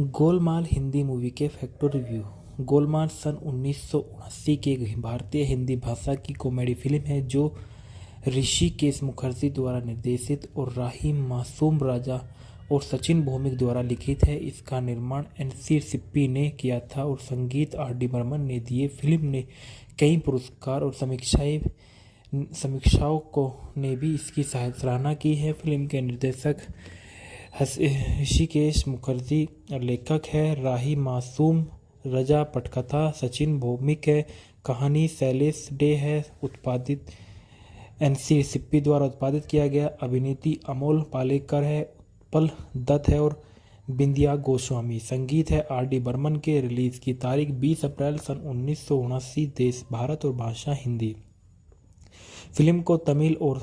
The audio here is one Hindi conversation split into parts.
गोलमाल हिंदी मूवी के फैक्ट रिव्यू। गोलमाल सन 1979 की एक भारतीय हिंदी भाषा की कॉमेडी फिल्म है जो ऋषिकेश मुखर्जी द्वारा निर्देशित और राही मासूम राजा और सचिन भौमिक द्वारा लिखित है। इसका निर्माण एनसी सिप्पी ने किया था और संगीत आर डी बर्मन ने दिए। फिल्म ने कई पुरस्कार और समीक्षाओं ने भी इसकी सराहना की है। फिल्म के निर्देशक ऋषिकेश मुखर्जी, लेखक है राही मासूम रजा, पटकथा सचिन भौमिक है, कहानी शैलेश डे है। उत्पादित एनसी सिप्पी द्वारा उत्पादित किया गया। अभिनेत्री अमोल पालेकर है, उत्पल दत्त है और बिंदिया गोस्वामी। संगीत है आर डी बर्मन के। रिलीज की तारीख 20 अप्रैल सन 1979। देश भारत और भाषा हिंदी। फिल्म को तमिल और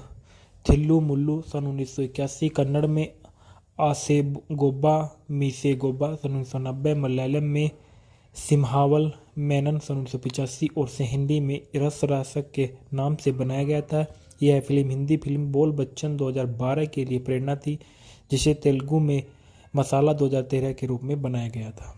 थिल्लु मुल्लु सन 1981, कन्नड़ में आसेगोब्बा मीसेगोब्बा सन 1990, मलयालम में सिम्हावल मेनन सन 1985 और से हिंदी में रस रासक के नाम से बनाया गया था। यह फिल्म हिंदी फिल्म बोल बच्चन 2012 के लिए प्रेरणा थी, जिसे तेलुगु में मसाला 2013 के रूप में बनाया गया था।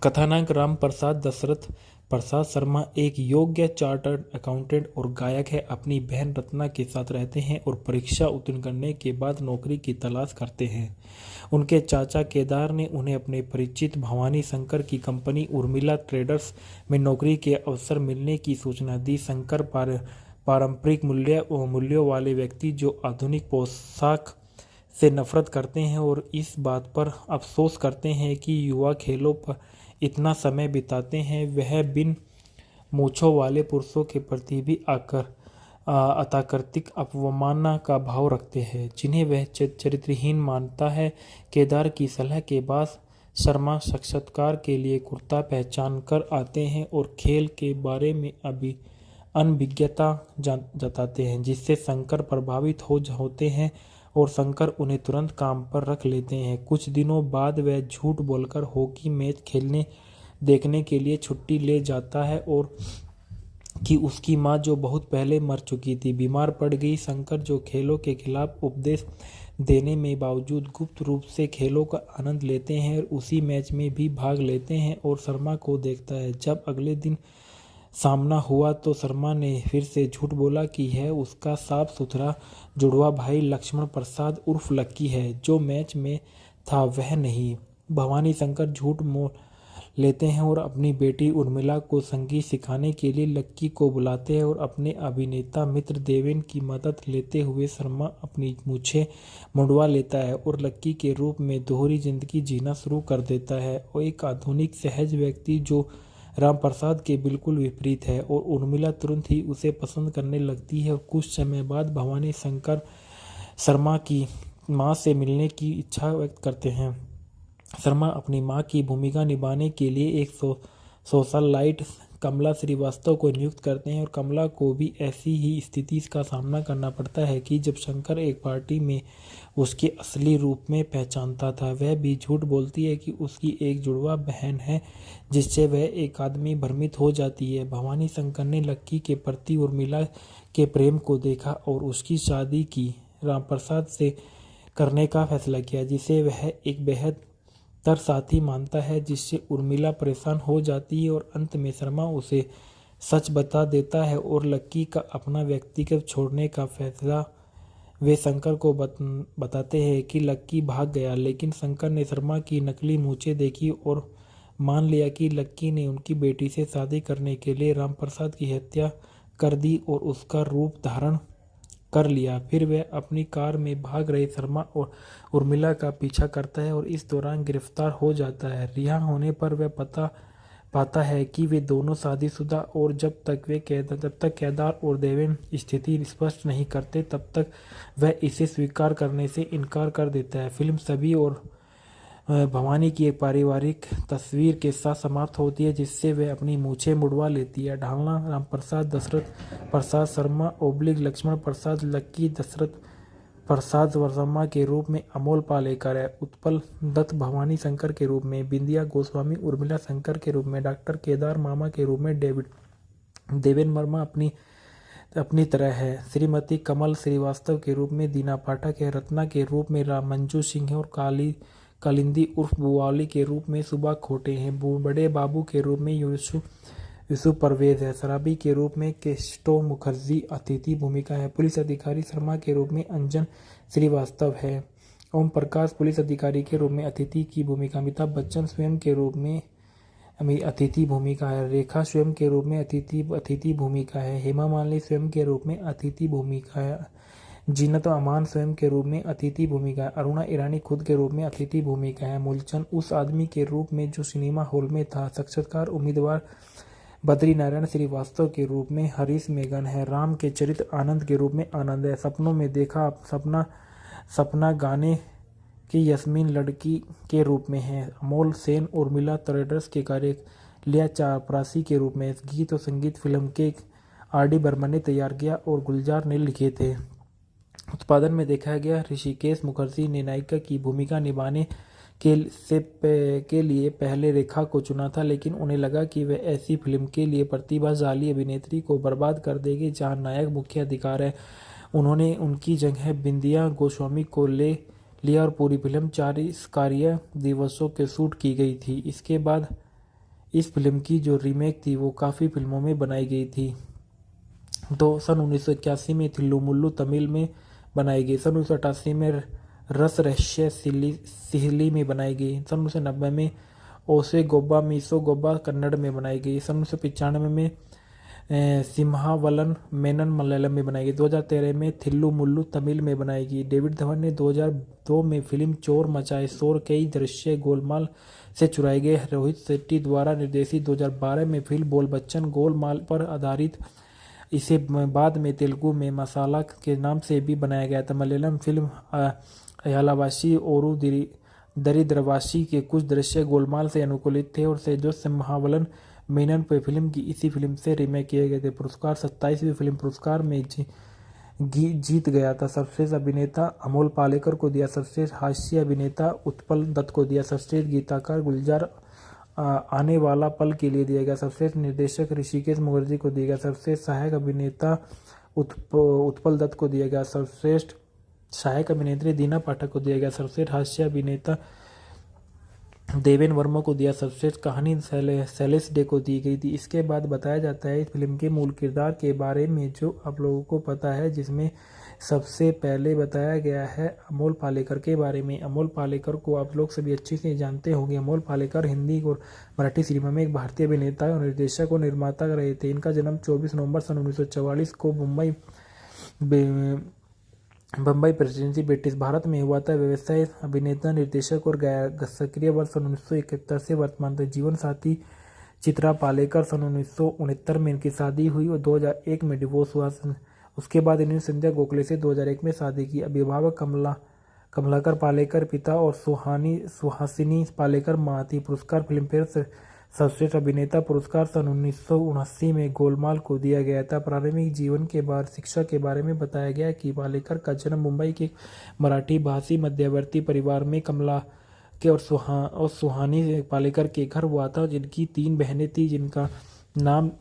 कथानायक राम प्रसाद दशरथ प्रसाद शर्मा एक योग्य चार्टर्ड अकाउंटेंट और गायक है। अपनी बहन रत्ना के साथ रहते हैं और परीक्षा उत्तीर्ण करने के बाद नौकरी की तलाश करते हैं। उनके चाचा केदार ने उन्हें अपने परिचित भवानी शंकर की कंपनी उर्मिला ट्रेडर्स में नौकरी के अवसर मिलने की सूचना दी। शंकर पारंपरिक मूल्यों वाले व्यक्ति जो आधुनिक पोशाक से नफरत करते हैं और इस बात पर अफसोस करते हैं कि युवा खेलों पर इतना समय बिताते हैं। वह बिन मूंछों वाले पुरुषों के प्रति भी अताकृतिक अवमानना का भाव रखते हैं, जिन्हें वह चरित्रहीन मानता है। केदार की सलाह के बाद शर्मा साक्षात्कार के लिए कुर्ता पहचान कर आते हैं और खेल के बारे में अभी अनभिज्ञता जताते हैं, जिससे शंकर प्रभावित होते हैं और शंकर उन्हें तुरंत काम पर रख लेते हैं। कुछ दिनों बाद वह झूठ बोलकर हॉकी मैच देखने के लिए छुट्टी ले जाता है और कि उसकी मां, जो बहुत पहले मर चुकी थी, बीमार पड़ गई। शंकर, जो खेलों के खिलाफ उपदेश देने में बावजूद गुप्त रूप से खेलों का आनंद लेते हैं और उसी मैच में भी भाग लेते हैं और शर्मा को देखता है। जब अगले दिन सामना हुआ तो शर्मा ने फिर से झूठ बोला कि यह उसका साफ सुथरा जुड़वा भाई लक्ष्मण प्रसाद उर्फ लक्की है, जो मैच में था वह नहीं। भवानी शंकर झूठ मोल लेते हैं और अपनी बेटी उर्मिला को संगीत सिखाने के लिए लक्की को बुलाते हैं और अपने अभिनेता मित्र देवेन की मदद लेते हुए शर्मा अपनी मूछें मुंडवा लेता है और लक्की के रूप में दोहरी जिंदगी जीना शुरू कर देता है और एक आधुनिक सहज व्यक्ति जो राम प्रसाद के बिल्कुल विपरीत है। और उर्मिला तुरंत ही उसे पसंद करने लगती है और कुछ समय बाद भवानी शंकर शर्मा की मां से मिलने की इच्छा व्यक्त करते हैं। शर्मा अपनी मां की भूमिका निभाने के लिए एक सोशलाइट कमला श्रीवास्तव को नियुक्त करते हैं और कमला को भी ऐसी ही स्थिति का सामना करना पड़ता है कि जब शंकर एक पार्टी में उसके असली रूप में पहचानता था। वह भी झूठ बोलती है कि उसकी एक जुड़वा बहन है, जिससे वह एक आदमी भ्रमित हो जाती है। भवानी शंकर ने लक्की के प्रति उर्मिला के प्रेम को देखा और उसकी शादी की राम प्रसाद से करने का फैसला किया, जिसे वह एक बेहद तर साथी मानता है, जिससे उर्मिला परेशान हो जाती है और अंत में शर्मा उसे सच बता देता है और लक्की का अपना व्यक्तिगत छोड़ने का फैसला वे शंकर को बताते हैं कि लक्की भाग गया, लेकिन शंकर ने शर्मा की नकली मूंछें देखी और मान लिया कि लक्की ने उनकी बेटी से शादी करने के लिए राम प्रसाद की हत्या कर दी और उसका रूप धारण कर लिया। फिर वह अपनी कार में भाग रहे शर्मा और उर्मिला का पीछा करता है और इस दौरान गिरफ्तार हो जाता है। रिहा होने पर वह पाता है कि वे दोनों शादीशुदा और जब तक केदार और देवेन स्थिति स्पष्ट नहीं करते तब तक वह इसे स्वीकार करने से इनकार कर देता है। फिल्म सभी और भवानी की एक पारिवारिक तस्वीर के साथ समाप्त होती है, जिससे वह अपनी मूछें मुड़वा लेती है। ढालना राम प्रसाद दशरथ प्रसाद शर्मा / लक्ष्मण प्रसाद लक्की दशरथ प्रसाद शर्मा के रूप में अमोल पालेकर है। उत्पल दत्त भवानी शंकर के रूप में, बिंदिया गोस्वामी उर्मिला शंकर के रूप में, डॉक्टर केदार मामा के रूप में, देवेन वर्मा अपनी तरह है, श्रीमती कमल श्रीवास्तव के रूप में, दीना पाठक है, रत्ना के रूप में मंजू सिंह है और कालिंदी उर्फ बुआली के रूप में सुबा खोटे हैं। बड़े बाबू के रूप में यूसुफ परवेज है। शराबी के रूप में केस्टो मुखर्जी अतिथि भूमिका है। पुलिस अधिकारी शर्मा के रूप में अंजन श्रीवास्तव है। ओम प्रकाश पुलिस अधिकारी के रूप में अतिथि की भूमिका। अमिताभ बच्चन स्वयं के रूप में अतिथि भूमिका है। रेखा स्वयं के रूप में अतिथि भूमिका है। हेमा मालिनी स्वयं के रूप में अतिथि भूमिका है। जीनत अमान स्वयं के रूप में अतिथि भूमिका है। अरुणा ईरानी खुद के रूप में अतिथि भूमिका है। मूलचंद उस आदमी के रूप में जो सिनेमा हॉल में था। साक्षात्कार उम्मीदवार बद्री नारायण श्रीवास्तव के रूप में हरीश मेघन है। राम के चरित्र आनंद के रूप में आनंद है। सपनों में देखा सपना गाने की यस्मीन लड़की के रूप में है। अमोल सेन उर्मिला ट्रेडर्स के कार्य लिया चापरासी के रूप में। गीत और संगीत फिल्म के आर.डी. बर्मन ने तैयार किया और गुलजार ने लिखे थे। उत्पादन में देखा गया ऋषिकेश मुखर्जी ने नायिका की भूमिका निभाने के लिए पहले रेखा को चुना था, लेकिन उन्हें लगा कि वह ऐसी फिल्म के लिए प्रतिभाशाली अभिनेत्री को बर्बाद कर देगी जहां नायक मुख्य अधिकार है। उन्होंने उनकी जगह बिंदिया गोस्वामी को ले लिया और पूरी फिल्म 40 कार्य दिवसों के शूट की गई थी। इसके बाद इस फिल्म की जो रीमेक थी वो काफ़ी फिल्मों में बनाई गई थी। तो सन 1981 में थिल्लू मुल्लू तमिल में बनाई गई। सन 1988 में रस रहस्य सिहली में बनाई गई। सन 1990 में ओसे गोब्बा मीसो गोब्बा कन्नड़ में बनाई गई। सन 1995 में सिम्हावलन मेनन मलयालम में बनाई गई। 2013 में थिल्लू मुल्लू तमिल में बनाई गई। डेविड धवन ने 2002 में फिल्म चोर मचाए शोर कई दृश्य गोलमाल से चुराए गए रोहित शेट्टी द्वारा निर्देशित। 2012 में फिल्म बोल बच्चन गोलमाल पर आधारित। इसे बाद में तेलुगु में मसाला के नाम से भी बनाया गया था। मलयालम फिल्म अयालावासी ओरू दरिद्रवासी के कुछ दृश्य गोलमाल से अनुकूलित थे और से जो सिम्हावलन मेनन पे फिल्म की इसी फिल्म से रीमेक किए गए थे। पुरस्कार 27वें फिल्म पुरस्कार में जीत गया था। सर्वश्रेष्ठ अभिनेता अमोल पालेकर को दिया। सर्वश्रेष्ठ हास्य अभिनेता उत्पल दत्त को दिया। सर्वश्रेष्ठ गीतकार गुलजार आने वाला पल के लिए दिया गया। सर्वश्रेष्ठ निर्देशक ऋषिकेश मुखर्जी को दिया गया। सर्वश्रेष्ठ सहायक अभिनेता उत्पल दत्त को दिया गया। सर्वश्रेष्ठ सहायक अभिनेत्री दीना पाठक को दिया गया। सर्वश्रेष्ठ हास्य अभिनेता देवेन वर्मा को दिया। सर्वश्रेष्ठ कहानी शैलेश डे को दी गई थी। इसके बाद बताया जाता है इस फिल्म के मूल किरदार के बारे में जो आप लोगों को पता है, जिसमें सबसे पहले बताया गया है अमोल पालेकर के बारे में। अमोल पालेकर को आप लोग सभी अच्छे से जानते होंगे। अमोल पालेकर हिंदी और मराठी सिनेमा में एक भारतीय अभिनेता और निर्देशक और निर्माता रहे थे। इनका जन्म 24 नवंबर सन 1944 को बम्बई प्रेसिडेंसी ब्रिटिश भारत में हुआ था। व्यवसाय अभिनेता निर्देशक और सक्रिय वर्ष सन 1971 से वर्तमान तक। जीवन साथी चित्रा पालेकर सन 1969 में इनकी शादी हुई और 2001 में डिवोर्स हुआ। उसके बाद इन्होंने संध्या गोखले से 2001 में शादी की। अभिभावक कमलाकर पालेकर पिता और सुहासिनी पालेकर मां थी। पुरस्कार फिल्म फेयर सर्वश्रेष्ठ अभिनेता पुरस्कार सन 1979 में गोलमाल को दिया गया था। प्रारंभिक जीवन के बाद शिक्षा के बारे में बताया गया कि पालेकर का जन्म मुंबई के मराठी भाषी मध्यवर्ती परिवार में कमला के और सुहानी पालेकर के घर हुआ था, जिनकी 3 बहनें थी, जिनका नाम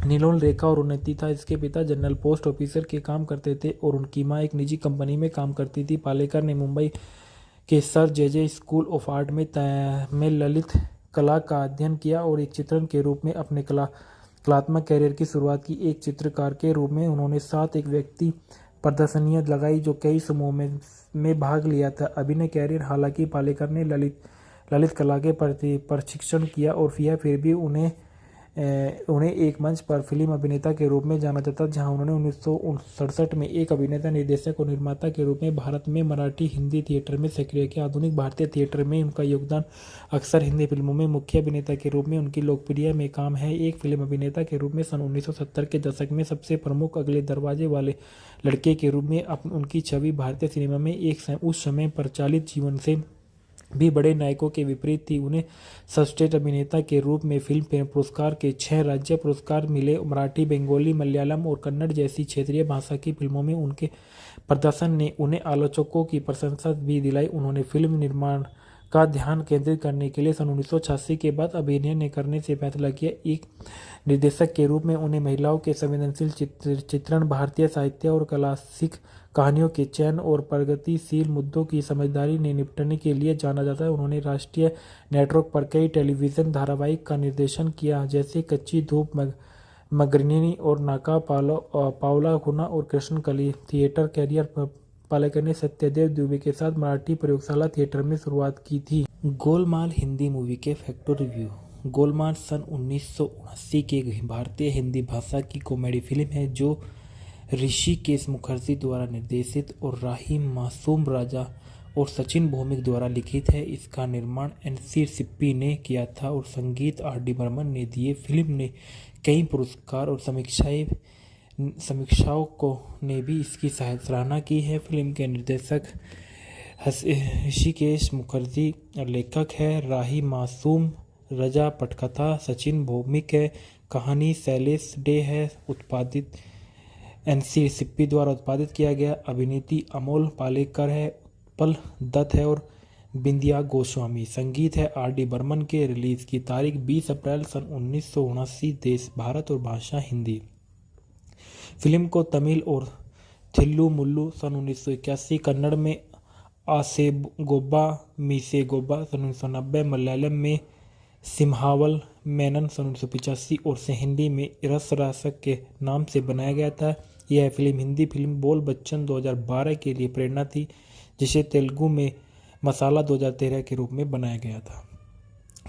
नीलोल रेखा और उन्नति था। इसके पिता जनरल पोस्ट ऑफिसर के काम करते थे और उनकी मां एक निजी कंपनी में काम करती थी। पालेकर ने मुंबई के sir J school of art में ललित कला का अध्ययन किया और एक चित्रण के रूप में अपने कलात्मक कैरियर की शुरुआत की। एक चित्रकार के रूप में उन्होंने 7 एक व्यक्ति प्रदर्शनियां लगाई जो कई समूहों में भाग लिया था। अभिनय कैरियर हालांकि पालेकर ने ललित कला के प्रति प्रशिक्षण किया और फिर भी उन्हें एक मंच पर फिल्म अभिनेता के रूप में जाना जाता, जहां उन्होंने 1967 में एक अभिनेता निर्देशक और निर्माता के रूप में भारत में मराठी हिंदी थिएटर में सक्रिय किया। आधुनिक भारतीय थिएटर में उनका योगदान अक्सर हिंदी फिल्मों में मुख्य अभिनेता के रूप में उनकी लोकप्रिय में काम है। एक फिल्म अभिनेता के रूप में सन 1970 के दशक में सबसे प्रमुख अगले दरवाजे वाले लड़के के रूप में उनकी छवि भारतीय सिनेमा में उस समय प्रचलित जीवन से भी बड़े नायकों के विपरीत थी। उन्हें सर्वश्रेष्ठ अभिनेता के रूप में फिल्म फेयर पुरस्कार के 6 राज्य पुरस्कार मिले। मराठी, बंगाली, मलयालम और कन्नड़ जैसी क्षेत्रीय भाषा की फिल्मों में उनके प्रदर्शन ने उन्हें आलोचकों की प्रशंसा भी दिलाई। उन्होंने फिल्म निर्माण का ध्यान केंद्रित करने के लिए सन 1986 के बाद अभिनय ने करने से फैसला किया। एक निर्देशक के रूप में उन्हें महिलाओं के संवेदनशील चित्रण, भारतीय साहित्य और क्लासिक कहानियों के चयन और प्रगतिशील मुद्दों की समझदारी ने निपटने के लिए जाना जाता है। उन्होंने राष्ट्रीय नेटवर्क पर कई टेलीविज़न धारावाहिक का निर्देशन किया, जैसे कच्ची धूप, मगरनी और नाका, पावला खुना और कृष्ण कली। थिएटर कैरियर पालेकर ने सत्यदेव दुबे के साथ मराठी प्रयोगशाला थिएटर में शुरुआत की थी। गोलमाल हिंदी मूवी के फैक्टर रिव्यू। गोलमाल सन 1979 की भारतीय हिंदी भाषा की कॉमेडी फिल्म है जो ऋषिकेश मुखर्जी द्वारा निर्देशित और राही मासूम राजा और सचिन भौमिक द्वारा लिखित है। इसका निर्माण एनसी सिप्पी ने किया था और संगीत आर.डी. बर्मन ने दिए। फिल्म ने कई पुरस्कार और समीक्षाओं को ने भी इसकी सराहना की है। फिल्म के निर्देशक ऋषिकेश मुखर्जी, लेखक है राही मासूम रजा, पटकथा सचिन भौमिक है, कहानी शैलेश डे है, उत्पादित एनसी सिप्पी द्वारा उत्पादित किया गया। अभिनेत्री अमोल पालेकर है, उत्पल दत्त है और बिंदिया गोस्वामी। संगीत है आर.डी. बर्मन के। रिलीज की तारीख 20 अप्रैल सन 1979। देश भारत और भाषा हिंदी। फिल्म को तमिल और थिल्लु मुल्लु सन 1981, कन्नड़ में आसेगोब्बा मीसेगोब्बा सन 1990, मलयालम में सिम्हावल मेनन सन 1985 और से हिंदी में रसरासक के नाम से बनाया गया था। यह फिल्म हिंदी फिल्म बोल बच्चन 2012 के लिए प्रेरणा थी, जिसे तेलुगु में मसाला 2013 के रूप में बनाया गया था।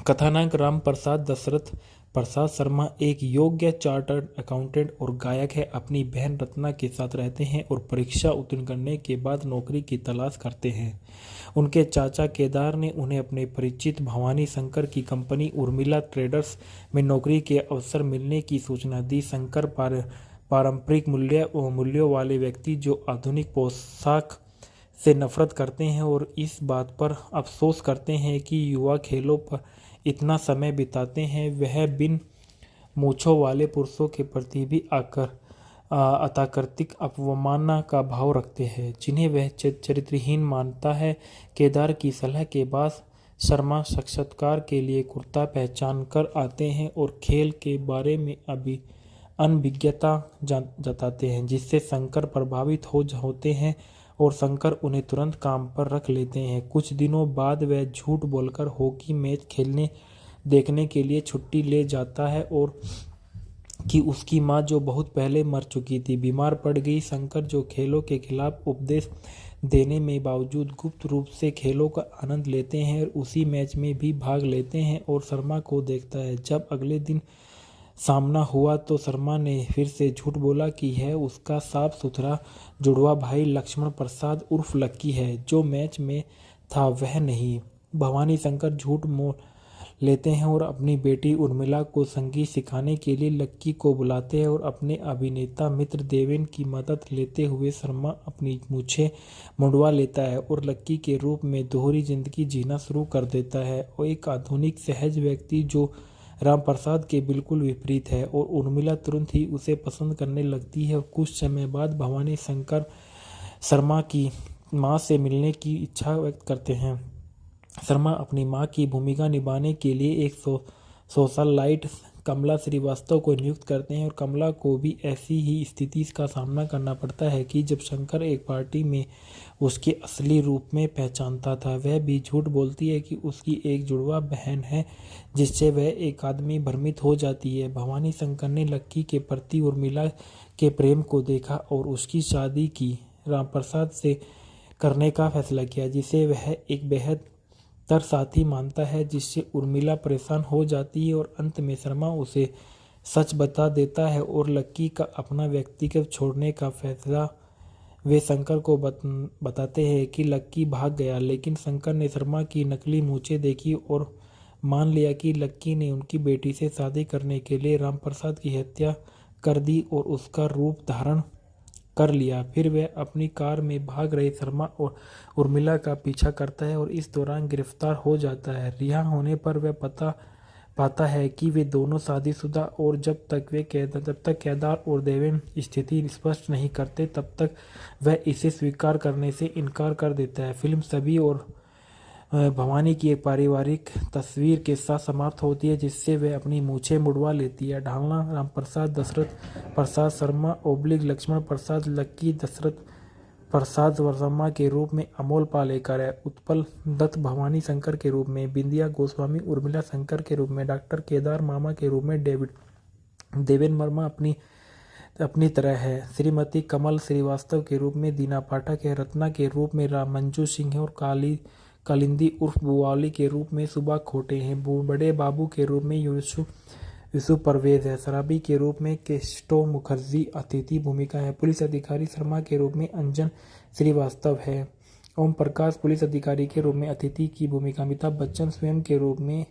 कथानायक राम प्रसाद दशरथ प्रसाद शर्मा एक योग्य चार्टर्ड अकाउंटेंट और गायक है। अपनी बहन रत्ना के साथ रहते हैं और परीक्षा उत्तीर्ण करने के बाद नौकरी की तलाश करते हैं। उनके चाचा केदार ने उन्हें अपने परिचित भवानी शंकर की कंपनी उर्मिला ट्रेडर्स में नौकरी के अवसर मिलने की सूचना दी। शंकर पारंपरिक मूल्यों वाले व्यक्ति जो आधुनिक पोशाक से नफरत करते हैं और इस बात पर अफसोस करते हैं कि युवा खेलों पर इतना समय बिताते हैं। वह बिन मूंछों वाले पुरुषों के प्रति भी अतार्किक अवमानना का भाव रखते हैं, जिन्हें वह चरित्रहीन मानता है। केदार की सलाह के बाद शर्मा साक्षात्कार के लिए कुर्ता पहचान कर आते हैं और खेल के बारे में अनभिज्ञता जताते हैं, जिससे शंकर प्रभावित होते हैं और शंकर उन्हें तुरंत काम पर रख लेते हैं। कुछ दिनों बाद वह झूठ बोलकर हॉकी मैच देखने के लिए छुट्टी ले जाता है और कि उसकी मां, जो बहुत पहले मर चुकी थी, बीमार पड़ गई। शंकर, जो खेलों के खिलाफ उपदेश देने में बावजूद गुप्त रूप से खेलों का आनंद लेते हैं और उसी मैच में भी भाग लेते हैं और शर्मा को देखता है। जब अगले दिन सामना हुआ तो शर्मा ने फिर से झूठ बोला कि यह उसका साफ सुथरा जुड़वा भाई लक्ष्मण प्रसाद उर्फ लक्की है, जो मैच में था वह नहीं। भवानी शंकर झूठ मोल लेते हैं और अपनी बेटी उर्मिला को संगीत सिखाने के लिए लक्की को बुलाते हैं और अपने अभिनेता मित्र देवेन की मदद लेते हुए शर्मा अपनी मूछें मुंडवा लेता है और लक्की के रूप में दोहरी जिंदगी जीना शुरू कर देता है और एक आधुनिक सहज व्यक्ति जो राम प्रसाद के बिल्कुल विपरीत है। और उर्मिला तुरंत ही उसे पसंद करने लगती है और कुछ समय बाद भवानी शंकर शर्मा की मां से मिलने की इच्छा व्यक्त करते हैं। शर्मा अपनी मां की भूमिका निभाने के लिए एक सोशलाइट कमला श्रीवास्तव को नियुक्त करते हैं और कमला को भी ऐसी ही स्थिति का सामना करना पड़ता है कि जब शंकर एक पार्टी में उसके असली रूप में पहचानता था। वह भी झूठ बोलती है कि उसकी एक जुड़वा बहन है, जिससे वह एक आदमी भ्रमित हो जाती है। भवानी शंकर ने लक्की के प्रति उर्मिला के प्रेम को देखा और उसकी शादी की राम प्रसाद से करने का फैसला किया, जिसे वह एक बेहद तर साथी मानता है, जिससे उर्मिला परेशान हो जाती है और अंत में शर्मा उसे सच बता देता है और लक्की का अपना व्यक्तिगत छोड़ने का फैसला वे शंकर को बताते हैं कि लक्की भाग गया, लेकिन शंकर ने शर्मा की नकली मूंछें देखी और मान लिया कि लक्की ने उनकी बेटी से शादी करने के लिए राम प्रसाद की हत्या कर दी और उसका रूप धारण कर लिया। फिर वह अपनी कार में भाग रहे शर्मा और उर्मिला का पीछा करता है और इस दौरान गिरफ्तार हो जाता है। रिहा होने पर वह पाता है कि वे दोनों शादीशुदा और जब तक केदार और देवेन स्थिति स्पष्ट नहीं करते तब तक वह इसे स्वीकार करने से इनकार कर देता है। फिल्म सभी और भवानी की एक पारिवारिक तस्वीर के साथ समाप्त होती है, जिससे वह अपनी मूछें मुड़वा लेती है। ढालना रामप्रसाद दशरथ प्रसाद शर्मा ओब्लिक लक्ष्मण प्रसाद लक्की दशरथ प्रसाद वर्मा के रूप में अमोल पालेकर है। उत्पल दत्त भवानी शंकर के रूप में, बिंदिया गोस्वामी उर्मिला शंकर के रूप में, डॉक्टर केदार मामा के रूप में देवेन वर्मा अपनी तरह है, श्रीमती कमल श्रीवास्तव के रूप में दीना पाठक है, रत्ना के रूप में मंजू सिंह है और कालिंदी उर्फ बुआली के रूप में सुबा खोटे हैं। बड़े बाबू के रूप में यूसुफ परवेज है। शराबी के रूप में केस्टो मुखर्जी अतिथि भूमिका है। पुलिस अधिकारी शर्मा के रूप में अंजन श्रीवास्तव है। ओम प्रकाश पुलिस अधिकारी के रूप में अतिथि की भूमिका। अमिताभ बच्चन स्वयं के रूप में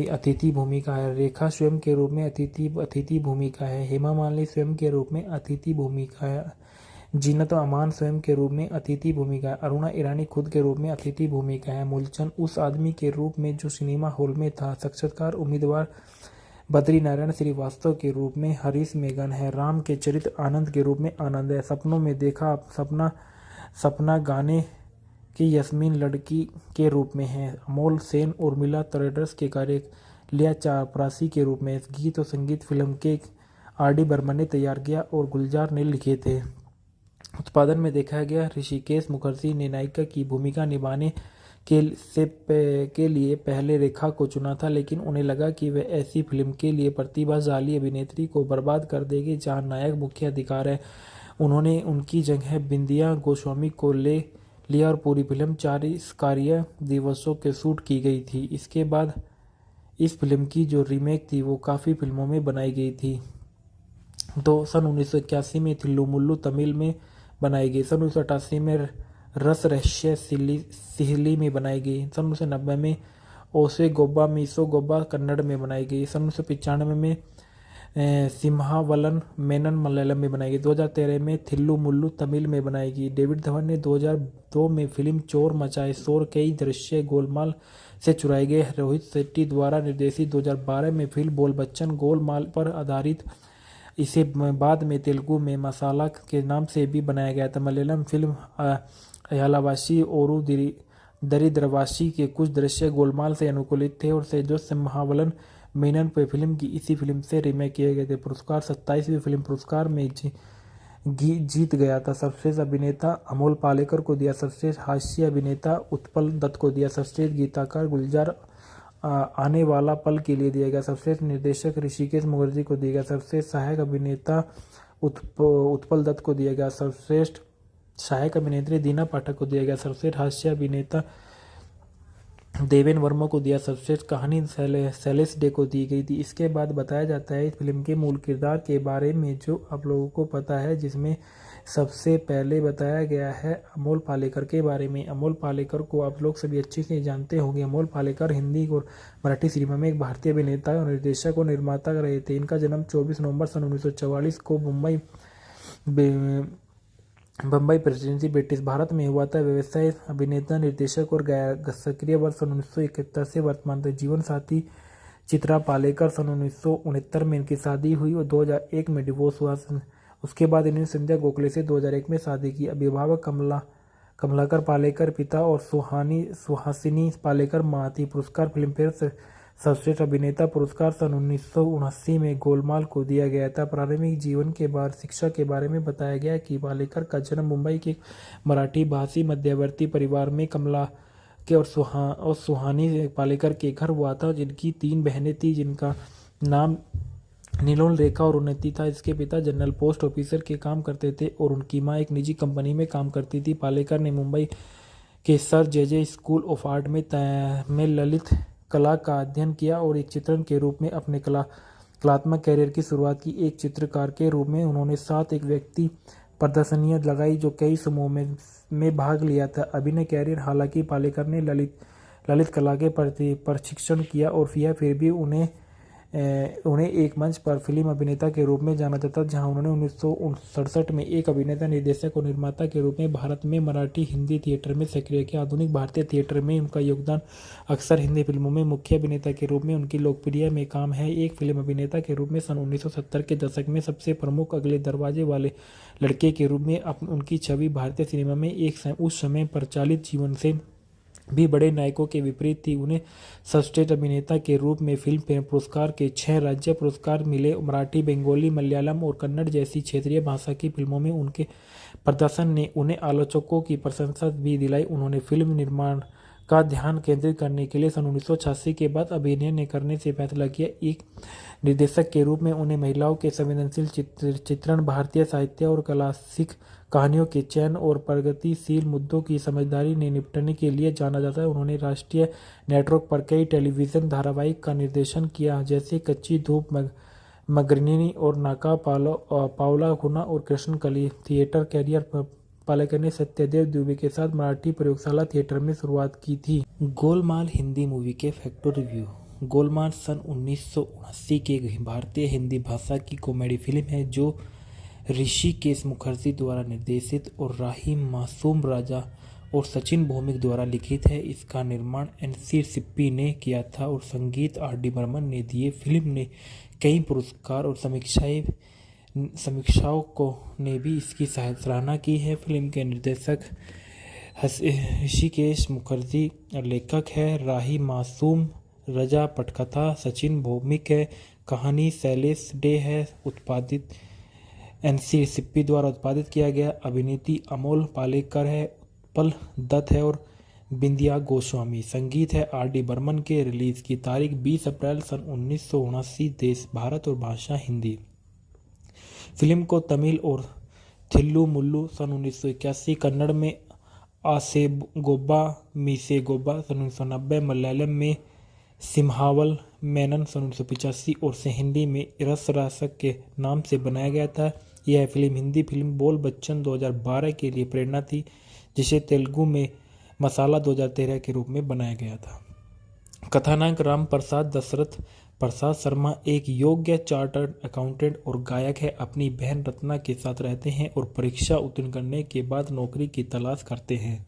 अतिथि भूमिका है। रेखा स्वयं के रूप में अतिथि भूमिका है। हेमा मालिनी स्वयं के रूप में अतिथि भूमिका है। जीनत अमान स्वयं के रूप में अतिथि भूमिका है। अरुणा ईरानी खुद के रूप में अतिथि भूमिका है। मूलचंद उस आदमी के रूप में जो सिनेमा हॉल में था। साक्षात्कार उम्मीदवार बद्री नारायण श्रीवास्तव के रूप में हरीश मेघन है। राम के चरित्र आनंद के रूप में आनंद है। सपनों में देखा सपना गाने की यस्मीन लड़की के रूप में है। अमोल सेन उर्मिला ट्रेडर्स के कार्य लिया चापरासी के रूप में। गीत और संगीत फिल्म के आर.डी. बर्मन ने तैयार किया और गुलजार ने लिखे थे। उत्पादन में देखा गया ऋषिकेश मुखर्जी ने नायिका की भूमिका निभाने के लिए पहले रेखा को चुना था, लेकिन उन्हें लगा कि वह ऐसी फिल्म के लिए प्रतिभाशाली अभिनेत्री को बर्बाद कर देगी जहां नायक मुख्य अधिकार है। उन्होंने उनकी जगह बिंदिया गोस्वामी को ले लिया और पूरी फिल्म 40 कार्य दिवसों के शूट की गई थी। इसके बाद इस फिल्म की जो रीमेक थी वो काफ़ी फिल्मों में बनाई गई थी। सन 1981 में थिल्लू मुल्लू तमिल में बनाई गई। सन 1988 में रस रहस्य सिहली में बनाई गई। सन 1990 में ओसे गोब्बा मीसो गोब्बा कन्नड़ में बनाई गई। सन 1995 में सिम्हावलन मेनन मलयालम में बनाई गई। 2013 में थिल्लू मुल्लू तमिल में बनाई गई। डेविड धवन ने 2002 में फिल्म चोर मचाए शोर कई दृश्य गोलमाल से चुराए गए रोहित शेट्टी द्वारा निर्देशित। 2012 में फिल्म बोल बच्चन गोलमाल पर आधारित। इसे बाद में तेलुगु में मसाला के नाम से भी बनाया गया था। मलयालम फिल्म अयालावासी ओरू दरिद्रवासी के कुछ दृश्य गोलमाल से अनुकूलित थे और सेजो सिम्हावलन मेनन पे फिल्म की इसी फिल्म से रीमेक किए गए थे। पुरस्कार 27वीं फिल्म पुरस्कार में जीत गया था। सर्वश्रेष्ठ अभिनेता अमोल पालेकर को दिया। सर्वश्रेष्ठ हास्य अभिनेता उत्पल दत्त को दिया। सर्वश्रेष्ठ गीतकार गुलजार आने वाला पल के लिए दिया गया। सर्वश्रेष्ठ निर्देशक ऋषिकेश मुखर्जी को दिया गया। सर्वश्रेष्ठ सहायक अभिनेता उत्पल दत्त को दिया गया। सर्वश्रेष्ठ सहायक अभिनेत्री दीना पाठक को दिया गया। सर्वश्रेष्ठ हास्य अभिनेता देवेन वर्मा को दिया। सर्वश्रेष्ठ कहानी शैलेश डे को दी गई थी। इसके बाद बताया जाता है इस फिल्म के मूल किरदार के बारे में जो आप लोगों को पता है, जिसमें सबसे पहले बताया गया है अमोल पालेकर के बारे में। अमोल पालेकर को आप लोग सभी अच्छे से जानते होंगे। अमोल पालेकर हिंदी और मराठी सिनेमा में एक भारतीय अभिनेता और निर्देशक और निर्माता रहे थे। इनका जन्म 24 नवंबर सन 1944 को बम्बई प्रेसिडेंसी ब्रिटिश भारत में हुआ था। व्यवसाय अभिनेता निर्देशक और सक्रिय वर्ष सन 1971 से वर्तमान तक। जीवन साथी चित्रा पालेकर सन 1969 में इनकी शादी हुई और 2001 में डिवोर्स हुआ। उसके बाद इन्होंने संध्या गोखले से 2001 में शादी की। अभिभावक कमलाकर पालेकर पिता और सुहासिनी पालेकर मां थी। पुरस्कार फिल्मफेयर सर्वश्रेष्ठ अभिनेता पुरस्कार सन 1979 में गोलमाल को दिया गया था। प्रारंभिक जीवन के बाद शिक्षा के बारे में बताया गया कि पालेकर का जन्म मुंबई के मराठी भाषी मध्यवर्ती परिवार में कमला के और सुहानी पालेकर के घर हुआ था, जिनकी 3 बहनें थी, जिनका नाम नीलोल रेखा और उन्नति था। इसके पिता जनरल पोस्ट ऑफिसर के काम करते थे और उनकी मां एक निजी कंपनी में काम करती थी। पालेकर ने मुंबई के sir J school of art में ललित कला का अध्ययन किया और एक चित्रण के रूप में अपने कलात्मक कैरियर की शुरुआत की। एक चित्रकार के रूप में उन्होंने 7 एक व्यक्ति प्रदर्शनियां लगाई जो कई समूहों में भाग लिया था। अभिनय कैरियर हालांकि पालेकर ने ललित कला के प्रति प्रशिक्षण किया और फिर भी उन्हें एक मंच पर फिल्म अभिनेता के रूप में जाना जाता, जहां उन्होंने 1967 में एक अभिनेता निर्देशक और निर्माता के रूप में भारत में मराठी हिंदी थिएटर में सक्रिय किया। आधुनिक भारतीय थिएटर में उनका योगदान अक्सर हिंदी फिल्मों में मुख्य अभिनेता के रूप में उनकी लोकप्रिय में काम है। एक फिल्म अभिनेता के रूप में सन 1970 के दशक में सबसे प्रमुख अगले दरवाजे वाले लड़के के रूप में उनकी छवि भारतीय सिनेमा में उस समय प्रचलित जीवन से भी बड़े नायकों के विपरीत थी। उन्हें सर्वश्रेष्ठ अभिनेता के रूप में फिल्म फेयर पुरस्कार के 6 राज्य पुरस्कार मिले। मराठी, बंगाली, मलयालम और कन्नड़ जैसी क्षेत्रीय भाषा की फिल्मों में उनके प्रदर्शन ने उन्हें आलोचकों की प्रशंसा भी दिलाई। उन्होंने फिल्म निर्माण का ध्यान केंद्रित करने के लिए सन 1986 के बाद अभिनय न करने से फैसला किया। एक निर्देशक के रूप में उन्हें महिलाओं के संवेदनशील चित्रण, भारतीय साहित्य और क्लासिक कहानियों के चयन और प्रगतिशील मुद्दों की समझदारी ने निपटने के लिए जाना जाता है। उन्होंने राष्ट्रीय नेटवर्क पर कई टेलीविज़न धारावाहिक का निर्देशन किया, जैसे कच्ची धूप, मगरनी और नाका पावला खुना और कृष्ण कली। थिएटर कैरियर पालेकर ने सत्यदेव दुबे के साथ मराठी प्रयोगशाला थिएटर में शुरुआत की थी। गोलमाल हिंदी मूवी के फैक्ट रिव्यू। गोलमाल सन 1979 की भारतीय हिंदी भाषा की कॉमेडी फिल्म है जो ऋषिकेश मुखर्जी द्वारा निर्देशित और राही मासूम राजा और सचिन भौमिक द्वारा लिखित है। इसका निर्माण एन.सी. सिप्पी ने किया था और संगीत आर.डी. बर्मन ने दिए। फिल्म ने कई पुरस्कार और समीक्षाओं ने भी इसकी सराहना की है। फिल्म के निर्देशक ऋषिकेश मुखर्जी, लेखक है राही मासूम, रजा पटकथा सचिन भौमिक है, कहानी शैलेश डे है, उत्पादित एन.सी. सिप्पी द्वारा उत्पादित किया गया। अभिनेत्री अमोल पालेकर है, उत्पल दत्त है और बिंदिया गोस्वामी। संगीत है आर.डी. बर्मन के। रिलीज की तारीख 20 अप्रैल सन 1979। देश भारत और भाषा हिंदी। फिल्म को तमिल और थिल्लु मुल्लु सन 1981, कन्नड़ में आसेगोब्बा मीसेगोब्बा सन 1990, मलयालम में सिम्हावल मेनन सन 1985 और से हिंदी में रसरासक के नाम से बनाया गया था। यह फिल्म हिंदी फिल्म बोल बच्चन 2012 के लिए प्रेरणा थी, जिसे तेलुगु में मसाला 2013 के रूप में बनाया गया था। कथानायक राम प्रसाद दशरथ प्रसाद शर्मा एक योग्य चार्टर्ड अकाउंटेंट और गायक है। अपनी बहन रत्ना के साथ रहते हैं और परीक्षा उत्तीर्ण करने के बाद नौकरी की तलाश करते हैं।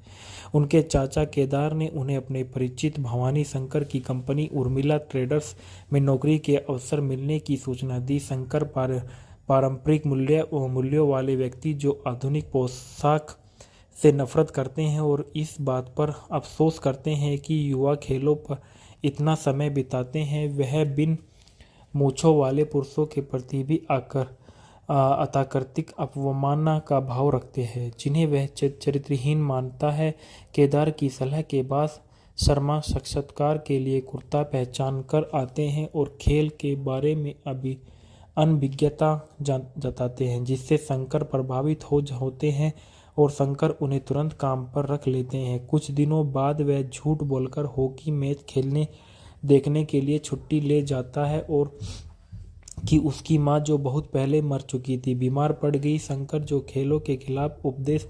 उनके चाचा केदार ने उन्हें अपने परिचित भवानी शंकर की कंपनी उर्मिला ट्रेडर्स में नौकरी के अवसर मिलने की सूचना दी। शंकर पारंपरिक मूल्यों वाले व्यक्ति जो आधुनिक पोशाक से नफरत करते हैं और इस बात पर अफसोस करते हैं कि युवा खेलों पर इतना समय बिताते हैं। वह बिन मूंछों वाले पुरुषों के प्रति भी अतार्किक अवमानना का भाव रखते हैं, जिन्हें वह चरित्रहीन मानता है। केदार की सलाह के बाद शर्मा साक्षात्कार के लिए कुर्ता पहचान कर आते हैं और खेल के बारे में अभी अनभिज्ञता जताते हैं, जिससे शंकर प्रभावित होते हैं और शंकर उन्हें तुरंत काम पर रख लेते हैं। कुछ दिनों बाद वह झूठ बोलकर हॉकी मैच देखने के लिए छुट्टी ले जाता है और कि उसकी मां, जो बहुत पहले मर चुकी थी, बीमार पड़ गई। शंकर, जो खेलों के खिलाफ उपदेश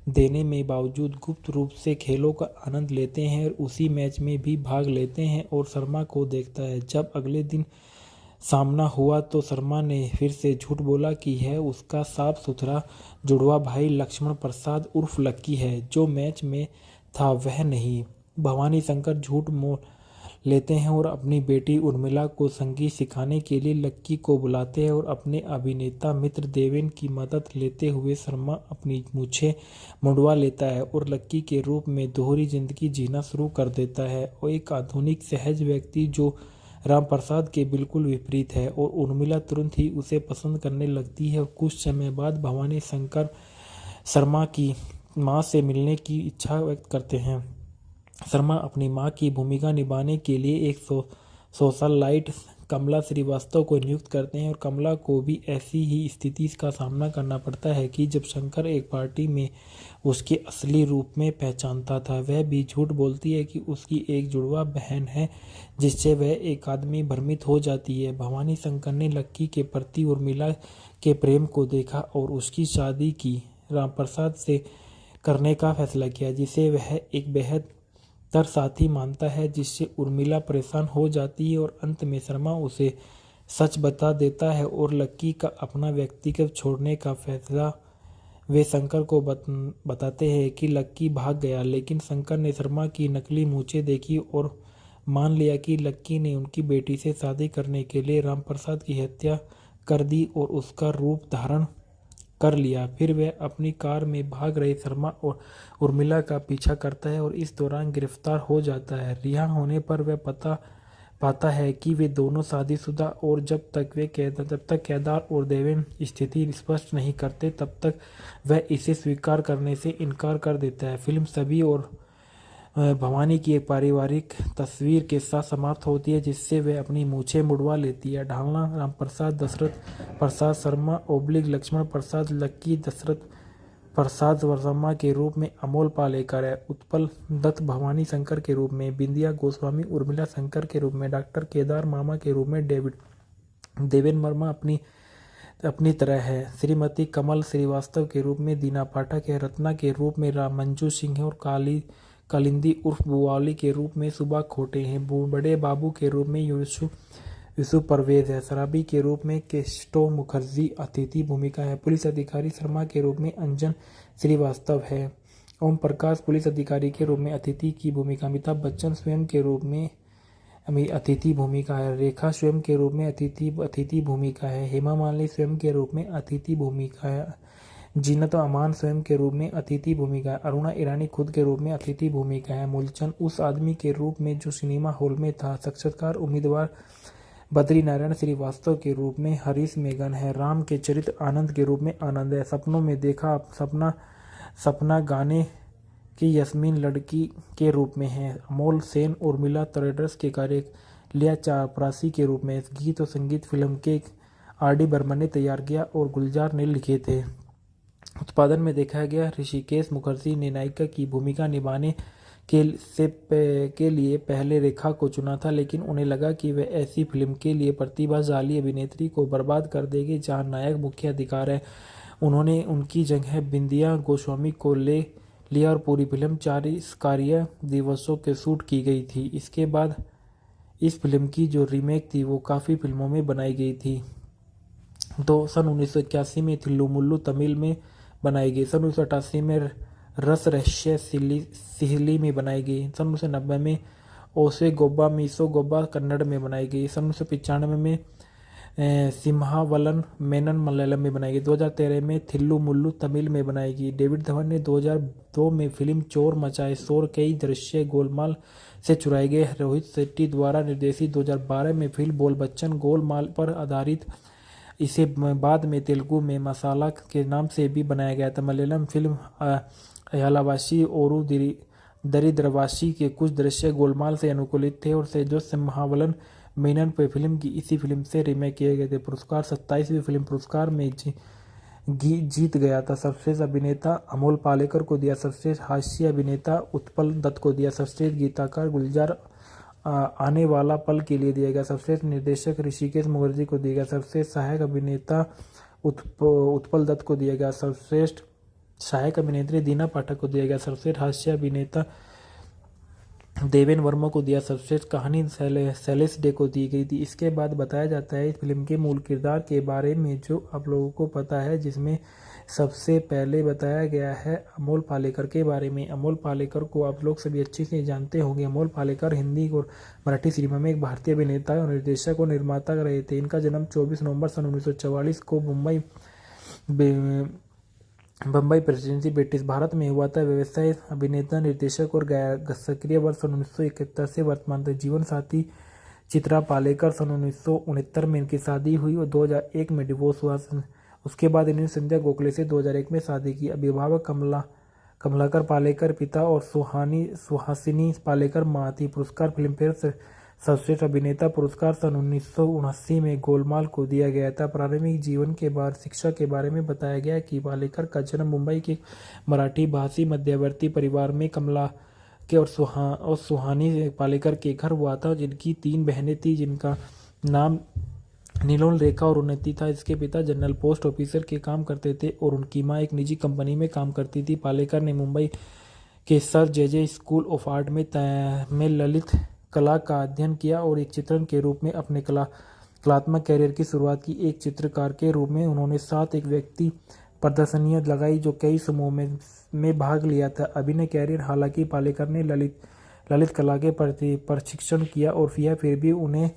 देने में बावजूद गुप्त रूप से खेलों का आनंद लेते हैं और उसी मैच में भी भाग लेते हैं और शर्मा को देखता है। जब अगले दिन सामना हुआ तो शर्मा ने फिर से झूठ बोला कि यह उसका साफ सुथरा जुड़वा भाई लक्ष्मण प्रसाद उर्फ लक्की है, जो मैच में था वह नहीं। भवानी शंकर झूठ मोल लेते हैं और अपनी बेटी उर्मिला को संगीत सिखाने के लिए लक्की को बुलाते हैं और अपने अभिनेता मित्र देवेन की मदद लेते हुए शर्मा अपनी मूछें मुंडवा लेता है और लक्की के रूप में दोहरी जिंदगी जीना शुरू कर देता है। और एक आधुनिक सहज व्यक्ति जो राम प्रसाद के बिल्कुल विपरीत है और उर्मिला तुरंत ही उसे पसंद करने लगती है। और कुछ समय बाद भवानी शंकर शर्मा की मां से मिलने की इच्छा व्यक्त करते हैं। शर्मा अपनी मां की भूमिका निभाने के लिए एक सोशलाइट कमला श्रीवास्तव को नियुक्त करते हैं और कमला को भी ऐसी ही स्थिति का सामना करना पड़ता है कि जब शंकर एक पार्टी में उसके असली रूप में पहचानता था। वह भी झूठ बोलती है कि उसकी एक जुड़वा बहन है, जिससे वह एक आदमी भ्रमित हो जाती है। भवानी शंकर ने लक्की के प्रति उर्मिला के प्रेम को देखा और उसकी शादी की रामप्रसाद से करने का फैसला किया, जिसे वह एक बेहद तर साथी मानता है, जिससे उर्मिला परेशान हो जाती है और अंत में शर्मा उसे सच बता देता है और लक्की का अपना व्यक्तिगत छोड़ने का फैसला वे शंकर को बताते हैं कि लक्की भाग गया, लेकिन शंकर ने शर्मा की नकली मूंछें देखी और मान लिया कि लक्की ने उनकी बेटी से शादी करने के लिए रामप्रसाद की हत्या कर दी और उसका रूप धारण कर लिया। फिर वह अपनी कार में भाग रहे शर्मा और उर्मिला का पीछा करता है और इस दौरान गिरफ्तार हो जाता है। रिहा होने पर वह पाता है कि वे दोनों शादीशुदा और जब तक केदार और देवेन स्थिति स्पष्ट नहीं करते तब तक वह इसे स्वीकार करने से इनकार कर देता है। फिल्म सभी और भवानी की एक पारिवारिक तस्वीर के साथ समाप्त होती है जिससे वह अपनी मूछें मुड़वा लेती है। ढालना रामप्रसाद दशरथ प्रसाद शर्मा / लक्ष्मण प्रसाद लक्की दशरथ प्रसाद शर्मा के रूप में अमोल पालेकर है। उत्पल दत्त भवानी शंकर के रूप में, बिंदिया गोस्वामी उर्मिला शंकर के रूप में, डॉक्टर केदार मामा के रूप में देवेन वर्मा अपनी तरह है, श्रीमती कमल श्रीवास्तव के रूप में दीना पाठक है, रत्ना के रूप में मंजू सिंह है और कालिंदी उर्फ बुआली के रूप में सुबा खोटे हैं। बड़े बाबू के रूप में यूसुफ परवेज है। शराबी के रूप में केस्टो मुखर्जी अतिथि भूमिका है। पुलिस अधिकारी शर्मा के रूप में अंजन श्रीवास्तव है। ओम प्रकाश पुलिस अधिकारी के रूप में अतिथि की भूमिका। अमिताभ बच्चन स्वयं के रूप में अतिथि भूमिका है। रेखा स्वयं के रूप में अतिथि भूमिका है। हेमा मालिनी स्वयं के रूप में अतिथि भूमिका है। जीनत अमान स्वयं के रूप में अतिथि भूमिका है। अरुणा ईरानी खुद के रूप में अतिथि भूमिका है। मूलचंद उस आदमी के रूप में जो सिनेमा हॉल में था। साक्षात्कार उम्मीदवार बद्री नारायण श्रीवास्तव के रूप में हरीश मेघन है। राम के चरित्र आनंद के रूप में आनंद है। सपनों में देखा सपना गाने की यस्मीन लड़की के रूप में है। अमोल सेन उर्मिला ट्रेडर्स के कार्य लिया चापरासी के रूप में। गीत और संगीत फिल्म के R.D. बर्मन ने तैयार किया और गुलजार ने लिखे थे। उत्पादन में देखा गया ऋषिकेश मुखर्जी ने नायिका की भूमिका निभाने के लिए पहले रेखा को चुना था, लेकिन उन्हें लगा कि वह ऐसी फिल्म के लिए प्रतिभाशाली अभिनेत्री को बर्बाद कर देगी जहां नायक मुख्य अधिकार है। उन्होंने उनकी जगह बिंदिया गोस्वामी को ले लिया और पूरी फिल्म 40 कार्य दिवसों के शूट की गई थी। इसके बाद इस फिल्म की जो रीमेक थी वो काफ़ी फिल्मों में बनाई गई थी। तो सन 1981 में थिल्लू मुल्लू तमिल में बनाई गई। सन 1988 में रस रहस्य सिहली में बनाई गई। सन 1990 में ओसे गोब्बा मीसो गोब्बा कन्नड़ में बनाई गई। सन 1995 में सिम्हावलन मेनन मलयालम में बनाई गई। 2013 में थिल्लू मुल्लू तमिल में बनाई गई। डेविड धवन ने 2002 में फिल्म चोर मचाए शोर कई दृश्य गोलमाल से चुराए गए रोहित शेट्टी द्वारा निर्देशित। 2012 में फिल्म बोल बच्चन गोलमाल पर आधारित, इसे बाद में तेलुगु में मसाला के नाम से भी बनाया गया था। मलयालम फिल्म अयालावासी ओरू दरिद्रवासी के कुछ दृश्य गोलमाल से अनुकूलित थे और से जो सिम्हावलन मेनन पे फिल्म की इसी फिल्म से रीमेक किए गए थे। पुरस्कार 27वीं फिल्म पुरस्कार में जीत गया था। सर्वश्रेष्ठ अभिनेता अमोल पालेकर को दिया। सर्वश्रेष्ठ हास्य अभिनेता उत्पल दत्त को दिया। सर्वश्रेष्ठ गीतकार गुलजार आने वाला पल के लिए दिया गया। सर्वश्रेष्ठ निर्देशक ऋषिकेश मुखर्जी को दिया गया। सर्वश्रेष्ठ सहायक अभिनेता उत्पल दत्त को दिया गया। सर्वश्रेष्ठ सहायक अभिनेत्री दीना पाठक को दिया गया। सर्वश्रेष्ठ हास्य अभिनेता देवेन वर्मा को दिया। सर्वश्रेष्ठ कहानी शैलेश डे को दी गई थी। इसके बाद बताया जाता है इस फिल्म के मूल किरदार के बारे में जो आप लोगों को पता है, जिसमें सबसे पहले बताया गया है अमोल पालेकर के बारे में। अमोल पालेकर को आप लोग सभी अच्छे से जानते होंगे। अमोल पालेकर हिंदी और मराठी सिनेमा में एक भारतीय अभिनेता और निर्देशक और निर्माता रहे थे। इनका जन्म 24 नवंबर सन 1944 को बम्बई प्रेसिडेंसी ब्रिटिश भारत में हुआ था। व्यवसाय अभिनेता निर्देशक और सक्रिय वर्ष सन 1971 से वर्तमान तक। जीवन साथी चित्रा पालेकर सन 1969 में इनकी शादी हुई और 2001 में डिवोर्स हुआ। उसके बाद इन्होंने संध्या गोखले से 2001 में शादी की। अभिभावक कमलाकर पालेकर पिता और सुहासिनी पालेकर मां थी। पुरस्कार फिल्मफेयर सर्वश्रेष्ठ अभिनेता पुरस्कार सन 1979 में गोलमाल को दिया गया था। प्रारंभिक जीवन के बाद शिक्षा के बारे में बताया गया कि पालेकर का जन्म मुंबई के मराठी भाषी मध्यवर्ती परिवार में कमला के और सुहानी पालेकर के घर हुआ था, जिनकी 3 बहनें थी, जिनका नाम नीलोल रेखा और उन्नति था। इसके पिता जनरल पोस्ट ऑफिसर के काम करते थे और उनकी मां एक निजी कंपनी में काम करती थी। पालेकर ने मुंबई के sir J school of art में ललित कला का अध्ययन किया और एक चित्रण के रूप में अपने कलात्मक कैरियर की शुरुआत की। एक चित्रकार के रूप में उन्होंने 7 एक व्यक्ति प्रदर्शनियां लगाई जो कई समूहों में भाग लिया था। अभिनय कैरियर हालांकि पालेकर ने ललित कला के प्रति प्रशिक्षण किया और फिर भी उन्हें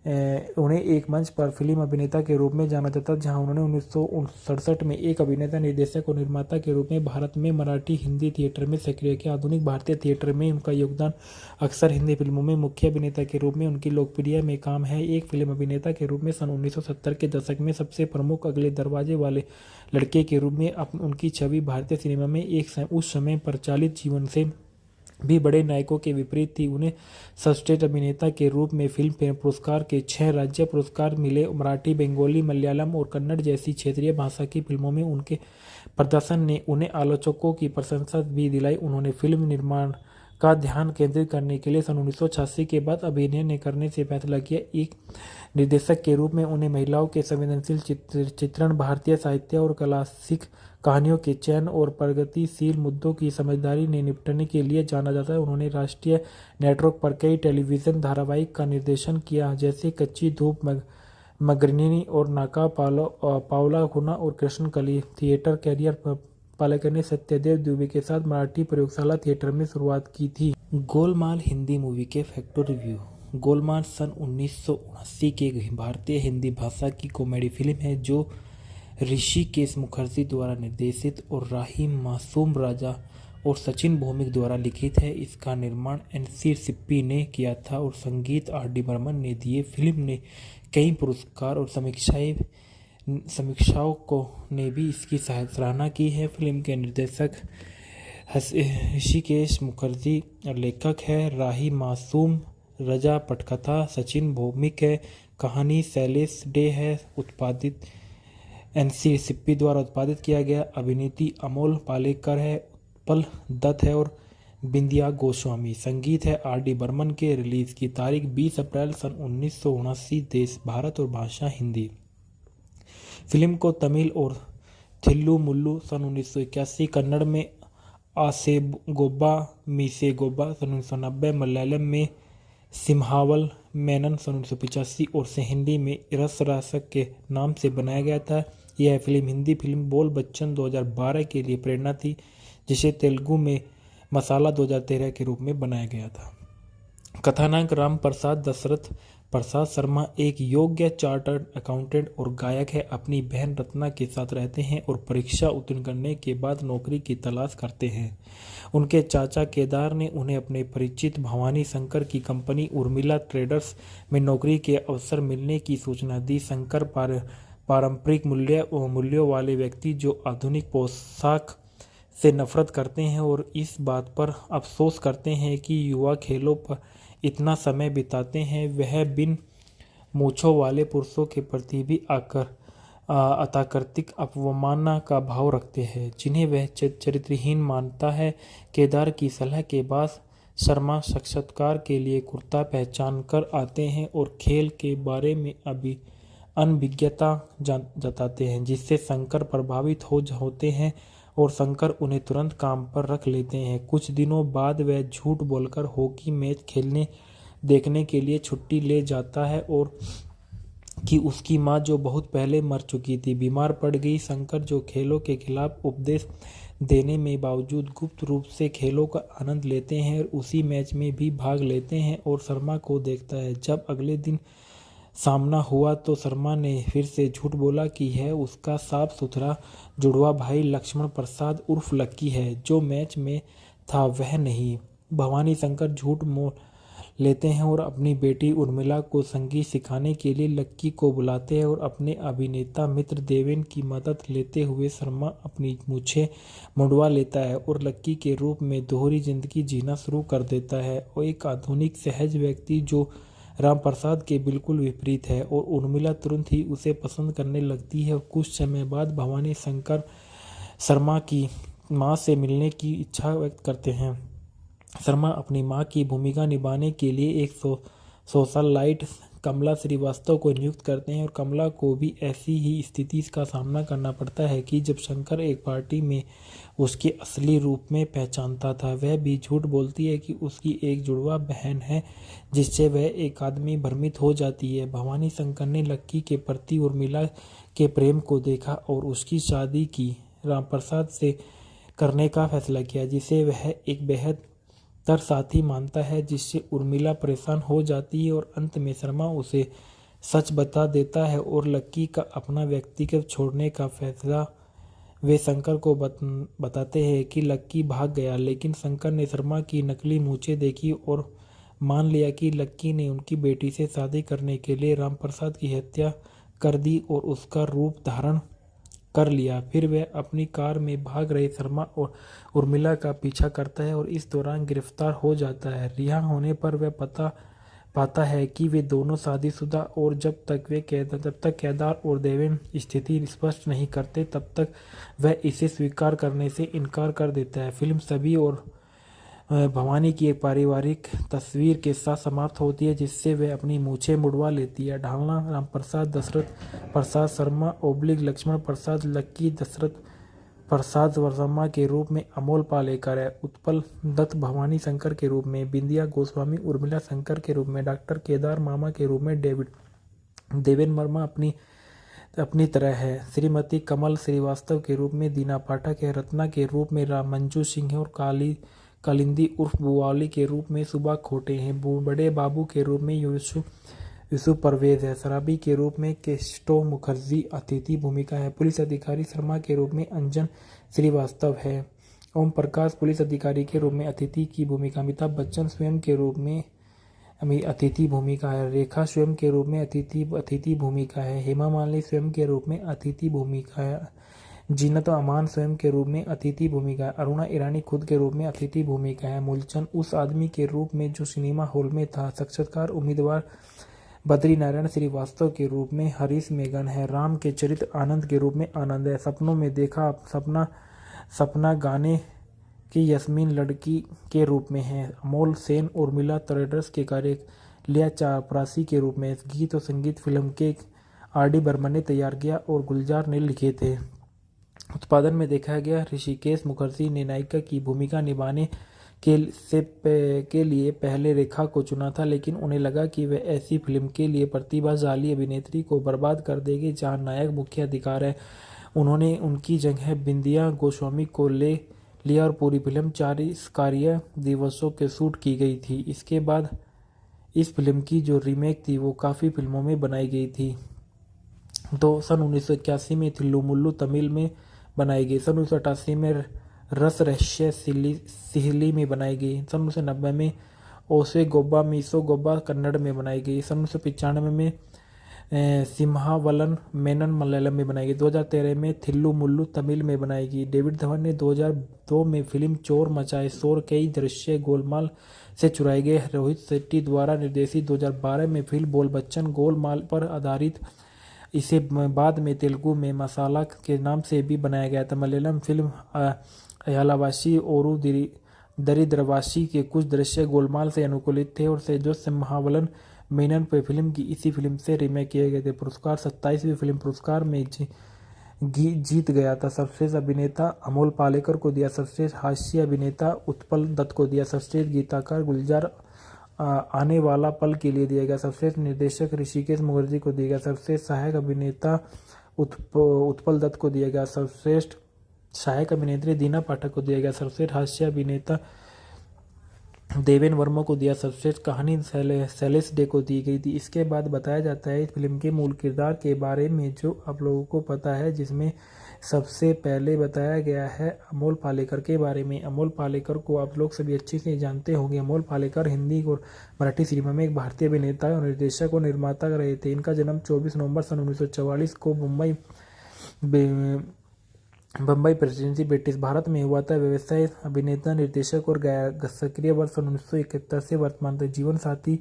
उन्हें एक मंच पर फिल्म अभिनेता के रूप में जाना जाता, जहां उन्होंने 1967 में एक अभिनेता, निर्देशक और निर्माता के रूप में भारत में मराठी हिंदी थिएटर में सक्रिय किया। आधुनिक भारतीय थिएटर में उनका योगदान अक्सर हिंदी फिल्मों में मुख्य अभिनेता के रूप में उनकी लोकप्रिय में काम है। एक फिल्म अभिनेता के रूप में सन 1970 के दशक में सबसे प्रमुख अगले दरवाजे वाले लड़के के रूप में उनकी छवि भारतीय सिनेमा में उस समय प्रचलित जीवन से भी बड़े नायकों के विपरीत थी। उन्हें सर्वश्रेष्ठ अभिनेता के रूप में फिल्म फेयर पुरस्कार के 6 राज्य पुरस्कार मिले। मराठी, बंगाली, मलयालम और कन्नड़ जैसी क्षेत्रीय भाषा की फिल्मों में उनके प्रदर्शन ने उन्हें आलोचकों की प्रशंसा भी दिलाई। उन्होंने फिल्म निर्माण का ध्यान केंद्रित करने के लिए सन 1986 के बाद अभिनय करने से फैसला किया। एक निर्देशक के रूप में उन्हें महिलाओं के संवेदनशील चित्रण, भारतीय साहित्य और क्लासिक कहानियों के चयन और प्रगतिशील मुद्दों की समझदारी ने निपटने के लिए जाना जाता है। उन्होंने राष्ट्रीय नेटवर्क पर कई टेलीविज़न धारावाहिक का निर्देशन किया, जैसे कच्ची धूप, मगरनी और नाका पावला खुना और कृष्ण कली। थिएटर कैरियर पालेकर ने सत्यदेव दुबे के साथ मराठी प्रयोगशाला थिएटर में शुरुआत की थी। गोलमाल हिंदी मूवी के फैक्टर रिव्यू। गोलमाल सन 1979 की भारतीय हिंदी भाषा की कॉमेडी फिल्म है जो ऋषिकेश मुखर्जी द्वारा निर्देशित और राही मासूम राजा और सचिन भौमिक द्वारा लिखित है। इसका निर्माण एनसी सिप्पी ने किया था और संगीत आर.डी. बर्मन ने दिए। फिल्म ने कई पुरस्कार और समीक्षाओं ने भी इसकी सराहना की है। फिल्म के निर्देशक ऋषिकेश मुखर्जी, लेखक है राही मासूम रजा, पटकथा सचिन भौमिक है, कहानी शैलेश डे है। उत्पादित एनसी सिप्पी द्वारा उत्पादित किया गया। अभिनेत्री अमोल पालेकर है, उत्पल दत्त है और बिंदिया गोस्वामी। संगीत है आर.डी. बर्मन के। रिलीज की तारीख 20 अप्रैल सन 1979। देश भारत और भाषा हिंदी। फिल्म को तमिल और थिल्लु मुल्लु सन 1981, कन्नड़ में आसेगोब्बा मीसेगोब्बा सन 1990, मलयालम में सिम्हावल मेनन सन 1985 और से हिंदी में रसरासक के नाम से बनाया गया था। यह फिल्म हिंदी फिल्म बोल बच्चन 2012 के लिए प्रेरणा थी, जिसे तेलुगु में मसाला 2013 के रूप में बनाया गया था। कथानायक राम प्रसाद दशरथ प्रसाद शर्मा एक योग्य चार्टर्ड अकाउंटेंट और गायक है। अपनी बहन रत्ना के साथ रहते हैं और परीक्षा उत्तीर्ण करने के बाद नौकरी की तलाश करते हैं। उनके चाचा केदार ने उन्हें अपने परिचित भवानी शंकर की कंपनी उर्मिला ट्रेडर्स में नौकरी के अवसर मिलने की सूचना दी। शंकर पारंपरिक मूल्यों वाले व्यक्ति जो आधुनिक पोशाक से नफरत करते हैं और इस बात पर अफसोस करते हैं कि युवा खेलों पर इतना समय बिताते हैं। वह बिन मूंछों वाले पुरुषों के प्रति भी अतार्किक अवमानना का भाव रखते हैं, जिन्हें वह चरित्रहीन मानता है। केदार की सलाह के बाद शर्मा साक्षात्कार के लिए कुर्ता पहचान कर आते हैं और खेल के बारे में अनभिज्ञता जताते हैं, जिससे शंकर प्रभावित होते हैं और शंकर उन्हें तुरंत काम पर रख लेते हैं। कुछ दिनों बाद वह झूठ बोलकर हॉकी मैच देखने के लिए छुट्टी ले जाता है और कि उसकी मां, जो बहुत पहले मर चुकी थी, बीमार पड़ गई। शंकर, जो खेलों के खिलाफ उपदेश देने में बावजूद गुप्त रूप से खेलों का आनंद लेते हैं और उसी मैच में भी भाग लेते हैं और शर्मा को देखता है। जब अगले दिन सामना हुआ तो शर्मा ने फिर से झूठ बोला कि यह उसका साफ सुथरा जुड़वा भाई लक्ष्मण प्रसाद उर्फ लक्की है, जो मैच में था वह नहीं। भवानी शंकर झूठ मोल लेते हैं और अपनी बेटी उर्मिला को संगीत सिखाने के लिए लक्की को बुलाते हैं और अपने अभिनेता मित्र देवेन की मदद लेते हुए शर्मा अपनी मूछें मुंडवा लेता है और लक्की के रूप में दोहरी जिंदगी जीना शुरू कर देता है और एक आधुनिक सहज व्यक्ति जो राम प्रसाद के बिल्कुल विपरीत है। और उर्मिला तुरंत ही उसे पसंद करने लगती है और कुछ समय बाद भवानी शंकर शर्मा की मां से मिलने की इच्छा व्यक्त करते हैं। शर्मा अपनी मां की भूमिका निभाने के लिए एक सोशलाइट कमला श्रीवास्तव को नियुक्त करते हैं और कमला को भी ऐसी ही स्थिति का सामना करना पड़ता है कि जब शंकर एक पार्टी में उसके असली रूप में पहचानता था। वह भी झूठ बोलती है कि उसकी एक जुड़वा बहन है, जिससे वह एक आदमी भ्रमित हो जाती है। भवानी शंकर ने लक्की के प्रति उर्मिला के प्रेम को देखा और उसकी शादी की राम प्रसाद से करने का फैसला किया, जिसे वह एक बेहद साथी मानता है, जिससे उर्मिला परेशान हो जाती है और अंत में शर्मा उसे सच बता देता है और लक्की का अपना व्यक्तिगत छोड़ने का फैसला वे शंकर को बताते हैं कि लक्की भाग गया, लेकिन शंकर ने शर्मा की नकली मूंछें देखी और मान लिया कि लक्की ने उनकी बेटी से शादी करने के लिए रामप्रसाद की हत्या कर दी और उसका रूप धारण कर लिया। फिर वह अपनी कार में भाग रहे शर्मा और उर्मिला का पीछा करता है और इस दौरान गिरफ्तार हो जाता है। रिहा होने पर वह पाता है कि वे दोनों शादीशुदा और जब तक केदार और देवेन स्थिति स्पष्ट नहीं करते तब तक वह इसे स्वीकार करने से इनकार कर देता है। फिल्म सभी और भवानी की एक पारिवारिक तस्वीर के साथ समाप्त होती है, जिससे वह अपनी मूछें मुड़वा लेती है। ढालना रामप्रसाद दशरथ प्रसाद शर्मा लक्ष्मण प्रसाद लक्की दशरथ प्रसाद शर्मा के रूप में अमोल पालेकर है। उत्पल दत्त भवानी शंकर के रूप में, बिंदिया गोस्वामी उर्मिला शंकर के रूप में, डॉक्टर केदार मामा के रूप में देवेन वर्मा अपनी तरह है, श्रीमती कमल श्रीवास्तव के रूप में दीना पाठक है, रत्ना के रूप में मंजू सिंह है और कालिंदी उर्फ बुवाली के रूप में सुबा खोटे हैं। बड़े बाबू के रूप में यूसुफ परवेज है। शराबी के रूप में केस्टो मुखर्जी अतिथि भूमिका है। पुलिस अधिकारी शर्मा के रूप में अंजन श्रीवास्तव है। ओम प्रकाश पुलिस अधिकारी के रूप में अतिथि की भूमिका, अमिताभ बच्चन स्वयं के रूप में अतिथि भूमिका है, रेखा स्वयं के रूप में अतिथि भूमिका है, हेमा मालिनी स्वयं के रूप में अतिथि भूमिका है, जीनत अमान स्वयं के रूप में अतिथि भूमिका है, अरुणा ईरानी खुद के रूप में अतिथि भूमिका है, मूलचंद उस आदमी के रूप में जो सिनेमा हॉल में था, साक्षात्कार उम्मीदवार बद्री नारायण श्रीवास्तव के रूप में हरीश मेघन है, राम के चरित्र आनंद के रूप में आनंद है, सपनों में देखा सपना गाने की यस्मीन लड़की के रूप में है, अमोल सेन उर्मिला ट्रेडर्स के कार्य लिया चापरासी के रूप में, गीत और संगीत फिल्म के आर.डी. बर्मन ने तैयार किया और गुलजार ने लिखे थे। उत्पादन में देखा गया ऋषिकेश मुखर्जी ने नायिका की भूमिका निभाने के लिए पहले रेखा को चुना था, लेकिन उन्हें लगा कि वह ऐसी फिल्म के लिए प्रतिभाशाली अभिनेत्री को बर्बाद कर देगी जहां नायक मुख्य अधिकार है। उन्होंने उनकी जगह बिंदिया गोस्वामी को ले लिया और पूरी फिल्म 40 कार्य दिवसों के शूट की गई थी। इसके बाद इस फिल्म की जो रीमेक थी वो काफ़ी फिल्मों में बनाई गई थी। तो सन 1981 में थिल्लू मुल्लू तमिल में बनाई गई, सन 1988 में रस रहस्य सिहली में बनाई गई, सन 1990 में ओसे गोब्बा मीसो गोब्बा कन्नड़ में बनाई गई, सन 1995 में सिम्हावलन मेनन मलयालम में बनाई गई, 2013 में थिल्लू मुल्लू तमिल में बनाई गई। डेविड धवन ने 2002 में फिल्म चोर मचाए शोर कई दृश्य गोलमाल से चुराए गए रोहित शेट्टी द्वारा निर्देशित 2012 में फिल्म बोल बच्चन गोलमाल पर आधारित, इसे बाद में तेलुगु में मसाला के नाम से भी बनाया गया था। मलयालम फिल्म अयालावासी ओरू दरिद्रवासी के कुछ दृश्य गोलमाल से अनुकूलित थे और जो सिम्हावलन मेनन पे फिल्म की इसी फिल्म से रीमेक किए गए थे। पुरस्कार 27वीं फिल्म पुरस्कार में जीत गया था। सर्वश्रेष्ठ अभिनेता अमोल पालेकर को दिया, सर्वश्रेष्ठ हास्य अभिनेता उत्पल दत्त को दिया, सर्वश्रेष्ठ गीतकार गुलजार आने वाला पल के लिए दिया गया, सर्वश्रेष्ठ निर्देशक ऋषिकेश मुखर्जी को दिया गया, सर्वश्रेष्ठ सहायक अभिनेता उत्पल दत्त को दिया गया, सर्वश्रेष्ठ सहायक अभिनेत्री दीना पाठक को दिया गया, सर्वश्रेष्ठ हास्य अभिनेता देवेन वर्मा को दिया, सर्वश्रेष्ठ कहानी शैलेश डे को दी गई थी। इसके बाद बताया जाता है इस फिल्म के मूल किरदार के बारे में जो आप लोगों को पता है, जिसमें सबसे पहले बताया गया है अमोल पालेकर के बारे में। अमोल पालेकर को आप लोग सभी अच्छे से जानते होंगे। अमोल पालेकर हिंदी और मराठी सिनेमा में एक भारतीय अभिनेता और निर्देशक और निर्माता रहे थे। इनका जन्म 24 नवंबर सन 1944 को बम्बई प्रेसिडेंसी ब्रिटिश भारत में हुआ था। व्यवसाय अभिनेता निर्देशक और सक्रिय वर्ष सन 1971 से वर्तमान तक। जीवन साथी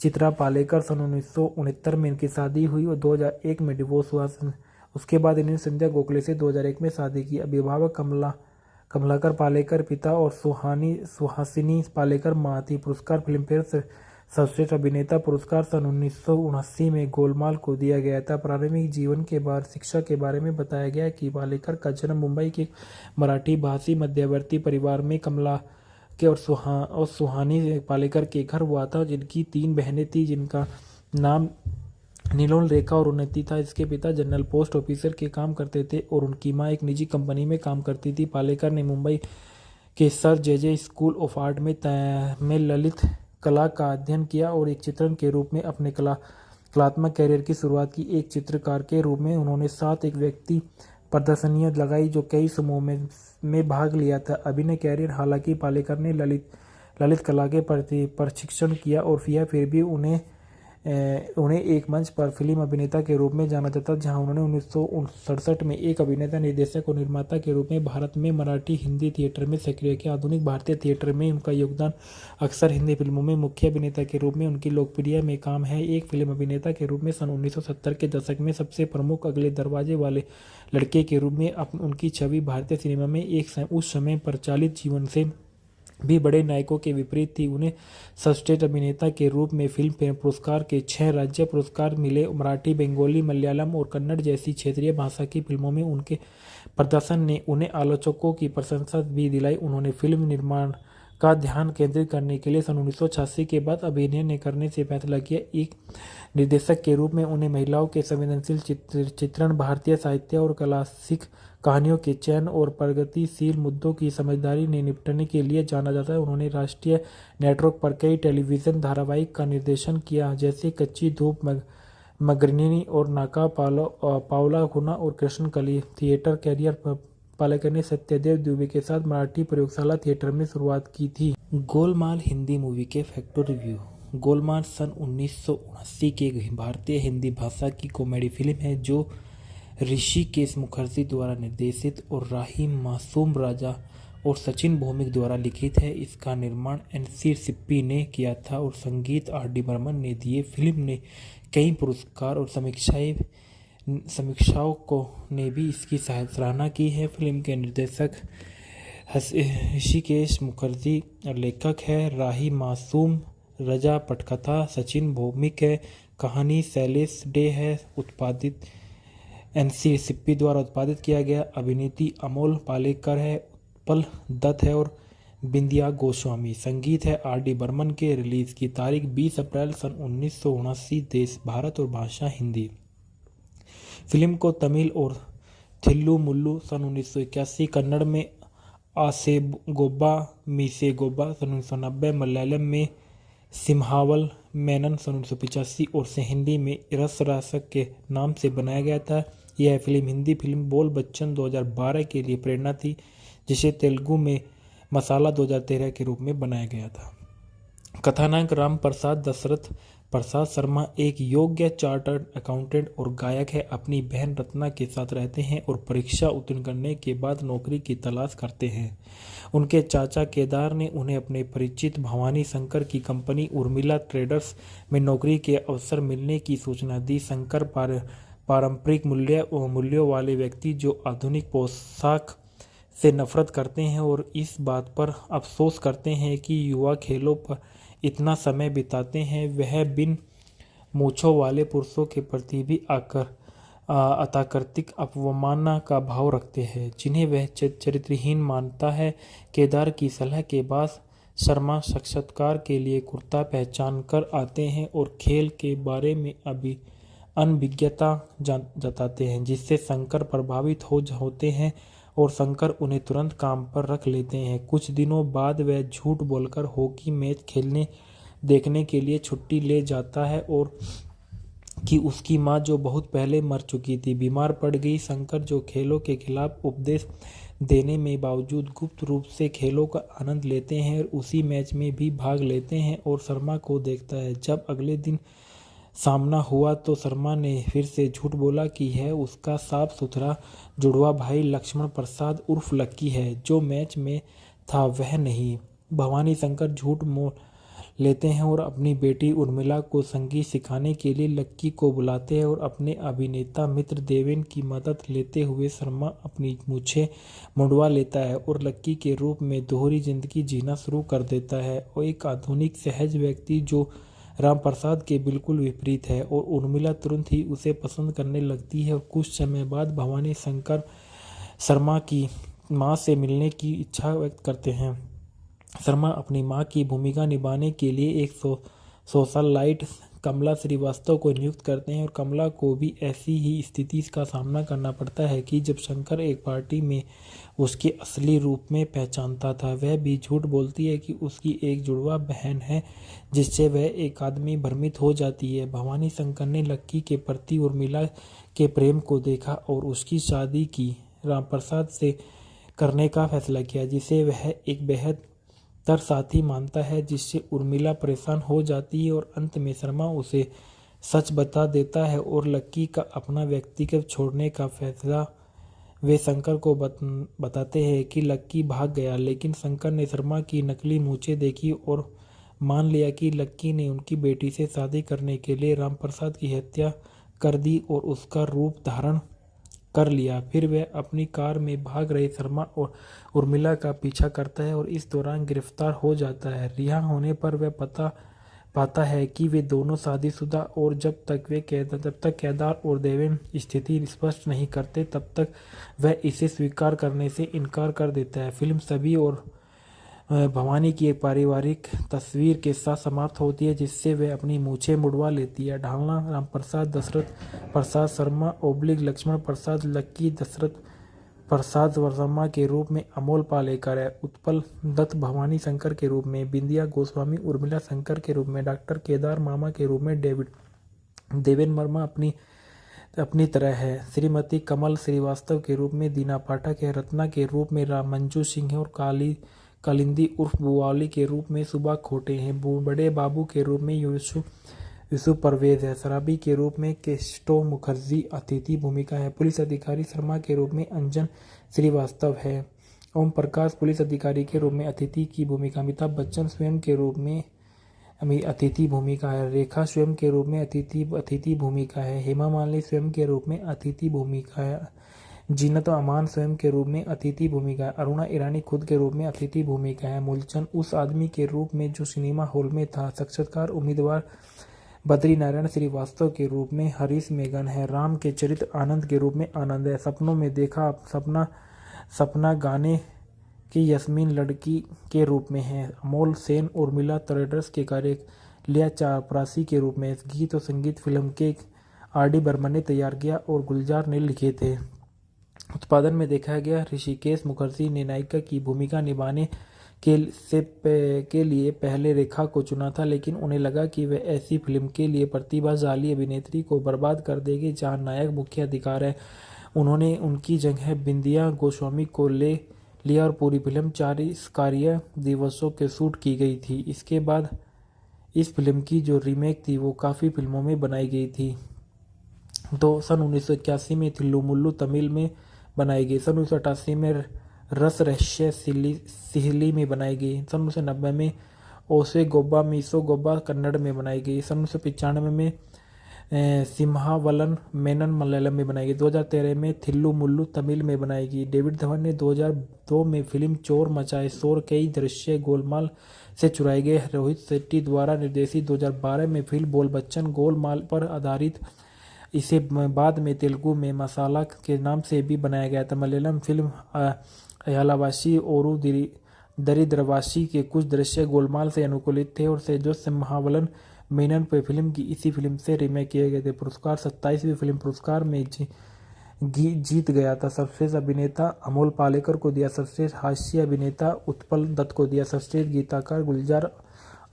चित्रा पालेकर, सन 1969 में इनकी शादी हुई और 2001 में डिवोर्स हुआ। उसके बाद इन्होंने संध्या गोखले से 2001 में शादी की। अभिभावक कमलाकर पालेकर पिता और सुहासिनी पालेकर मां थी। पुरस्कार फिल्मफेयर सर्वश्रेष्ठ अभिनेता पुरस्कार सन 1979 में गोलमाल को दिया गया था। प्रारंभिक जीवन के बाद शिक्षा के बारे में बताया गया कि पालेकर का जन्म मुंबई के मराठी भाषी मध्यवर्ती परिवार में कमला के और सुहानी पालेकर के घर हुआ था, जिनकी 3 बहनें थी, जिनका नाम नीलोल, रेखा और उन्नति था। इसके पिता जनरल पोस्ट ऑफिसर के काम करते थे और उनकी मां एक निजी कंपनी में काम करती थी। पालेकर ने मुंबई के sir J school of art में ललित कला का अध्ययन किया और एक चित्रण के रूप में अपने कला कलात्मक कैरियर की शुरुआत की एक चित्रकार के रूप में उन्होंने साथ एक व्यक्ति प्रदर्शनियां लगाई जो कई समूहों में भाग लिया था। अभिनय कैरियर हालांकि पालेकर ने ललित कला के प्रति प्रशिक्षण किया और फिर भी उन्हें एक मंच पर फिल्म अभिनेता के रूप में जाना जाता, जहां उन्होंने 1967 में एक अभिनेता, निर्देशक और निर्माता के रूप में भारत में मराठी हिंदी थिएटर में सक्रिय किया। आधुनिक भारतीय थिएटर में उनका योगदान अक्सर हिंदी फिल्मों में मुख्य अभिनेता के रूप में उनकी लोकप्रिय में काम है। एक फिल्म अभिनेता के रूप में सन 1970 के दशक में सबसे प्रमुख अगले दरवाजे वाले लड़के के रूप में उनकी छवि भारतीय सिनेमा में उस समय प्रचलित जीवन से भी बड़े नायकों के विपरीत थी। उन्हें सर्वश्रेष्ठ अभिनेता के रूप में फिल्म फेयर पुरस्कार के 6 राज्य पुरस्कार मिले। मराठी, बंगाली, मलयालम और कन्नड़ जैसी क्षेत्रीय भाषा की फिल्मों में उनके प्रदर्शन ने उन्हें आलोचकों की प्रशंसा भी दिलाई। उन्होंने फिल्म निर्माण का ध्यान केंद्रित करने के लिए सन 1986 के बाद अभिनय करने से फैसला किया। एक निर्देशक के रूप में उन्हें महिलाओं के संवेदनशील चित्रण, भारतीय साहित्य और क्लासिक कहानियों के चयन और प्रगतिशील मुद्दों की समझदारी ने निपटने के लिए जाना जाता है। उन्होंने राष्ट्रीय नेटवर्क पर कई टेलीविजन धारावाहिक का निर्देशन किया, जैसे कच्ची धूप, मगरनी और नाका, पावला खुना और कृष्ण कली। थिएटर कैरियर पालेकर ने सत्यदेव दुबे के साथ मराठी प्रयोगशाला थिएटर में शुरुआत की थी। गोलमाल हिंदी मूवी के फैक्ट रिव्यू। गोलमाल सन 1979 की भारतीय हिंदी भाषा की कॉमेडी फिल्म है जो ऋषिकेश मुखर्जी द्वारा निर्देशित और राही मासूम राजा और सचिन भौमिक द्वारा लिखित है। इसका निर्माण एनसी सिप्पी ने किया था और संगीत आर.डी. बर्मन ने दिए। फिल्म ने कई पुरस्कार और समीक्षाओं ने भी इसकी सराहना की है। फिल्म के निर्देशक ऋषिकेश मुखर्जी, लेखक है राही मासूम रजा, पटकथा सचिन भौमिक है, कहानी शैलेश डे है, उत्पादित एनसी सिप्पी द्वारा उत्पादित किया गया। अभिनेत्री अमोल पालेकर है, उत्पल दत्त है और बिंदिया गोस्वामी। संगीत है आर.डी. बर्मन के। रिलीज की तारीख 20 अप्रैल सन 1979। देश भारत और भाषा हिंदी। फिल्म को तमिल और थिल्लु मुल्लु सन 1981, कन्नड़ में आसे गोब्बा मीसे गोब्बा सन 1990, मलयालम में सिम्हावल मेनन सन 1985 और से हिंदी में रस रासक के नाम से बनाया गया था। यह फिल्म हिंदी फिल्म बोल बच्चन 2012 के लिए प्रेरणा थी, जिसे तेलुगु में मसाला 2013 के रूप में बनाया गया था। कथानायक राम प्रसाद दशरथ प्रसाद शर्मा एक योग्य चार्टर्ड अकाउंटेंट और गायक है। अपनी बहन रत्ना के साथ रहते हैं और परीक्षा उत्तीर्ण करने के बाद नौकरी की तलाश करते हैं। उनके चाचा केदार ने उन्हें अपने परिचित भवानी शंकर की कंपनी उर्मिला ट्रेडर्स में नौकरी के अवसर मिलने की सूचना दी। शंकर पारंपरिक मूल्यों वाले व्यक्ति जो आधुनिक पोशाक से नफरत करते हैं और इस बात पर अफसोस करते हैं कि युवा खेलों पर इतना समय बिताते हैं। वह बिन मूंछों वाले पुरुषों के प्रति भी अतार्किक अवमानना का भाव रखते हैं, जिन्हें वह चरित्रहीन मानता है। केदार की सलाह के बाद शर्मा साक्षात्कार के लिए कुर्ता पहचान कर आते हैं और खेल के बारे में अनभिज्ञता जताते हैं, जिससे शंकर प्रभावित होते हैं और शंकर उन्हें तुरंत काम पर रख लेते हैं। कुछ दिनों बाद वह झूठ बोलकर हॉकी मैच देखने के लिए छुट्टी ले जाता है और कि उसकी मां, जो बहुत पहले मर चुकी थी, बीमार पड़ गई। शंकर, जो खेलों के खिलाफ उपदेश देने में बावजूद गुप्त रूप से खेलों का आनंद लेते हैं और उसी मैच में भी भाग लेते हैं और शर्मा को देखता है। जब अगले दिन सामना हुआ तो शर्मा ने फिर से झूठ बोला कि यह उसका साफ सुथरा जुड़वा भाई लक्ष्मण प्रसाद उर्फ लक्की है, जो मैच में था वह नहीं। भवानी शंकर झूठ मोल लेते हैं और अपनी बेटी उर्मिला को संगीत सिखाने के लिए लक्की को बुलाते हैं और अपने अभिनेता मित्र देवेन की मदद लेते हुए शर्मा अपनी मूछें मुंडवा लेता है और लक्की के रूप में दोहरी जिंदगी जीना शुरू कर देता है और एक आधुनिक सहज व्यक्ति जो राम प्रसाद के बिल्कुल विपरीत है। और उर्मिला तुरंत ही उसे पसंद करने लगती है और कुछ समय बाद भवानी शंकर शर्मा की मां से मिलने की इच्छा व्यक्त करते हैं। शर्मा अपनी मां की भूमिका निभाने के लिए एक सोशलाइट कमला श्रीवास्तव को नियुक्त करते हैं और कमला को भी ऐसी ही स्थिति का सामना करना पड़ता है कि जब शंकर एक पार्टी में उसके असली रूप में पहचानता था। वह भी झूठ बोलती है कि उसकी एक जुड़वा बहन है, जिससे वह एक आदमी भ्रमित हो जाती है। भवानी शंकर ने लक्की के प्रति उर्मिला के प्रेम को देखा और उसकी शादी की रामप्रसाद से करने का फैसला किया, जिसे वह एक बेहतर साथी मानता है। जिससे उर्मिला परेशान हो जाती है और अंत में शर्मा उसे सच बता देता है और लक्की का अपना व्यक्तिगत छोड़ने का फैसला वे शंकर को बताते हैं कि लक्की भाग गया, लेकिन शंकर ने शर्मा की नकली मूंछें देखी और मान लिया कि लक्की ने उनकी बेटी से शादी करने के लिए रामप्रसाद की हत्या कर दी और उसका रूप धारण कर लिया। फिर वह अपनी कार में भाग रहे शर्मा और उर्मिला का पीछा करता है और इस दौरान गिरफ्तार हो जाता है। रिहा होने पर वह पाता है कि वे दोनों शादीशुदा और जब तक केदार और देवेन स्थिति स्पष्ट नहीं करते तब तक वह इसे स्वीकार करने से इनकार कर देता है। फिल्म सभी और भवानी की एक पारिवारिक तस्वीर के साथ समाप्त होती है, जिससे वह अपनी मूछें मुड़वा लेती है। ढालना रामप्रसाद दशरथ प्रसाद शर्मा / लक्ष्मण प्रसाद लक्की दशरथ प्रसाद शर्मा के रूप में अमोल पालेकर है। उत्पल दत्त भवानी शंकर के रूप में, बिंदिया गोस्वामी उर्मिला शंकर के रूप में, डॉक्टर केदार मामा के रूप में देवेन वर्मा अपनी तरह है, श्रीमती कमल श्रीवास्तव के रूप में दीना पाठक है, रत्ना के रूप में मंजू सिंह है और कालिंदी उर्फ बुआली के रूप में सुबा खोटे हैं। बड़े बाबू के रूप में यूसुफ परवेज है। शराबी के रूप में केस्टो मुखर्जी अतिथि भूमिका है। पुलिस अधिकारी शर्मा के रूप में अंजन श्रीवास्तव है। ओम प्रकाश पुलिस अधिकारी के रूप में अतिथि की भूमिका, अमिताभ बच्चन स्वयं के रूप में अतिथि भूमिका है, रेखा स्वयं के रूप में अतिथि भूमिका है, हेमा मालिनी स्वयं के रूप में अतिथि भूमिका है, जीनत अमान स्वयं के रूप में अतिथि भूमिका है, अरुणा ईरानी खुद के रूप में अतिथि भूमिका है, मूलचंद उस आदमी के रूप में जो सिनेमा हॉल में था, साक्षात्कार उम्मीदवार बद्री नारायण श्रीवास्तव के रूप में हरीश मेघन है, राम के चरित्र आनंद के रूप में आनंद है, सपनों में देखा सपना गाने की यस्मीन लड़की के रूप में है, अमोल सेन उर्मिला ट्रेडर्स के कार्य लिया चापरासी के रूप में, गीत और संगीत फिल्म के R.D. बर्मन ने तैयार किया और गुलजार ने लिखे थे। उत्पादन में देखा गया ऋषिकेश मुखर्जी ने नायिका की भूमिका निभाने के लिए पहले रेखा को चुना था, लेकिन उन्हें लगा कि वह ऐसी फिल्म के लिए प्रतिभाशाली अभिनेत्री को बर्बाद कर देगी जहां नायक मुख्य अधिकार है। उन्होंने उनकी जगह बिंदिया गोस्वामी को ले लिया और पूरी फिल्म 40 कार्य दिवसों के शूट की गई थी। इसके बाद इस फिल्म की जो रीमेक थी वो काफ़ी फिल्मों में बनाई गई थी। तो सन 1981 में थिल्लू मुल्लू तमिल में बनाई गई, सन 1988 में रस रहस्य सिहली में बनाई गई, सन 1990 में ओसे गोब्बा मीसो गोब्बा कन्नड़ में बनाई गई, सन 1995 में सिम्हावलन मेनन मलयालम में बनाई गई, 2013 में थिल्लू मुल्लू तमिल में बनाई गई। डेविड धवन ने 2002 में फिल्म चोर मचाए शोर कई दृश्य गोलमाल से चुराए गए रोहित शेट्टी द्वारा निर्देशित 2012 में फिल्म बोल बच्चन गोलमाल पर आधारित, इसे बाद में तेलुगु में मसाला के नाम से भी बनाया गया था। मलयालम फिल्म अयालावासी ओरू दरिद्रवासी के कुछ दृश्य गोलमाल से अनुकूलित थे और जो सिम्हावलन मेनन पे फिल्म की इसी फिल्म से रीमेक किए गए थे। पुरस्कार 27वीं फिल्म पुरस्कार में जीत गया था। सर्वश्रेष्ठ अभिनेता अमोल पालेकर को दिया, सर्वश्रेष्ठ हास्य अभिनेता उत्पल दत्त को दिया, सर्वश्रेष्ठ गीतकार गुलजार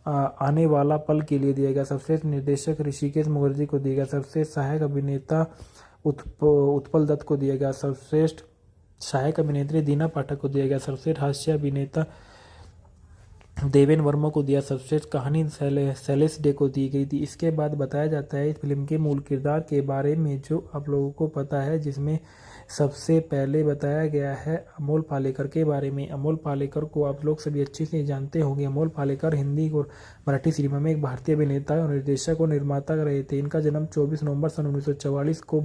आने वाला पल के लिए दिया गया, सर्वश्रेष्ठ निर्देशक ऋषिकेश मुखर्जी को दिया गया, सर्वश्रेष्ठ सहायक अभिनेता उत्पल दत्त को दिया गया, सर्वश्रेष्ठ सहायक अभिनेत्री दीना पाठक को दिया गया, सर्वश्रेष्ठ हास्य अभिनेता देवेन वर्मा को दिया, सर्वश्रेष्ठ कहानी शैलेश डे को दी गई थी। इसके बाद बताया जाता है इस फिल्म के मूल किरदार के बारे में जो आप लोगों को पता है, जिसमें सबसे पहले बताया गया है अमोल पालेकर के बारे में। अमोल पालेकर को आप लोग सभी अच्छे से जानते होंगे। अमोल पालेकर हिंदी और मराठी सिनेमा में एक भारतीय अभिनेता और निर्देशक और निर्माता रहे थे। इनका जन्म 24 नवंबर सन 1944 को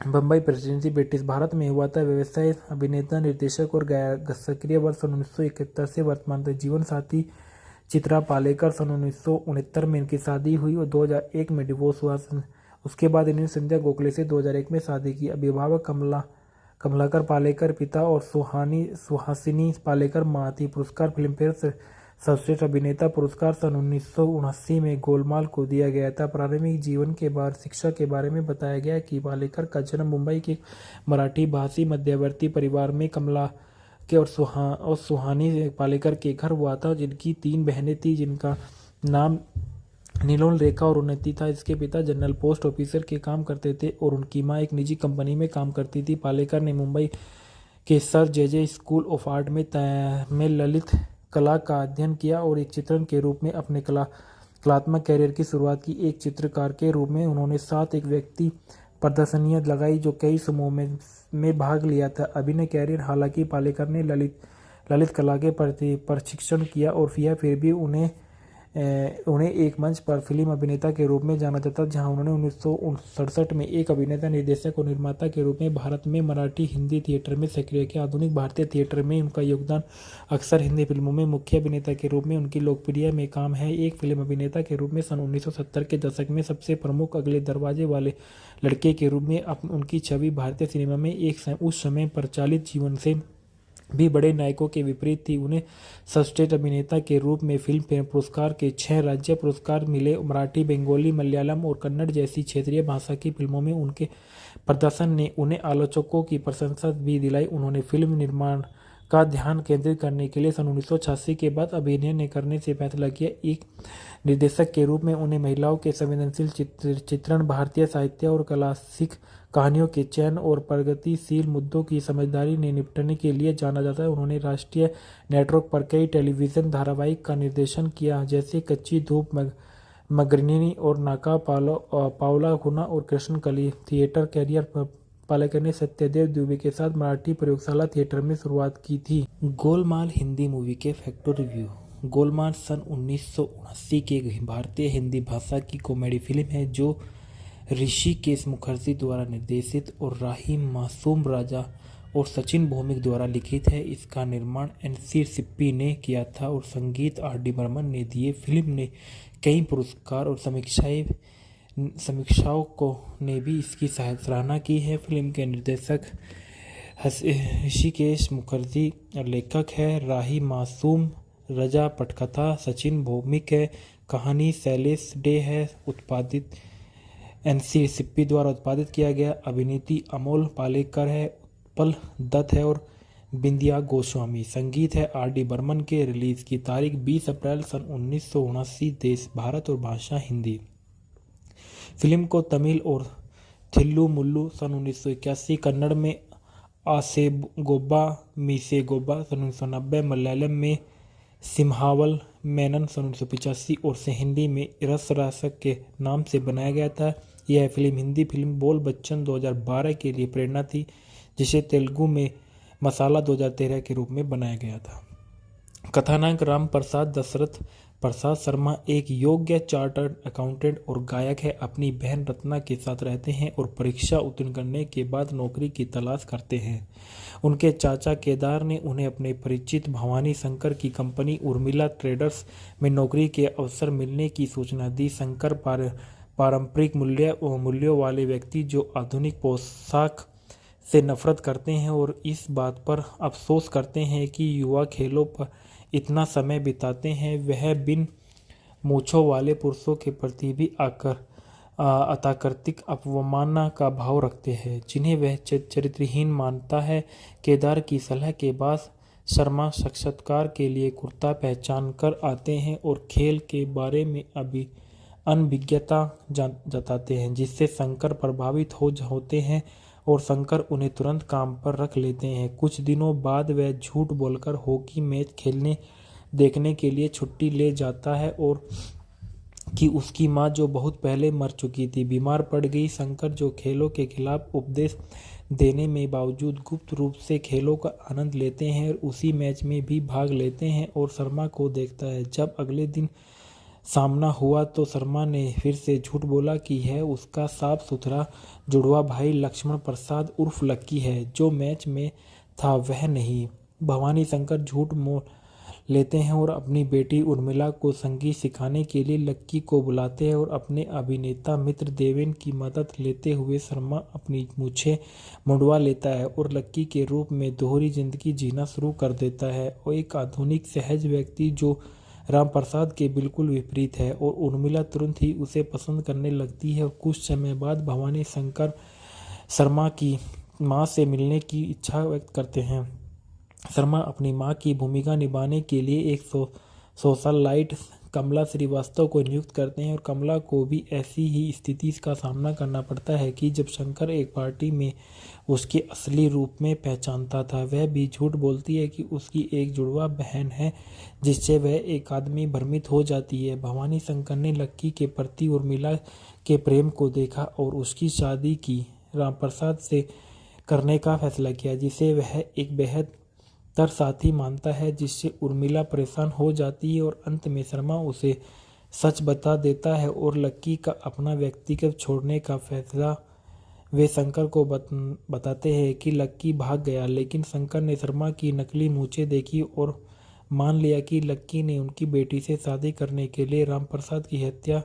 बम्बई प्रेसिडेंसी ब्रिटिश भारत में हुआ था। व्यवसाय अभिनेता निर्देशक और सक्रिय वर्ष सन 1971 से वर्तमान तक। जीवन साथी चित्रा पालेकर सन 1969 में इनकी शादी हुई और 2001 में डिवोर्स हुआ। उसके बाद इन्होंने संध्या गोखले से 2001 में शादी की। अभिभावक कमलाकर पालेकर पिता और सुहासिनी पालेकर मां थी। पुरस्कार फिल्मफेयर सर्वश्रेष्ठ अभिनेता पुरस्कार सन 1979 में गोलमाल को दिया गया था। प्रारंभिक जीवन के बाद शिक्षा के बारे में बताया गया कि पालेकर का जन्म मुंबई के मराठी भाषी मध्यवर्ती परिवार में कमला के और सुहानी पालेकर के घर हुआ था, जिनकी 3 बहनें थीं, जिनका नाम नीलोल, रेखा और उन्नति था। इसके पिता जनरल पोस्ट ऑफिसर के काम करते थे और उनकी मां एक निजी कंपनी में काम करती थी। पालेकर ने मुंबई के sir J school of art में ललित कला का अध्ययन किया और एक चित्रण के रूप में अपने कलात्मक कैरियर की शुरुआत की। एक चित्रकार के रूप में उन्होंने 7 एक व्यक्ति प्रदर्शनियां लगाई जो कई समूहों में भाग लिया था। अभिनय कैरियर हालांकि पालेकर ने ललित कला के प्रति प्रशिक्षण किया और फिर भी उन्हें एक मंच पर फिल्म अभिनेता के रूप में जाना जाता, जहां उन्होंने 1967 में एक अभिनेता, निर्देशक और निर्माता के रूप में भारत में मराठी हिंदी थिएटर में सक्रिय किया। आधुनिक भारतीय थिएटर में उनका योगदान अक्सर हिंदी फिल्मों में मुख्य अभिनेता के रूप में उनकी लोकप्रिय में काम है। एक फिल्म अभिनेता के रूप में सन 1970 के दशक में सबसे प्रमुख अगले दरवाजे वाले लड़के के रूप में उनकी छवि भारतीय सिनेमा में उस समय प्रचलित जीवन से भी बड़े नायकों के विपरीत थी। उन्हें सर्वश्रेष्ठ अभिनेता के रूप में फिल्मफेयर पुरस्कार के 6 राज्य पुरस्कार मिले। मराठी, बंगाली, मलयालम और कन्नड़ जैसी क्षेत्रीय भाषा की फिल्मों में उनके प्रदर्शन ने उन्हें आलोचकों की प्रशंसा भी दिलाई। उन्होंने फिल्म निर्माण का ध्यान केंद्रित करने के लिए सन 1986 के बाद अभिनय करने से फैसला किया। एक निर्देशक के रूप में उन्हें महिलाओं के संवेदनशील चित्रण, भारतीय साहित्य और क्लासिक कहानियों के चयन और प्रगतिशील मुद्दों की समझदारी ने निपटने के लिए जाना जाता है। उन्होंने राष्ट्रीय नेटवर्क पर कई टेलीविजन धारावाहिक का निर्देशन किया, जैसे कच्ची धूप, मगरनी और नाका, पावला खुना और कृष्ण कली। थिएटर कैरियर पालेकर ने सत्यदेव दुबे के साथ मराठी प्रयोगशाला थिएटर में शुरुआत की थी। गोलमाल हिंदी मूवी के फैक्ट रिव्यू। गोलमाल सन 1979 की भारतीय हिंदी भाषा की कॉमेडी फिल्म है जो ऋषिकेश मुखर्जी द्वारा निर्देशित और राही मासूम राजा और सचिन भौमिक द्वारा लिखित है। इसका निर्माण एनसी सिप्पी ने किया था और संगीत आर.डी. बर्मन ने दिए। फिल्म ने कई पुरस्कार और समीक्षाओं ने भी इसकी सराहना की है। फिल्म के निर्देशक ऋषिकेश मुखर्जी, लेखक है राही मासूम, रजा पटकथा सचिन भौमिक है, कहानी शैलेश डे है, उत्पादित एनसी सिप्पी द्वारा उत्पादित किया गया। अभिनेत्री अमोल पालेकर है, उत्पल दत्त है और बिंदिया गोस्वामी। संगीत है आर.डी. बर्मन के। रिलीज की तारीख 20 अप्रैल सन 1979। देश भारत और भाषा हिंदी। फिल्म को तमिल और थिल्लु मुल्लु सन 1981, कन्नड़ में आसेगोब्बा मीसेगोब्बा सन 1990, मलयालम में सिम्हावल मेनन सन 1985 और से हिंदी में रसरासक के नाम से बनाया गया था। यह फिल्म हिंदी फिल्म बोल बच्चन 2012 के लिए प्रेरणा थी, जिसे तेलुगु में मसाला 2013 के रूप में बनाया गया था। कथानायक राम प्रसाद दशरथ प्रसाद शर्मा एक योग्य चार्टर्ड अकाउंटेंट और गायक है। अपनी बहन रत्ना के साथ रहते हैं और परीक्षा उत्तीर्ण करने के बाद नौकरी की तलाश करते हैं। उनके चाचा केदार ने उन्हें अपने परिचित भवानी शंकर की कंपनी उर्मिला ट्रेडर्स में नौकरी के अवसर मिलने की सूचना दी। शंकर पारंपरिक मूल्यों वाले व्यक्ति जो आधुनिक पोशाक से नफरत करते हैं और इस बात पर अफसोस करते हैं कि युवा खेलों पर इतना समय बिताते हैं। वह बिन मूंछों वाले पुरुषों के प्रति भी अतार्किक अवमानना का भाव रखते हैं, जिन्हें वह चरित्रहीन मानता है। केदार की सलाह के बाद शर्मा साक्षात्कार के लिए कुर्ता पहचान कर आते हैं और खेल के बारे में अनभिज्ञता जताते हैं, जिससे शंकर प्रभावित होते हैं और शंकर उन्हें तुरंत काम पर रख लेते हैं। कुछ दिनों बाद वह झूठ बोलकर हॉकी मैच देखने के लिए छुट्टी ले जाता है और कि उसकी मां, जो बहुत पहले मर चुकी थी, बीमार पड़ गई। शंकर, जो खेलों के खिलाफ उपदेश देने में बावजूद गुप्त रूप से खेलों का आनंद लेते हैं और उसी मैच में भी भाग लेते हैं और शर्मा को देखता है। जब अगले दिन सामना हुआ तो शर्मा ने फिर से झूठ बोला कि यह उसका साफ सुथरा जुड़वा भाई लक्ष्मण प्रसाद उर्फ लक्की है, जो मैच में था वह नहीं। भवानी शंकर झूठ मोल लेते हैं और अपनी बेटी उर्मिला को संगीत सिखाने के लिए लक्की को बुलाते हैं और अपने अभिनेता मित्र देवेन की मदद लेते हुए शर्मा अपनी मूछें मुंडवा लेता है और लक्की के रूप में दोहरी जिंदगी जीना शुरू कर देता है। और एक आधुनिक सहज व्यक्ति जो राम प्रसाद के बिल्कुल विपरीत है और उर्मिला तुरंत ही उसे पसंद करने लगती है और कुछ समय बाद भवानी शंकर शर्मा की मां से मिलने की इच्छा व्यक्त करते हैं। शर्मा अपनी मां की भूमिका निभाने के लिए एक सोशलाइट कमला श्रीवास्तव को नियुक्त करते हैं और कमला को भी ऐसी ही स्थिति का सामना करना पड़ता है कि जब शंकर एक पार्टी में उसके असली रूप में पहचानता था। वह भी झूठ बोलती है कि उसकी एक जुड़वा बहन है, जिससे वह एक आदमी भ्रमित हो जाती है। भवानी शंकर ने लक्की के प्रति उर्मिला के प्रेम को देखा और उसकी शादी की राम प्रसाद से करने का फैसला किया, जिसे वह एक बेहद तर साथी मानता है, जिससे उर्मिला परेशान हो जाती है और अंत में शर्मा उसे सच बता देता है और लक्की का अपना व्यक्तिगत छोड़ने का फैसला वे शंकर को बताते हैं कि लक्की भाग गया, लेकिन शंकर ने शर्मा की नकली मूंछें देखी और मान लिया कि लक्की ने उनकी बेटी से शादी करने के लिए राम प्रसाद की हत्या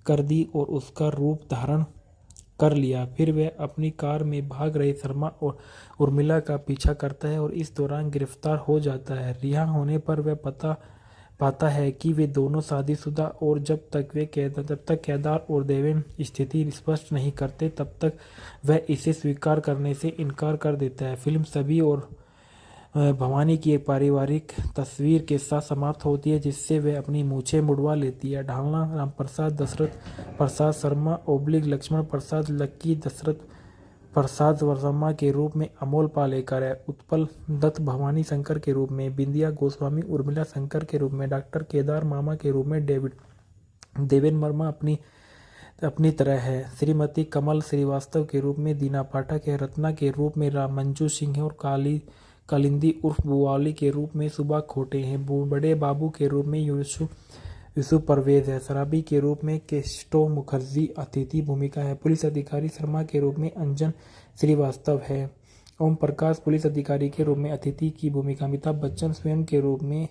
कर दी और उसका रूप धारण कर लिया। फिर वह अपनी कार में भाग रहे शर्मा और उर्मिला का पीछा करता है और इस दौरान गिरफ्तार हो जाता है। रिहा होने पर वह पाता है कि वे दोनों शादीशुदा और जब तक केदार और देवेन स्थिति स्पष्ट नहीं करते तब तक वह इसे स्वीकार करने से इनकार कर देता है। फिल्म सभी और भवानी की एक पारिवारिक तस्वीर के साथ समाप्त होती है, जिससे वह अपनी मूछें मुड़वा लेती है। ढालना राम प्रसाद दशरथ प्रसाद शर्मा / लक्ष्मण प्रसाद लक्की दशरथ प्रसाद शर्मा के रूप में अमोल पालेकर है, उत्पल दत्त भवानी शंकर के रूप में, बिंदिया गोस्वामी उर्मिला शंकर के रूप में, डॉक्टर केदार मामा के रूप में देवेन वर्मा अपनी तरह है, श्रीमती कमल श्रीवास्तव के रूप में दीना पाठक है, रत्ना के रूप में मंजू सिंह है और कालिंदी उर्फ बुआली के रूप में सुबा खोटे हैं, बड़े बाबू के रूप में यूसुफ परवेज है, शराबी के रूप में केस्टो मुखर्जी अतिथि भूमिका है, पुलिस अधिकारी शर्मा के रूप में अंजन श्रीवास्तव है, ओम प्रकाश पुलिस अधिकारी के रूप में अतिथि की भूमिका, अमिताभ बच्चन स्वयं के रूप में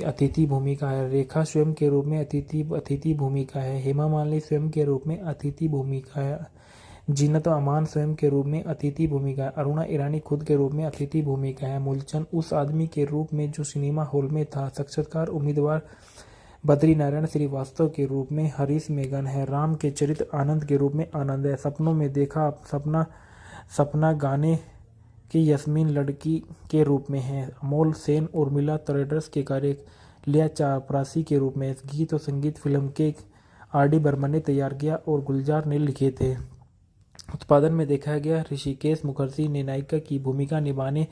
अतिथि भूमिका है, रेखा स्वयं के रूप में अतिथि भूमिका है, हेमा मालिनी स्वयं के रूप में अतिथि भूमिका है, जीनत अमान स्वयं के रूप में अतिथि भूमिका है, अरुणा ईरानी खुद के रूप में अतिथि भूमिका है, मूलचंद उस आदमी के रूप में जो सिनेमा हॉल में था, साक्षात्कार उम्मीदवार बद्री नारायण श्रीवास्तव के रूप में हरीश मेघन है, राम के चरित्र आनंद के रूप में आनंद है, सपनों में देखा सपना गाने की यस्मीन लड़की के रूप में है, अमोल सेन उर्मिला ट्रेडर्स के कार्यालय चापरासी के रूप में, गीत और संगीत फिल्म के R.D. बर्मन ने तैयार किया और गुलजार ने लिखे थे। उत्पादन में देखा गया ऋषिकेश मुखर्जी ने नायिका की भूमिका निभाने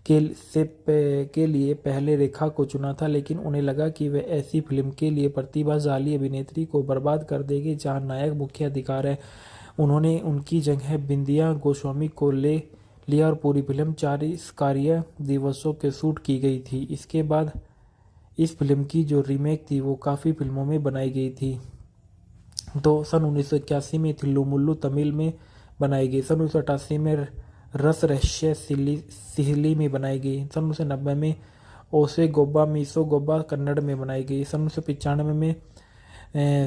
के लिए पहले रेखा को चुना था, लेकिन उन्हें लगा कि वह ऐसी फिल्म के लिए प्रतिभाशाली अभिनेत्री को बर्बाद कर देगी जहां नायक मुख्य अधिकार है। उन्होंने उनकी जगह बिंदिया गोस्वामी को ले लिया और पूरी फिल्म 40 कार्य दिवसों के शूट की गई थी। इसके बाद इस फिल्म की जो रीमेक थी वो काफ़ी फिल्मों में बनाई गई थी। तो सन 1981 में थिल्लू मुल्लू तमिल में बनाई गई, सन 1988 में रस रहस्य सिहली में बनाई गई, सन 1990 में ओसे गोब्बा मीसो गोब्बा कन्नड़ में बनाई गई, सन 1995 में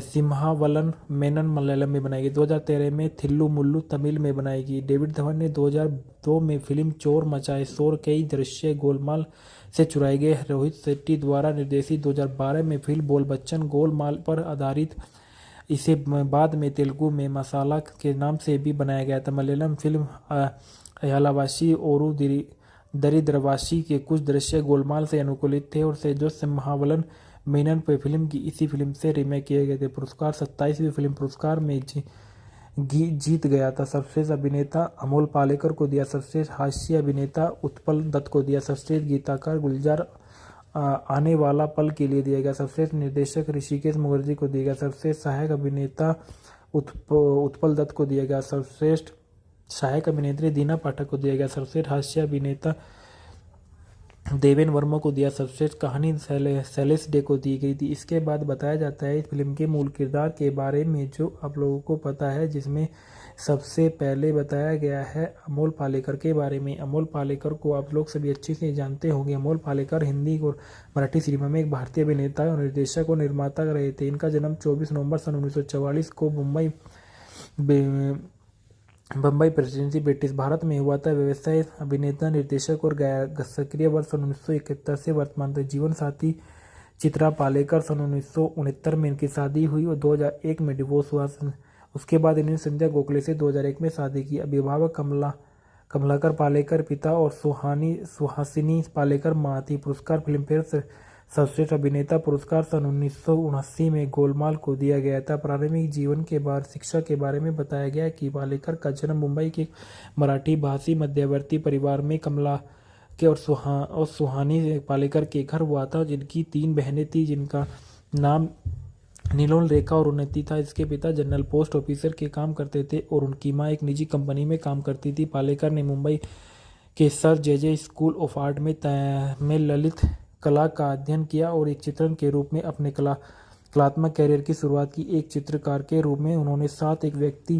सिम्हावलन मेनन मलयालम में बनाई गई, 2013 में थिल्लू मुल्लू तमिल में बनाई गई। डेविड धवन ने 2002 में फिल्म चोर मचाए शोर कई दृश्य गोलमाल से चुराए गए रोहित शेट्टी द्वारा निर्देशित 2012 में फिल्म बोल बच्चन गोलमाल पर आधारित, इसे बाद में तेलुगु में मसाला के नाम से भी बनाया गया था। मलयालम फिल्म अयालावासी ओरू दरिद्रवासी के कुछ दृश्य गोलमाल से अनुकूलित थे और से जो सिम्हावलन मेनन पे फिल्म की इसी फिल्म से रीमेक किए गए थे। पुरस्कार 27वें फिल्म पुरस्कार में जीत गया था। सर्वश्रेष्ठ अभिनेता अमोल पालेकर को दिया, सर्वश्रेष्ठ हास्य अभिनेता उत्पल दत्त को दिया, सर्वश्रेष्ठ गीतकार गुलजार आने वाला पल के लिए दिया गया, सर्वश्रेष्ठ निर्देशक ऋषिकेश मुखर्जी को दिया गया, सर्वश्रेष्ठ सहायक अभिनेता उत्पल दत्त को दिया गया, सर्वश्रेष्ठ सहायक अभिनेत्री दीना पाठक को दिया गया, सर्वश्रेष्ठ हास्य अभिनेता देवेन वर्मा को दिया, सर्वश्रेष्ठ कहानी शैलेश डे को दी गई थी। इसके बाद बताया जाता है इस फिल्म के मूल किरदार के बारे में जो आप लोगों को पता है, जिसमें सबसे पहले बताया गया है अमोल पालेकर के बारे में। अमोल पालेकर को आप लोग सभी अच्छे से जानते होंगे। अमोल पालेकर हिंदी और मराठी सिनेमा में एक भारतीय अभिनेता और निर्देशक और निर्माता रहे थे। इनका जन्म 24 नवंबर सन 1944 को बम्बई प्रेसिडेंसी ब्रिटिश भारत में हुआ था। व्यवसाय अभिनेता निर्देशक और सक्रिय वर्ष 1971 से वर्तमान तक। जीवन साथी चित्रा पालेकर। सन 1969 में इनकी शादी हुई और 2001 में डिवोर्स हुआ। उसके बाद इन्होंने संध्या गोखले से 2001 में शादी की। अभिभावक कमलाकर पालेकर पिता और सुहासिनी पालेकर मां थी। पुरस्कार फिल्मफेयर सर्वश्रेष्ठ अभिनेता पुरस्कार सन 1979 में गोलमाल को दिया गया था। प्रारंभिक जीवन के बाद शिक्षा के बारे में बताया गया कि पालेकर का जन्म मुंबई के मराठी भाषी मध्यवर्ती परिवार में कमला के और सुहानी पालेकर के घर हुआ था, जिनकी 3 बहनें थी, जिनका नाम नीलोल, रेखा और उन्नति था। इसके पिता जनरल पोस्ट ऑफिसर के काम करते थे और उनकी मां एक निजी कंपनी में काम करती थी। पालेकर ने मुंबई के sir J school of art में ललित कला का अध्ययन किया और एक चित्रण के रूप में अपने कलात्मक कैरियर की शुरुआत की। एक चित्रकार के रूप में उन्होंने 7 एक व्यक्ति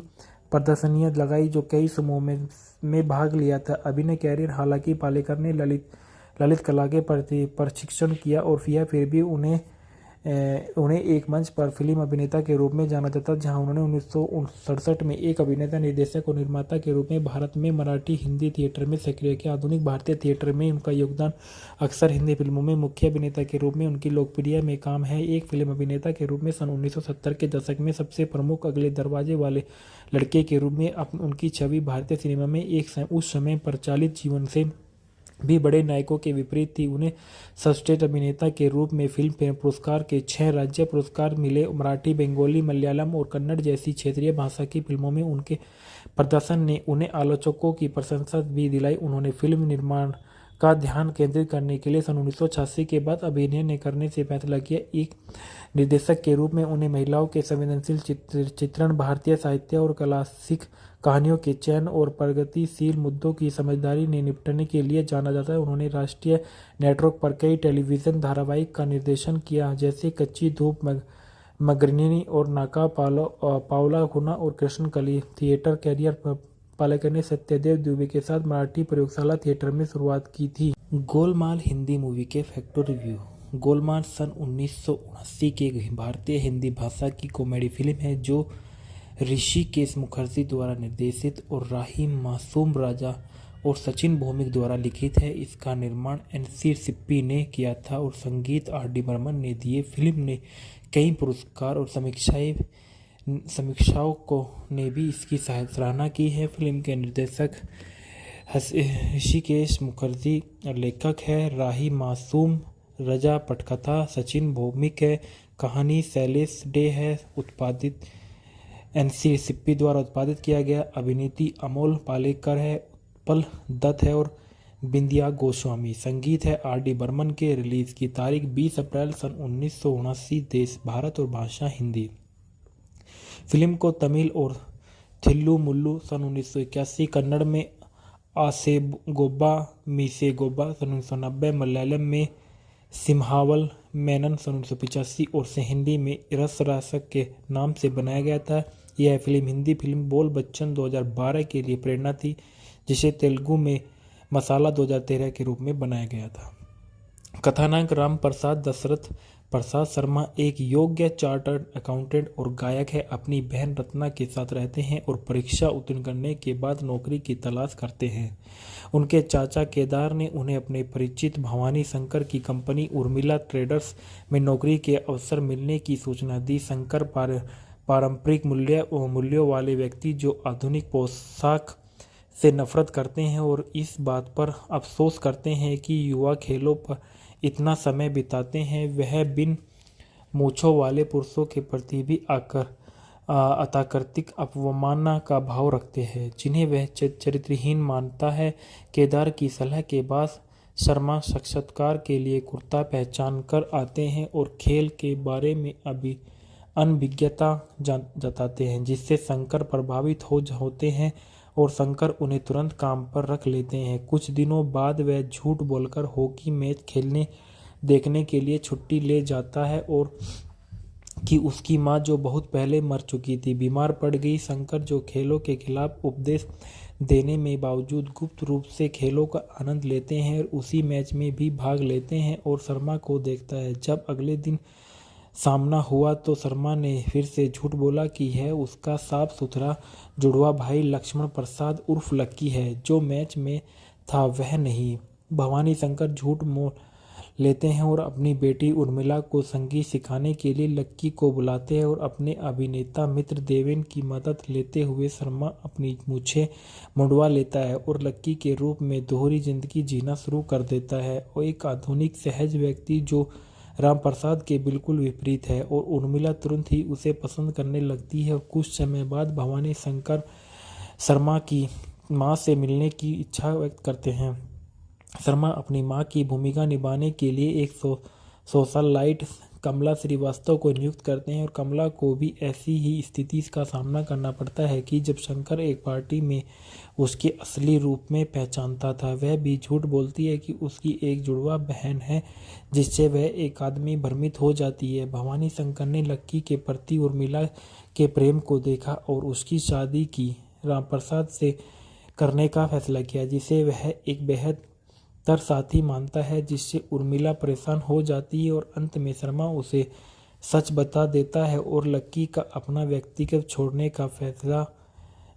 प्रदर्शनियां लगाई जो कई समूहों में भाग लिया था। अभिनय कैरियर हालांकि पालेकर ने ललित कला के प्रति प्रशिक्षण किया और फिर भी उन्हें एक मंच पर फिल्म अभिनेता के रूप में जाना जाता, जहां उन्होंने 1967 में एक अभिनेता, निर्देशक और निर्माता के रूप में भारत में मराठी हिंदी थिएटर में सक्रिय किया। आधुनिक भारतीय थिएटर में उनका योगदान अक्सर हिंदी फिल्मों में मुख्य अभिनेता के रूप में उनकी लोकप्रिय में काम है। एक फिल्म अभिनेता के रूप में सन 1970 के दशक में सबसे प्रमुख अगले दरवाजे वाले लड़के के रूप में उनकी छवि भारतीय सिनेमा में उस समय प्रचलित जीवन से भी बड़े नायकों के विपरीत थी। उन्हें सर्वश्रेष्ठ अभिनेता के रूप में फिल्म फेयर पुरस्कार के 6 राज्य पुरस्कार मिले। मराठी, बंगाली, मलयालम और कन्नड़ जैसी क्षेत्रीय भाषा की फिल्मों में उनके प्रदर्शन ने उन्हें आलोचकों की प्रशंसा भी दिलाई। उन्होंने फिल्म निर्माण का ध्यान केंद्रित करने के लिए सन 1986 के बाद अभिनय करने से फैसला किया। एक निर्देशक के रूप में उन्हें महिलाओं के संवेदनशील चित्रण, भारतीय साहित्य और क्लासिक कहानियों के चयन और प्रगतिशील मुद्दों की समझदारी ने निपटने के लिए जाना जाता है। उन्होंने राष्ट्रीय नेटवर्क पर कई टेलीविजन धारावाहिक का निर्देशन किया, जैसे कच्ची धूप, मगरनी और नाका, पावला खुना और कृष्ण कली। थिएटर कैरियर पालेकर ने सत्यदेव दुबे के साथ मराठी प्रयोगशाला थिएटर में शुरुआत की थी। गोलमाल हिंदी मूवी के फैक्टर रिव्यू। गोलमाल सन 1979 के भारतीय हिंदी भाषा की कॉमेडी फिल्म है जो ऋषिकेश मुखर्जी द्वारा निर्देशित और राही मासूम राजा और सचिन भौमिक द्वारा लिखित है। इसका निर्माण एनसी सिप्पी ने किया था और संगीत आर.डी. बर्मन ने दिए। फिल्म ने कई पुरस्कार और समीक्षाओं ने भी इसकी सराहना की है। फिल्म के निर्देशक ऋषिकेश मुखर्जी, लेखक है राही मासूम, रजा पटकथा सचिन भौमिक है, कहानी शैलेश डे है, उत्पादित एनसी सिप्पी द्वारा उत्पादित किया गया। अभिनेत्री अमोल पालेकर है, उत्पल दत्त है और बिंदिया गोस्वामी। संगीत है आर.डी. बर्मन के। रिलीज की तारीख 20 अप्रैल सन 1979। देश भारत और भाषा हिंदी। फिल्म को तमिल और थिल्लु मुल्लु सन 1981, कन्नड़ में आसेगोब्बा मीसेगोब्बा सन 1990, मलयालम में सिम्हावल मेनन सन 1985 और से हिंदी में रसरासक के नाम से बनाया गया था। यह फिल्म हिंदी फिल्म बोल बच्चन 2012 के लिए प्रेरणा थी, जिसे तेलुगु में मसाला 2013 के रूप में बनाया गया था। कथानायक राम प्रसाद दशरथ प्रसाद शर्मा एक योग्य चार्टर्ड अकाउंटेंट और गायक है। अपनी बहन रत्ना के साथ रहते हैं और परीक्षा उत्तीर्ण करने के बाद नौकरी की तलाश करते हैं। उनके चाचा केदार ने उन्हें अपने परिचित भवानी शंकर की कंपनी उर्मिला ट्रेडर्स में नौकरी के अवसर मिलने की सूचना दी। शंकर पारंपरिक मूल्यों वाले व्यक्ति जो आधुनिक पोशाक से नफरत करते हैं और इस बात पर अफसोस करते हैं कि युवा खेलों पर इतना समय बिताते हैं। वह बिन मूंछों वाले पुरुषों के प्रति भी अतार्किक अवमानना का भाव रखते हैं, जिन्हें वह चरित्रहीन मानता है। केदार की सलाह के बाद शर्मा साक्षात्कार के लिए कुर्ता पहचान कर आते हैं और खेल के बारे में अनभिज्ञता जताते हैं, जिससे शंकर प्रभावित होते हैं और शंकर उन्हें तुरंत काम पर रख लेते हैं। कुछ दिनों बाद वह झूठ बोलकर हॉकी मैच देखने के लिए छुट्टी ले जाता है और कि उसकी मां, जो बहुत पहले मर चुकी थी, बीमार पड़ गई। शंकर, जो खेलों के खिलाफ उपदेश देने में बावजूद गुप्त रूप से खेलों का आनंद लेते हैं और उसी मैच में भी भाग लेते हैं और शर्मा को देखता है। जब अगले दिन सामना हुआ तो शर्मा ने फिर से झूठ बोला कि यह उसका साफ सुथरा जुड़वा भाई लक्ष्मण प्रसाद उर्फ लक्की है, जो मैच में था वह नहीं। भवानी शंकर झूठ लेते हैं और अपनी बेटी उर्मिला को संगीत सिखाने के लिए लक्की को बुलाते हैं और अपने अभिनेता मित्र देवेन की मदद लेते हुए शर्मा अपनी मूछें मुंडवा लेता है और लक्की के रूप में दोहरी जिंदगी जीना शुरू कर देता है और एक आधुनिक सहज व्यक्ति जो रामप्रसाद के बिल्कुल विपरीत है। और उर्मिला तुरंत ही उसे पसंद करने लगती है और कुछ समय बाद भवानी शंकर शर्मा की मां से मिलने की इच्छा व्यक्त करते हैं। शर्मा अपनी मां की भूमिका निभाने के लिए एक सोशलाइट कमला श्रीवास्तव को नियुक्त करते हैं और कमला को भी ऐसी ही स्थिति का सामना करना पड़ता है कि जब शंकर एक पार्टी में उसके असली रूप में पहचानता था। वह भी झूठ बोलती है कि उसकी एक जुड़वा बहन है, जिससे वह एक आदमी भ्रमित हो जाती है। भवानी शंकर ने लक्की के प्रति उर्मिला के प्रेम को देखा और उसकी शादी की रामप्रसाद से करने का फैसला किया, जिसे वह एक बेहद तर साथी मानता है, जिससे उर्मिला परेशान हो जाती है और अंत में शर्मा उसे सच बता देता है और लक्की का अपना व्यक्तिगत छोड़ने का फैसला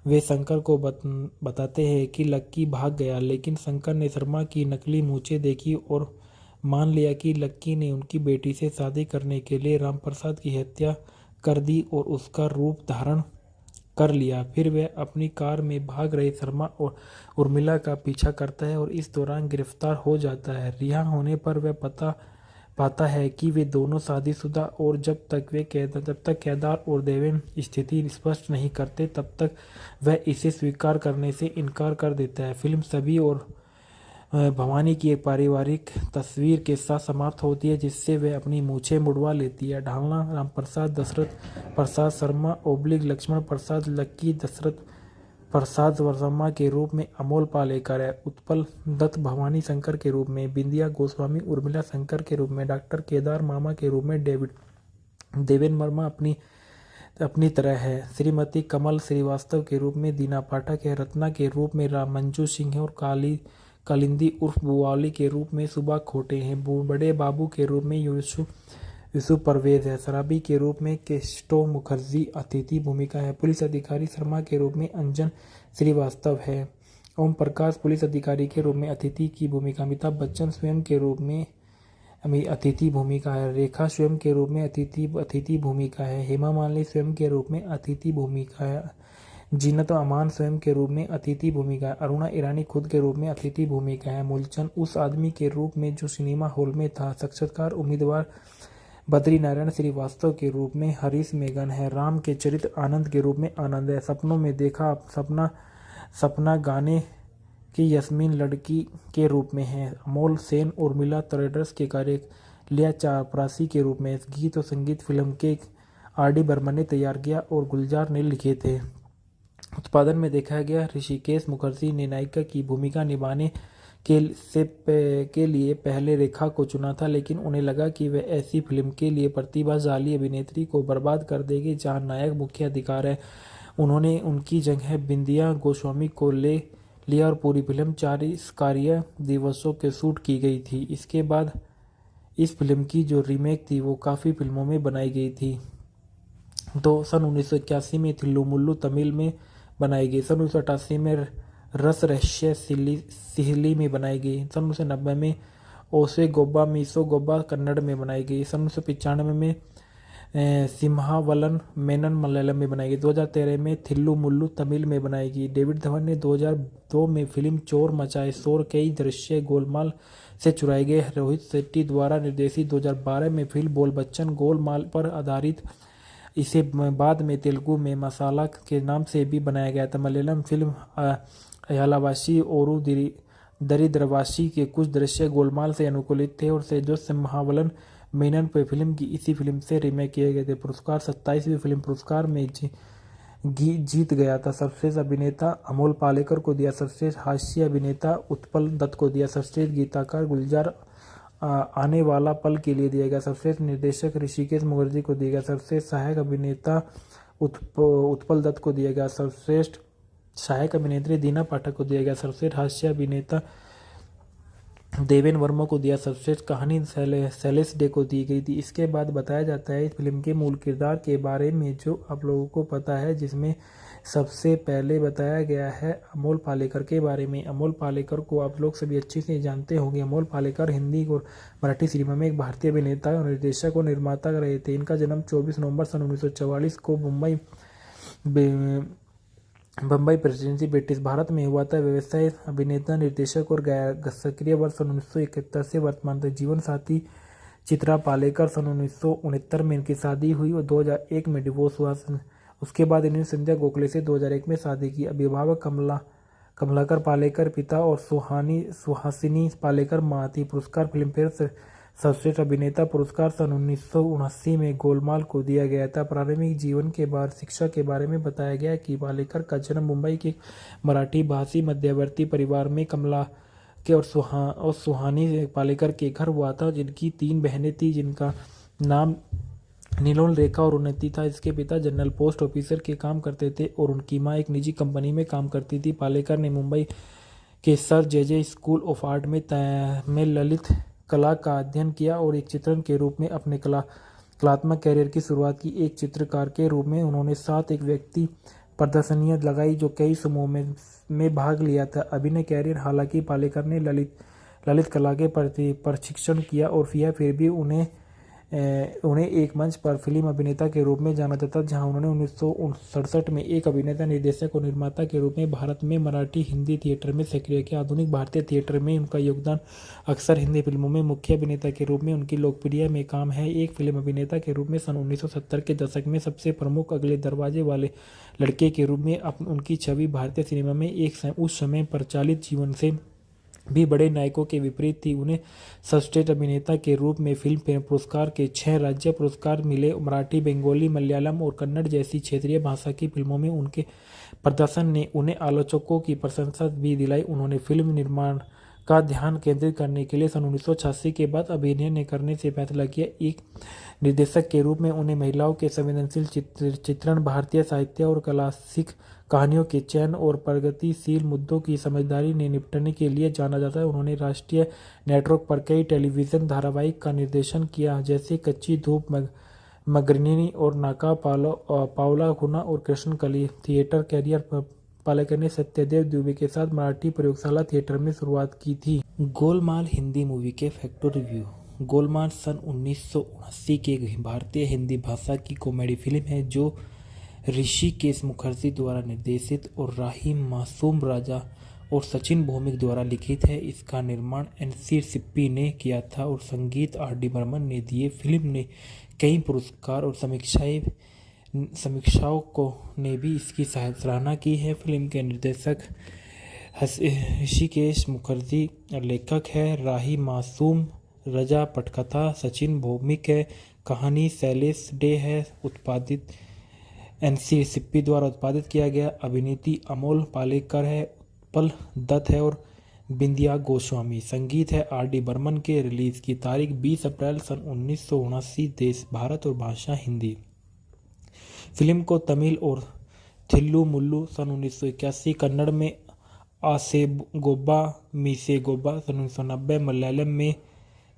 वे शंकर को बताते हैं कि लक्की भाग गया, लेकिन शंकर ने शर्मा की नकली मूछें देखी और मान लिया कि लक्की ने उनकी बेटी से शादी करने के लिए रामप्रसाद की हत्या कर दी और उसका रूप धारण कर लिया। फिर वह अपनी कार में भाग रहे शर्मा और उर्मिला का पीछा करता है और इस दौरान गिरफ्तार हो जाता है। रिहा होने पर वह पाता है कि वे दोनों शादीशुदा और जब तक केदार और देवेन स्थिति स्पष्ट नहीं करते तब तक वह इसे स्वीकार करने से इनकार कर देता है। फिल्म सभी और भवानी की एक पारिवारिक तस्वीर के साथ समाप्त होती है, जिससे वह अपनी मूछें मुड़वा लेती है। ढालना रामप्रसाद दशरथ प्रसाद शर्मा लक्ष्मण प्रसाद लक्की दशरथ प्रसाद शर्मा के रूप में अमोल पालेकर है, उत्पल दत्त भवानी शंकर के रूप में, बिंदिया गोस्वामी उर्मिला शंकर के रूप में, डॉक्टर केदार मामा के रूप में देवेन वर्मा अपनी तरह है, श्रीमती कमल श्रीवास्तव के रूप में दीना पाठक है, रत्ना के रूप में मंजू सिंह है और कालिंदी उर्फ बुवाली के रूप में सुबा खोटे हैं, बड़े बाबू के रूप में यूसुफ परवेज है, शराबी के रूप में केस्टो मुखर्जी अतिथि भूमिका है, पुलिस अधिकारी शर्मा के रूप में अंजन श्रीवास्तव है, ओम प्रकाश पुलिस अधिकारी के रूप में अतिथि की भूमिका, अमिताभ बच्चन स्वयं के रूप में अतिथि भूमिका है, रेखा स्वयं के रूप में अतिथि भूमिका है, हेमा मालिनी स्वयं के रूप में अतिथि भूमिका है, जीनत अमान स्वयं के रूप में अतिथि भूमिका है, अरुणा ईरानी खुद के रूप में अतिथि भूमिका है, मूलचंद उस आदमी के रूप में जो सिनेमा हॉल में था, साक्षात्कार उम्मीदवार बद्री नारायण श्रीवास्तव के रूप में हरीश मेघन है, राम के चरित्र आनंद के रूप में आनंद है, सपनों में देखा सपना गाने की यस्मीन लड़की के रूप में है, अमोल सेन उर्मिला ट्रेडर्स के कार्य लिया चापरासी के रूप में, गीत और संगीत फिल्म के आर.डी. बर्मन ने तैयार किया और गुलजार ने लिखे थे। उत्पादन में देखा गया ऋषिकेश मुखर्जी ने नायिका की भूमिका निभाने के लिए पहले रेखा को चुना था, लेकिन उन्हें लगा कि वह ऐसी फिल्म के लिए प्रतिभाशाली अभिनेत्री को बर्बाद कर देगी जहां नायक मुख्य अधिकार है। उन्होंने उनकी जगह बिंदिया गोस्वामी को ले लिया और पूरी फिल्म 40 कार्य दिवसों के शूट की गई थी। इसके बाद इस फिल्म की जो रीमेक थी वो काफ़ी फिल्मों में बनाई गई थी। तो सन 1981 में थिल्लू मुल्लू तमिल में बनाई गई, सन 1988 में रस रहस्य सिहली में बनाई गई, सन 1990 में ओसे गोब्बा मीसो गोब्बा कन्नड़ में बनाई गई, सन 1995 में सिम्हावलन मेनन मलयालम में बनाई गई, 2013 में थिल्लू मुल्लू तमिल में बनाई गई। डेविड धवन ने 2002 में फिल्म चोर मचाए शोर कई दृश्य गोलमाल से चुराए गए रोहित शेट्टी द्वारा निर्देशित, 2012 में फिल्म बोल बच्चन गोलमाल पर आधारित, इसे बाद में तेलुगु में मसाला के नाम से भी बनाया गया था। मलयालम फिल्म अयालावासी ओरू दरिद्रवासी के कुछ दृश्य गोलमाल से अनुकूलित थे और सेजो सिम्हावलन मेनन पे फिल्म की इसी फिल्म से रीमेक किए गए थे। पुरस्कार 27वीं फिल्म पुरस्कार में जीत गया था। सर्वश्रेष्ठ अभिनेता अमोल पालेकर को दिया, सर्वश्रेष्ठ हास्य अभिनेता उत्पल दत्त को दिया, सर्वश्रेष्ठ गीतकार गुलजार आने वाला पल के लिए दिया गया, सर्वश्रेष्ठ निर्देशक ऋषिकेश मुखर्जी को दिया गया, सर्वश्रेष्ठ सहायक अभिनेता उत्पल दत्त को दिया गया, सर्वश्रेष्ठ सहायक अभिनेत्री दीना पाठक को दिया गया, सर्वश्रेष्ठ हास्य अभिनेता देवेन वर्मा को दिया, सर्वश्रेष्ठ कहानी शैलेश डे को दी गई थी। इसके बाद बताया जाता है इस फिल्म के मूल किरदार के बारे में जो आप लोगों को पता है, जिसमें सबसे पहले बताया गया है अमोल पालेकर के बारे में। अमोल पालेकर को आप लोग सभी अच्छे से जानते होंगे। अमोल पालेकर हिंदी और मराठी सिनेमा में एक भारतीय अभिनेता और निर्देशक और निर्माता रहे थे। इनका जन्म 24 नवंबर सन 1944 को बम्बई प्रेसिडेंसी ब्रिटिश भारत में हुआ था। व्यवसाय अभिनेता, निर्देशक और सक्रिय वर्ष सन 1971 से वर्तमान तक। जीवन साथी चित्रा पालेकर, सन 1969 में इनकी शादी हुई और 2001 में डिवोर्स हुआ। उसके बाद इन्होंने संध्या गोखले से 2001 में शादी की। अभिभावक कमलाकर पालेकर पिता और सुहासिनी पालेकर मां थी। पुरस्कार फिल्मफेयर सर्वश्रेष्ठ अभिनेता पुरस्कार सन 1979 में गोलमाल को दिया गया था। प्रारंभिक जीवन के बाद शिक्षा के बारे में बताया गया कि पालेकर का जन्म मुंबई के मराठी भाषी मध्यवर्ती परिवार में कमला के और सुहानी पालेकर के घर हुआ था, जिनकी 3 बहनें थी, जिनका नाम नीलोल, रेखा और उन्नति था। इसके पिता जनरल पोस्ट ऑफिसर के काम करते थे और उनकी मां एक निजी कंपनी में काम करती थी। पालेकर ने मुंबई के sir J school of art में ललित कला का अध्ययन किया और एक चित्रण के रूप में अपने कलात्मक कैरियर की शुरुआत की। एक चित्रकार के रूप में उन्होंने 7 एक व्यक्ति प्रदर्शनियां लगाई जो कई समूहों में भाग लिया था। अभिनय कैरियर, हालांकि पालेकर ने ललित कला के प्रति प्रशिक्षण किया और फिर भी उन्हें एक मंच पर फिल्म अभिनेता के रूप में जाना जाता, जहां उन्होंने 1967 में एक अभिनेता, निर्देशक और निर्माता के रूप में भारत में मराठी हिंदी थिएटर में सक्रिय किया। आधुनिक भारतीय थिएटर में उनका योगदान अक्सर हिंदी फिल्मों में मुख्य अभिनेता के रूप में उनकी लोकप्रिय में काम है। एक फिल्म अभिनेता के रूप में सन 1970 के दशक में सबसे प्रमुख अगले दरवाजे वाले लड़के के रूप में उनकी छवि भारतीय सिनेमा में उस समय प्रचलित जीवन से भी बड़े नायकों के विपरीत थी। उन्हें सर्वश्रेष्ठ अभिनेता के रूप में फिल्मफेयर पुरस्कार के 6 राज्य पुरस्कार मिले। मराठी, बंगाली, मलयालम और कन्नड़ जैसी क्षेत्रीय भाषा की फिल्मों में उनके प्रदर्शन ने उन्हें आलोचकों की प्रशंसा भी दिलाई। उन्होंने फिल्म निर्माण का ध्यान केंद्रित करने के लिए सन 1986 के बाद अभिनय करने से फैसला किया। एक निर्देशक के रूप में उन्हें महिलाओं के संवेदनशील चित्रण, भारतीय साहित्य और क्लासिक कहानियों के चयन और प्रगतिशील मुद्दों की समझदारी ने निपटने के लिए जाना जाता है। उन्होंने राष्ट्रीय नेटवर्क पर कई टेलीविजन धारावाहिक का निर्देशन किया, जैसे कच्ची धूप, मगरनी और नाका, पावला खुना और कृष्ण कली। थिएटर कैरियर पालेकर ने सत्यदेव दुबे के साथ मराठी प्रयोगशाला थिएटर में शुरुआत की थी। गोलमाल हिंदी मूवी के फैक्ट रिव्यू। गोलमाल सन 1979 की एक भारतीय हिंदी भाषा की कॉमेडी फिल्म है जो ऋषिकेश मुखर्जी द्वारा निर्देशित और राही मासूम राजा और सचिन भौमिक द्वारा लिखित है। इसका निर्माण एनसी सिप्पी ने किया था और संगीत आर.डी. बर्मन ने दिए। फिल्म ने कई पुरस्कार और समीक्षाओं ने भी इसकी सराहना की है। फिल्म के निर्देशक ऋषिकेश मुखर्जी, लेखक है राही मासूम, रजा पटकथा सचिन भौमिक है, कहानी शैलेश डे है, उत्पादित एनसी सिप्पी द्वारा उत्पादित किया गया। अभिनेत्री अमोल पालेकर है, उत्पल दत्त है और बिंदिया गोस्वामी। संगीत है आर.डी. बर्मन के। रिलीज की तारीख 20 अप्रैल सन 1979। देश भारत और भाषा हिंदी। फिल्म को तमिल और थिल्लु मुल्लु सन 1981, कन्नड़ में आसे गोब्बा मीसे गोब्बा सन 1990, मलयालम में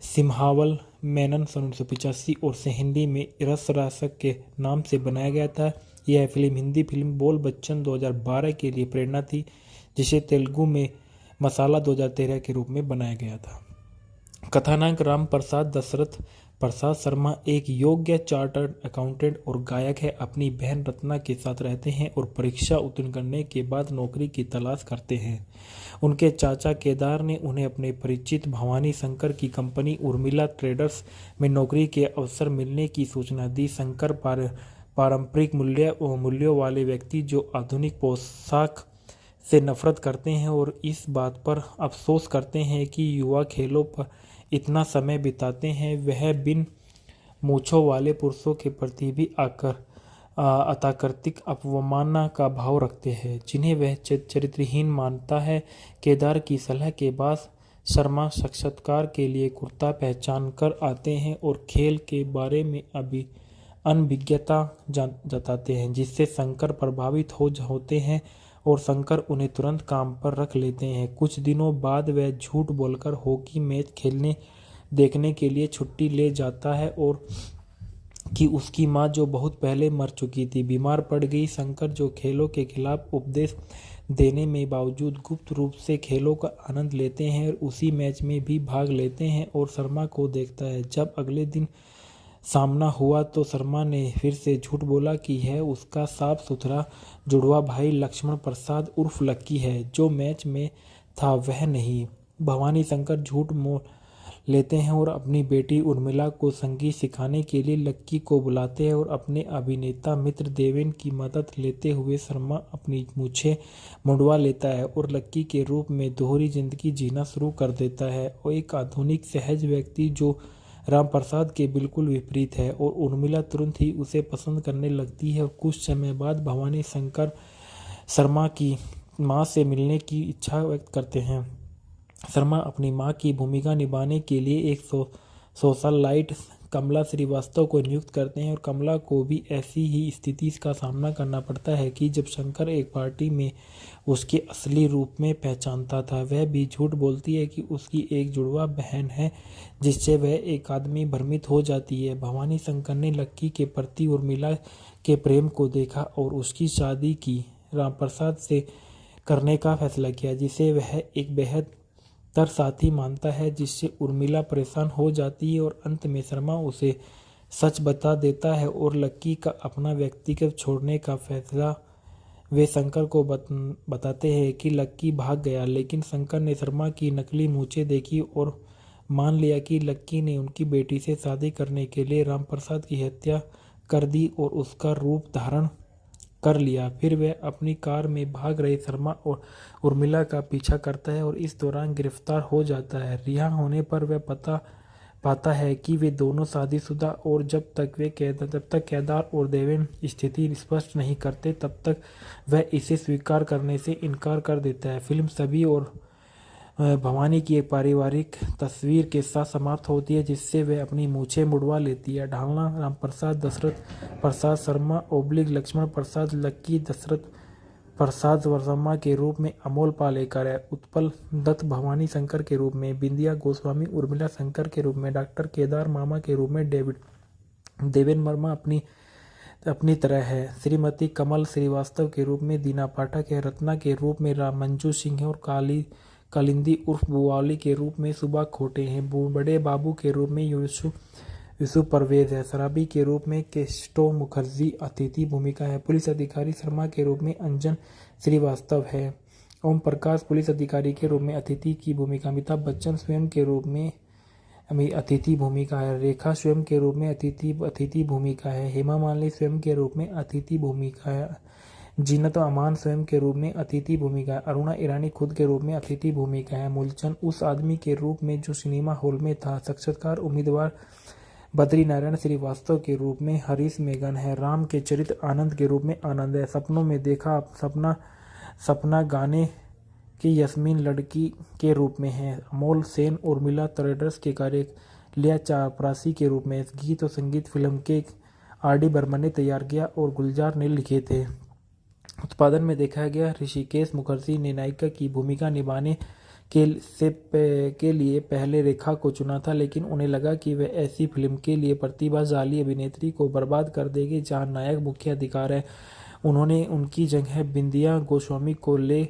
सिम्हावल मेनन सन 1985 और से हिंदी में रस रासक के नाम से बनाया गया था। यह फिल्म हिंदी फिल्म बोल बच्चन 2012 के लिए प्रेरणा थी, जिसे तेलुगु में मसाला 2013 के रूप में बनाया गया था। कथानायक राम प्रसाद दशरथ प्रसाद शर्मा एक योग्य चार्टर्ड अकाउंटेंट और गायक है। अपनी बहन रत्ना के साथ रहते हैं और परीक्षा उत्तीर्ण करने के बाद नौकरी की तलाश करते हैं। उनके चाचा केदार ने उन्हें अपने परिचित भवानी शंकर की कंपनी उर्मिला ट्रेडर्स में नौकरी के अवसर मिलने की सूचना दी। शंकर पारंपरिक मूल्यों वाले व्यक्ति जो आधुनिक पोशाक से नफरत करते हैं और इस बात पर अफसोस करते हैं कि युवा खेलों पर इतना समय बिताते हैं। वह बिन मूंछों वाले पुरुषों के प्रति भी अतार्किक अवमानना का भाव रखते हैं, जिन्हें वह चरित्रहीन मानता है। केदार की सलाह के बाद शर्मा साक्षात्कार के लिए कुर्ता पहचान कर आते हैं और खेल के बारे में अनभिज्ञता जताते हैं, जिससे शंकर प्रभावित होते हैं और शंकर उन्हें तुरंत काम पर रख लेते हैं। कुछ दिनों बाद वह झूठ बोलकर हॉकी मैच देखने के लिए छुट्टी ले जाता है और कि उसकी माँ जो बहुत पहले मर चुकी थी बीमार पड़ गई। शंकर जो खेलों के खिलाफ उपदेश देने में बावजूद गुप्त रूप से खेलों का आनंद लेते हैं और उसी मैच में भी भाग लेते हैं और शर्मा को देखता है। जब अगले दिन सामना हुआ तो शर्मा ने फिर से झूठ बोला कि यह उसका साफ सुथरा जुड़वा भाई लक्ष्मण प्रसाद उर्फ लक्की है, जो मैच में था वह नहीं। भवानी शंकर झूठ मोल लेते हैं और अपनी बेटी उर्मिला को संगीत सिखाने के लिए लक्की को बुलाते हैं और अपने अभिनेता मित्र देवेन की मदद लेते हुए शर्मा अपनी मूछें मुंडवा लेता है और लक्की के रूप में दोहरी जिंदगी जीना शुरू कर देता है और एक आधुनिक सहज व्यक्ति जो राम प्रसाद के बिल्कुल विपरीत है। और उर्मिला तुरंत ही उसे पसंद करने लगती है और कुछ समय बाद भवानी शंकर शर्मा की मां से मिलने की इच्छा व्यक्त करते हैं। शर्मा अपनी मां की भूमिका निभाने के लिए एक सोशलाइट कमला श्रीवास्तव को नियुक्त करते हैं और कमला को भी ऐसी ही स्थिति का सामना करना पड़ता है कि जब शंकर एक पार्टी में उसके असली रूप में पहचानता था। वह भी झूठ बोलती है कि उसकी एक जुड़वा बहन है, जिससे वह एक आदमी भ्रमित हो जाती है। भवानी शंकर ने लक्की के प्रति उर्मिला के प्रेम को देखा और उसकी शादी की रामप्रसाद से करने का फैसला किया, जिसे वह एक बेहद तर साथी मानता है, जिससे उर्मिला परेशान हो जाती है और अंत में शर्मा उसे सच बता देता है और लक्की का अपना व्यक्तिगत छोड़ने का फैसला वे शंकर को बताते हैं कि लक्की भाग गया। लेकिन शंकर ने शर्मा की नकली मूछें देखी और मान लिया कि लक्की ने उनकी बेटी से शादी करने के लिए रामप्रसाद की हत्या कर दी और उसका रूप धारण कर लिया। फिर वह अपनी कार में भाग रहे शर्मा और उर्मिला का पीछा करता है और इस दौरान गिरफ्तार हो जाता है। रिहा होने पर वह पाता है कि वे दोनों शादीशुदा और जब तक केदार और देवेन स्थिति स्पष्ट नहीं करते तब तक वह इसे स्वीकार करने से इनकार कर देता है। फिल्म सभी और भवानी की एक पारिवारिक तस्वीर के साथ समाप्त होती है, जिससे वह अपनी मूछें मुड़वा लेती है। ढालना रामप्रसाद दशरथ प्रसाद शर्मा ओब्लिक लक्ष्मण प्रसाद लक्की दशरथ प्रसाद शर्मा के रूप में अमोल पालेकर है, उत्पल दत्त भवानी शंकर के रूप में, बिंदिया गोस्वामी उर्मिला शंकर के रूप में, डॉक्टर केदार मामा के रूप में देवेन वर्मा अपनी तरह है, श्रीमती कमल श्रीवास्तव के रूप में दीना पाठक है, रत्ना के रूप में मंजू सिंह है और कालिंदी उर्फ बुआली के रूप में सुबा खोटे हैं, बड़े बाबू के रूप में यूसुफ परवेज है, शराबी के रूप में केस्टो मुखर्जी अतिथि भूमिका है, पुलिस अधिकारी शर्मा के रूप में अंजन श्रीवास्तव है, ओम प्रकाश पुलिस अधिकारी के रूप में अतिथि की भूमिका, अमिताभ बच्चन स्वयं के रूप में अतिथि भूमिका है, रेखा स्वयं के रूप में अतिथि भूमिका है, हेमा मालिनी स्वयं के रूप में अतिथि भूमिका है, जीनत अमान स्वयं के रूप में अतिथि भूमिका है, अरुणा ईरानी खुद के रूप में अतिथि भूमिका है, मूलचंद उस आदमी के रूप में जो सिनेमा हॉल में था, साक्षात्कार उम्मीदवार बद्री नारायण श्रीवास्तव के रूप में हरीश मेघन है, राम के चरित्र आनंद के रूप में आनंद है, सपनों में देखा सपना गाने की यस्मीन लड़की के रूप में है, अमोल सेन उर्मिला ट्रेडर्स के कार्य लिया चापरासी के रूप में, गीत और संगीत फिल्म के आर.डी. बर्मन ने तैयार किया और गुलजार ने लिखे थे। उत्पादन में देखा गया ऋषिकेश मुखर्जी ने नायिका की भूमिका निभाने के लिए पहले रेखा को चुना था, लेकिन उन्हें लगा कि वह ऐसी फिल्म के लिए प्रतिभाशाली अभिनेत्री को बर्बाद कर देगी जहां नायक मुख्य अधिकार है। उन्होंने उनकी जगह बिंदिया गोस्वामी को ले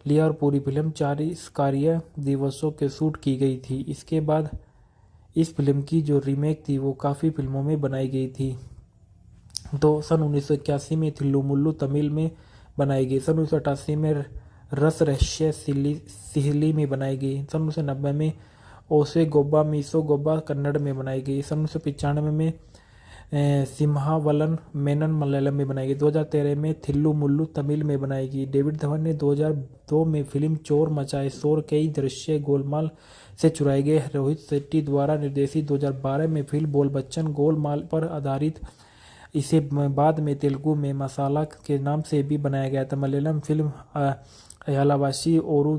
लिया और पूरी फिल्म 40 कार्य दिवसों के शूट की गई थी। इसके बाद इस फिल्म की जो रीमेक थी वो काफ़ी फिल्मों में बनाई गई थी। तो सन 1981 में थिल्लू मुल्लू तमिल में बनाई गई, सन 1988 में रस रहस्य सिहली में बनाई गई, सन 1990 में ओसे गोब्बा मीसो गोब्बा कन्नड़ में बनाई गई, सन 1995 में सिम्हावलन मेनन मलयालम में बनाई गई, 2013 में थिल्लू मुल्लू तमिल में बनाई गई। डेविड धवन ने 2002 में फिल्म चोर मचाए शोर कई दृश्य गोलमाल से चुराए गए रोहित शेट्टी द्वारा निर्देशित 2012 में फिल्म बोल बच्चन गोलमाल पर आधारित, इसे बाद में तेलुगु में मसाला के नाम से भी बनाया गया था। मलयालम फिल्म अयालावासी और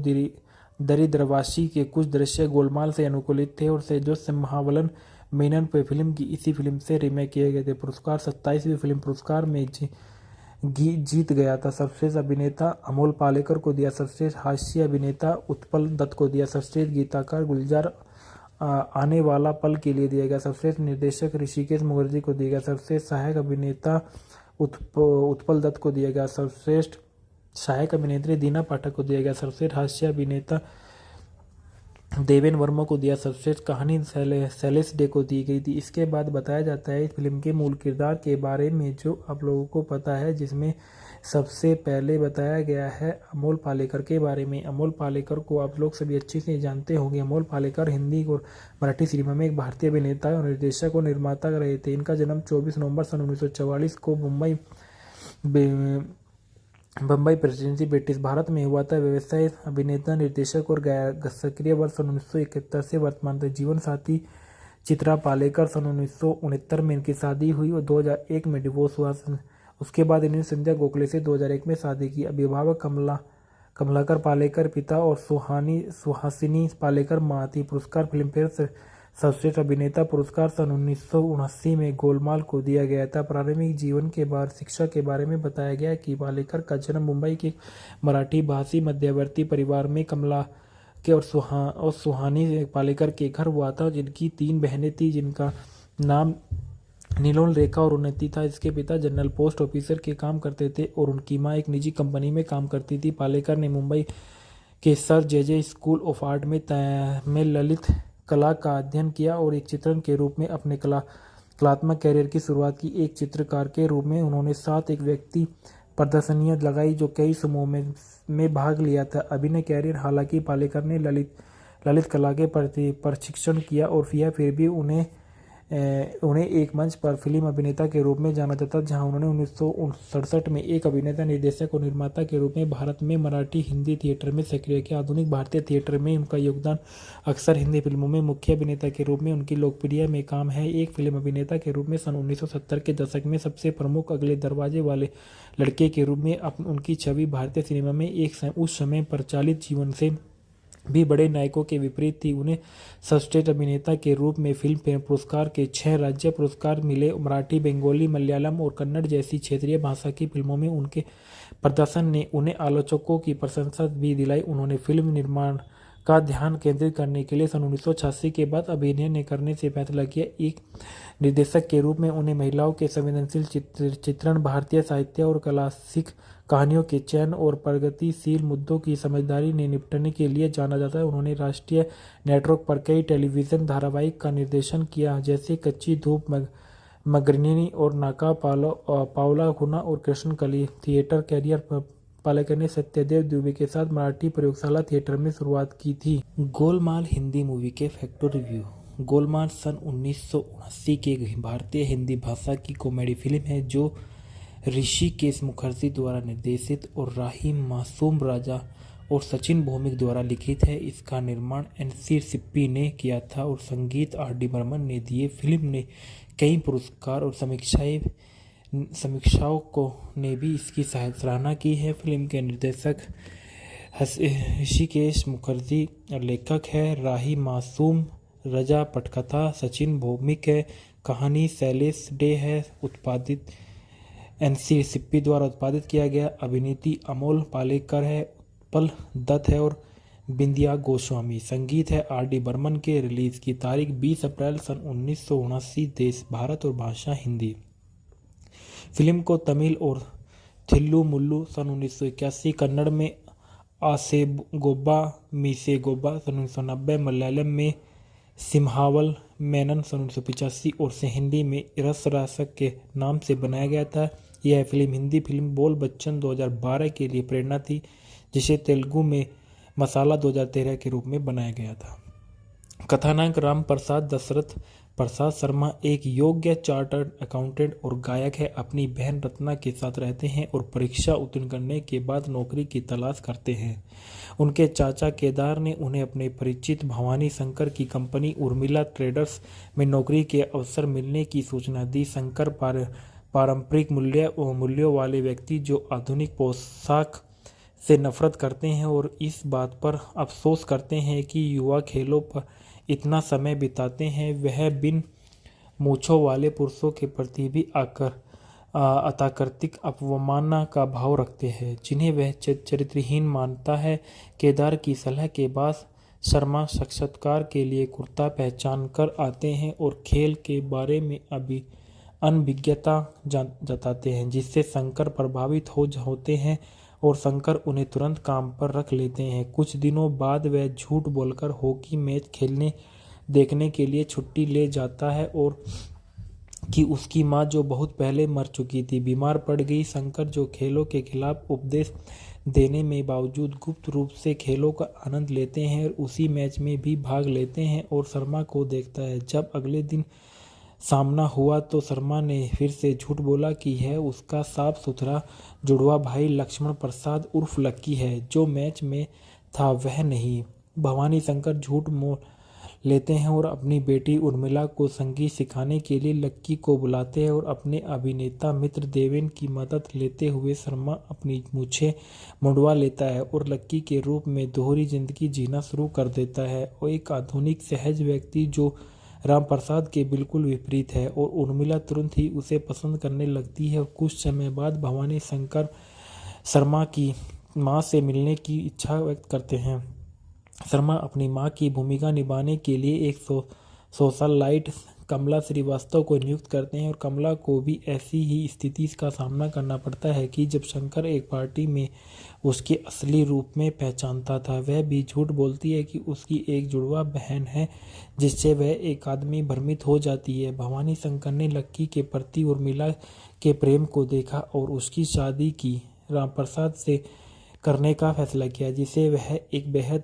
दरिद्रवासी के कुछ दृश्य गोलमाल से अनुकूलित थे और से जो सिम्हावलन मेनन पे फिल्म की इसी फिल्म से रीमेक किए गए थे। पुरस्कार 27वीं फिल्म पुरस्कार में जीत गया था। सर्वश्रेष्ठ अभिनेता अमोल पालेकर को दिया, सर्वश्रेष्ठ हास्य अभिनेता उत्पल दत्त को दिया, सर्वश्रेष्ठ गीतकार गुलजार आने वाला पल के लिए दिया गया। सर्वश्रेष्ठ निर्देशक ऋषिकेश मुखर्जी को दिया गया। सर्वश्रेष्ठ सहायक अभिनेता उत्पल दत्त को दिया गया। सर्वश्रेष्ठ सहायक अभिनेत्री दीना पाठक को दिया गया। सर्वश्रेष्ठ हास्य अभिनेता देवेन वर्मा को दिया। सर्वश्रेष्ठ कहानी शैलेश डे को दी गई थी। इसके बाद बताया जाता है इस फिल्म के मूल किरदार के बारे में, जो आप लोगों को पता है, जिसमें सबसे पहले बताया गया है अमोल पालेकर के बारे में। अमोल पालेकर को आप लोग सभी अच्छे से जानते होंगे। अमोल पालेकर हिंदी और मराठी सिनेमा में एक भारतीय अभिनेता और निर्देशक और निर्माता रहे थे। इनका जन्म 24 नवंबर सन 1944 को बम्बई प्रेसिडेंसी ब्रिटिश भारत में हुआ था। व्यवसाय अभिनेता, निर्देशक और सक्रिय वर्ष सन 1971 से वर्तमान तक। जीवन साथी चित्रा पालेकर, सन 1969 में इनकी शादी हुई और 2001 में डिवोर्स हुआ। उसके बाद इन्होंने संध्या गोखले से 2001 में शादी की। अभिभावक कमलाकर पालेकर पिता और सुहासिनी पालेकर मां थी। पुरस्कार फिल्मफेयर सर्वश्रेष्ठ अभिनेता पुरस्कार सन 1979 में गोलमाल को दिया गया था। प्रारंभिक जीवन के बाद शिक्षा के बारे में बताया गया कि पालेकर का जन्म मुंबई के मराठी भाषी मध्यवर्ती परिवार में कमला के और सुहानी पालेकर के घर हुआ था, जिनकी 3 बहनें थी, जिनका नाम नीलोल, रेखा और उन्नति था। इसके पिता जनरल पोस्ट ऑफिसर के काम करते थे और उनकी मां एक निजी कंपनी में काम करती थी। पालेकर ने मुंबई के sir J school of art में ललित कला का अध्ययन किया और एक चित्रण के रूप में अपने कलात्मक कैरियर की शुरुआत की। एक चित्रकार के रूप में उन्होंने 7 एक व्यक्ति प्रदर्शनियां लगाई, जो कई समूहों में भाग लिया था। अभिनय कैरियर, हालांकि पालेकर ने ललित कला के प्रति प्रशिक्षण किया और फिर भी उन्हें एक मंच पर फिल्म अभिनेता के रूप में जाना जाता, जहां उन्होंने 1967 में एक अभिनेता, निर्देशक और निर्माता के रूप में भारत में मराठी हिंदी थिएटर में सक्रिय किया। आधुनिक भारतीय थिएटर में उनका योगदान अक्सर हिंदी फिल्मों में मुख्य अभिनेता के रूप में उनकी लोकप्रिय में काम है। एक फिल्म अभिनेता के रूप में सन 1970 के दशक में सबसे प्रमुख अगले दरवाजे वाले लड़के के रूप में उनकी छवि भारतीय सिनेमा में उस समय प्रचलित जीवन से भी बड़े नायकों के विपरीत थी। उन्हें सर्वश्रेष्ठ अभिनेता के रूप में फिल्म फेयर पुरस्कार के 6 राज्य पुरस्कार मिले। मराठी, बंगाली, मलयालम और कन्नड़ जैसी क्षेत्रीय भाषा की फिल्मों में उनके प्रदर्शन ने उन्हें आलोचकों की प्रशंसा भी दिलाई। उन्होंने फिल्म निर्माण का ध्यान केंद्रित करने के लिए सन 1986 के बाद अभिनय करने से फैसला किया। एक निर्देशक के रूप में उन्हें महिलाओं के संवेदनशील चित्रण, भारतीय साहित्य और क्लासिक कहानियों के चयन और प्रगतिशील मुद्दों की समझदारी ने निपटने के लिए जाना जाता है। उन्होंने राष्ट्रीय नेटवर्क पर कई टेलीविज़न धारावाहिक का निर्देशन किया, जैसे कच्ची धूप, मगरनी और नाका, पावला खुना और कृष्ण कली। थिएटर कैरियर, पालेकर ने सत्यदेव दुबे के साथ मराठी प्रयोगशाला थिएटर में शुरुआत की थी। गोलमाल हिंदी मूवी के फैक्टर रिव्यू। गोलमाल सन 1979 की भारतीय हिंदी भाषा की कॉमेडी फिल्म है, जो ऋषिकेश मुखर्जी द्वारा निर्देशित और राही मासूम राजा और सचिन भौमिक द्वारा लिखित है। इसका निर्माण एनसी सिप्पी ने किया था और संगीत आर.डी. बर्मन ने दिए। फिल्म ने कई पुरस्कार और समीक्षाओं ने भी इसकी सराहना की है। फिल्म के निर्देशक ऋषिकेश मुखर्जी, लेखक है राही मासूम राजा, पटकथा सचिन भौमिक है, कहानी शैलेश डे है, उत्पादित एनसी सिप्पी द्वारा उत्पादित किया गया। अभिनेत्री अमोल पालेकर है, उत्पल दत्त है और बिंदिया गोस्वामी। संगीत है आर.डी. बर्मन के। रिलीज की तारीख 20 अप्रैल सन 1979। देश भारत और भाषा हिंदी। फिल्म को तमिल और थिल्लु मुल्लु सन 1981, कन्नड़ में आसे गोब्बा मीसे गोब्बा सन 1990, मलयालम में सिम्हावल मेनन सन 1985 और से हिंदी में रस रासक के नाम से बनाया गया था। यह फिल्म हिंदी फिल्म बोल बच्चन 2012 के लिए प्रेरणा थी, जिसे तेलुगु में मसाला 2013 के रूप में बनाया गया था। कथानायक राम प्रसाद दशरथ प्रसाद शर्मा एक योग्य चार्टर्ड अकाउंटेंट और गायक है। अपनी बहन रत्ना के साथ रहते हैं और परीक्षा उत्तीर्ण करने के बाद नौकरी की तलाश करते हैं। उनके चाचा केदार ने उन्हें अपने परिचित भवानी शंकर की कंपनी उर्मिला ट्रेडर्स में नौकरी के अवसर मिलने की सूचना दी। शंकर पारंपरिक मूल्यों वाले व्यक्ति जो आधुनिक पोशाक से नफरत करते हैं और इस बात पर अफसोस करते हैं कि युवा खेलों पर इतना समय बिताते हैं। वह बिन मूंछों वाले पुरुषों के प्रति भी अतार्किक अवमानना का भाव रखते हैं, जिन्हें वह चरित्रहीन मानता है। केदार की सलाह के बाद शर्मा साक्षात्कार के लिए कुर्ता पहचान कर आते हैं और खेल के बारे में अभी अनभिज्ञता जताते हैं, जिससे शंकर प्रभावित होते हैं और शंकर उन्हें तुरंत काम पर रख लेते हैं। कुछ दिनों बाद वह झूठ बोलकर हॉकी मैच खेलने देखने के लिए छुट्टी ले जाता है और कि उसकी मां, जो बहुत पहले मर चुकी थी, बीमार पड़ गई। शंकर, जो खेलों के खिलाफ उपदेश देने में बावजूद गुप्त रूप से खेलों का आनंद लेते हैं और उसी मैच में भी भाग लेते हैं, और शर्मा को देखता है। जब अगले दिन सामना हुआ तो शर्मा ने फिर से झूठ बोला कि यह उसका साफ सुथरा जुड़वा भाई लक्ष्मण प्रसाद उर्फ लक्की है, जो मैच में था वह नहीं। भवानी शंकर झूठ मोल लेते हैं और अपनी बेटी उर्मिला को संगीत सिखाने के लिए लक्की को बुलाते हैं और अपने अभिनेता मित्र देवेन की मदद लेते हुए शर्मा अपनी मूछें मुंडवा लेता है और लक्की के रूप में दोहरी जिंदगी जीना शुरू कर देता है, और एक आधुनिक सहज व्यक्ति जो राम प्रसाद के बिल्कुल विपरीत है। और उर्मिला तुरंत ही उसे पसंद करने लगती है और कुछ समय बाद भवानी शंकर शर्मा की मां से मिलने की इच्छा व्यक्त करते हैं। शर्मा अपनी मां की भूमिका निभाने के लिए एक सोशलाइट कमला श्रीवास्तव को नियुक्त करते हैं, और कमला को भी ऐसी ही स्थिति का सामना करना पड़ता है कि जब शंकर एक पार्टी में उसके असली रूप में पहचानता था। वह भी झूठ बोलती है कि उसकी एक जुड़वा बहन है, जिससे वह एक आदमी भ्रमित हो जाती है। भवानी शंकर ने लक्की के प्रति उर्मिला के प्रेम को देखा और उसकी शादी की राम प्रसाद से करने का फैसला किया, जिसे वह एक बेहद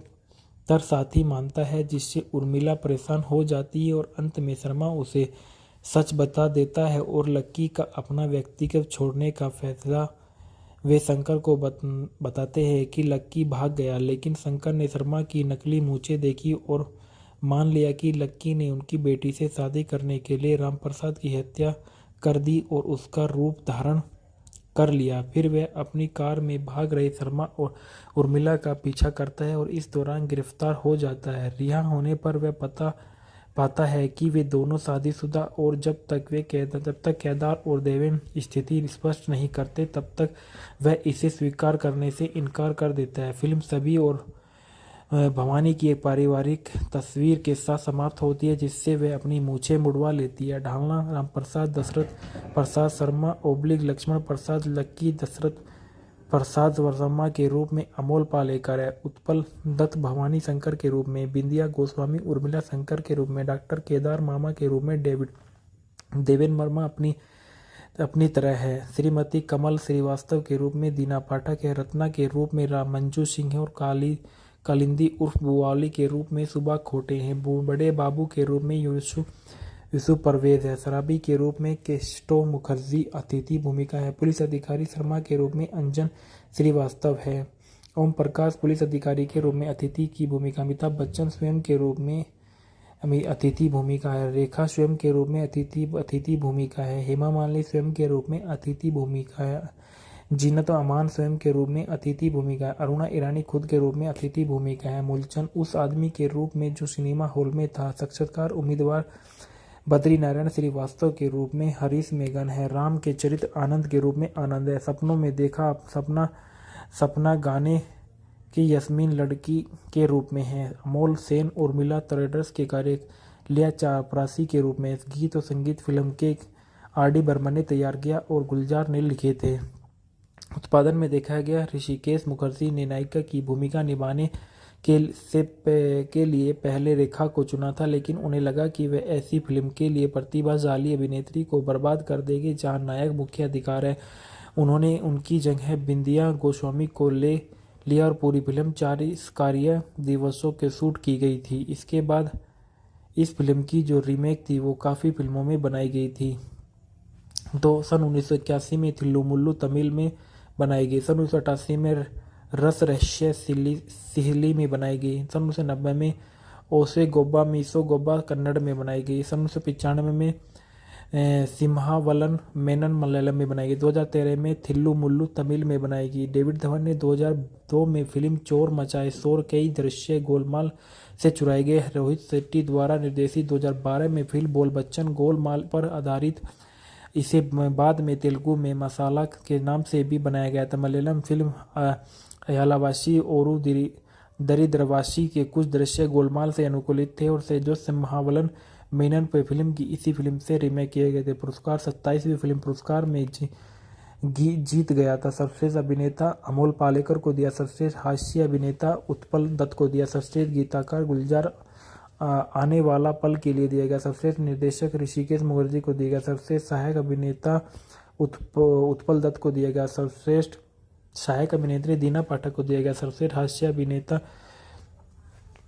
तर साथी मानता है, जिससे उर्मिला परेशान हो जाती है और अंत में शर्मा उसे सच बता देता है और लक्की का अपना व्यक्तिगत छोड़ने का फैसला वे शंकर को बताते हैं कि लक्की भाग गया, लेकिन शंकर ने शर्मा की नकली मूछें देखी और मान लिया कि लक्की ने उनकी बेटी से शादी करने के लिए राम प्रसाद की हत्या कर दी और उसका रूप धारण कर लिया। फिर वह अपनी कार में भाग रहे शर्मा और उर्मिला का पीछा करता है और इस दौरान गिरफ्तार हो जाता है। रिहा होने पर वह पाता है कि वे दोनों शादीशुदा, और जब तक केदार और देवेन स्थिति स्पष्ट नहीं करते तब तक वह इसे स्वीकार करने से इनकार कर देता है। फिल्म सभी और भवानी की एक पारिवारिक तस्वीर के साथ समाप्त होती है, जिससे वह अपनी मूछें मुड़वा लेती है। ढालना राम प्रसाद दशरथ प्रसाद शर्मा लक्ष्मण प्रसाद लक्की दशरथ प्रसाद शर्मा के रूप में अमोल पालेकर है, उत्पल दत्त भवानी शंकर के रूप में, बिंदिया गोस्वामी उर्मिला शंकर के रूप में, डॉक्टर केदार मामा के रूप में देवेन वर्मा अपनी तरह है, श्रीमती कमल श्रीवास्तव के रूप में दीना पाठक है, रत्ना के रूप में मंजू सिंह है और कालिंदी उर्फ बुआली के रूप में सुबा खोटे हैं, बड़े बाबू के रूप में यूसुफ परवेज है, शराबी के रूप में केस्टो मुखर्जी अतिथि भूमिका है, पुलिस अधिकारी शर्मा के रूप में अंजन श्रीवास्तव है, ओम प्रकाश पुलिस अधिकारी के रूप में अतिथि की भूमिका, अमिताभ बच्चन स्वयं के रूप में अतिथि भूमिका है, रेखा स्वयं के रूप में अतिथि भूमिका है, हेमा मालिनी स्वयं के रूप में अतिथि भूमिका है, जीनत अमान स्वयं के रूप में अतिथि भूमिका है, अरुणा ईरानी खुद के रूप में अतिथि भूमिका है, मूलचंद उस आदमी के रूप में जो सिनेमा हॉल में था, साक्षात्कार उम्मीदवार बद्री नारायण श्रीवास्तव के रूप में हरीश मेघन है, राम के चरित्र आनंद के रूप में आनंद है, सपनों में देखा सपना गाने की यस्मीन लड़की के रूप में है, अमोल सेन उर्मिला ट्रेडर्स के कार्य लिया चापरासी के रूप में, गीत और संगीत फिल्म के आर.डी. बर्मन ने तैयार किया और गुलजार ने लिखे थे। उत्पादन में देखा गया ऋषिकेश मुखर्जी ने नायिका की भूमिका निभाने के लिए पहले रेखा को चुना था, लेकिन उन्हें लगा कि वह ऐसी फिल्म के लिए प्रतिभाशाली अभिनेत्री को बर्बाद कर देगी जहां नायक मुख्य अधिकार है। उन्होंने उनकी जगह बिंदिया गोस्वामी को ले लिया और पूरी फिल्म 40 कार्य दिवसों के शूट की गई थी। इसके बाद इस फिल्म की जो रीमेक थी वो काफ़ी फिल्मों में बनाई गई थी। तो सन 1981 में थिल्लू मुल्लू तमिल में बनाई गई, सन 1988 में रस रहस्य सिहली में बनाई गई, सन 1990 में ओसे गोब्बा मीसो गोब्बा कन्नड़ में बनाई गई, सन 1995 में सिम्हावलन मेनन मलयालम में बनाई गई, 2013 में थिल्लू मुल्लू तमिल में बनाई गई। डेविड धवन ने 2002 में फिल्म चोर मचाए शोर कई दृश्य गोलमाल से चुराए गए रोहित शेट्टी द्वारा निर्देशित 2012 में फिल्म बोल बच्चन गोलमाल पर आधारित, इसे बाद में तेलुगु में मसाला के नाम से भी बनाया गया था। मलयालम फिल्म अयालावासी ओरू दरिद्रवासी के कुछ दृश्य गोलमाल से अनुकूलित थे और सेजोस महाबलन मेनन पे फिल्म की इसी फिल्म से रीमेक किए गए थे। पुरस्कार 27वीं फिल्म पुरस्कार में जीत गया था। सर्वश्रेष्ठ अभिनेता अमोल पालेकर को दिया, सर्वश्रेष्ठ हास्य अभिनेता उत्पल दत्त को दिया, सर्वश्रेष्ठ गीतकार गुलजार आने वाला पल के लिए दिया गया, सर्वश्रेष्ठ निर्देशक ऋषिकेश मुखर्जी को दिया गया, सर्वश्रेष्ठ सहायक अभिनेता उत्पल दत्त को दिया गया, सर्वश्रेष्ठ सहायक अभिनेत्री दीना पाठक को दिया गया, सर्वश्रेष्ठ हास्य अभिनेता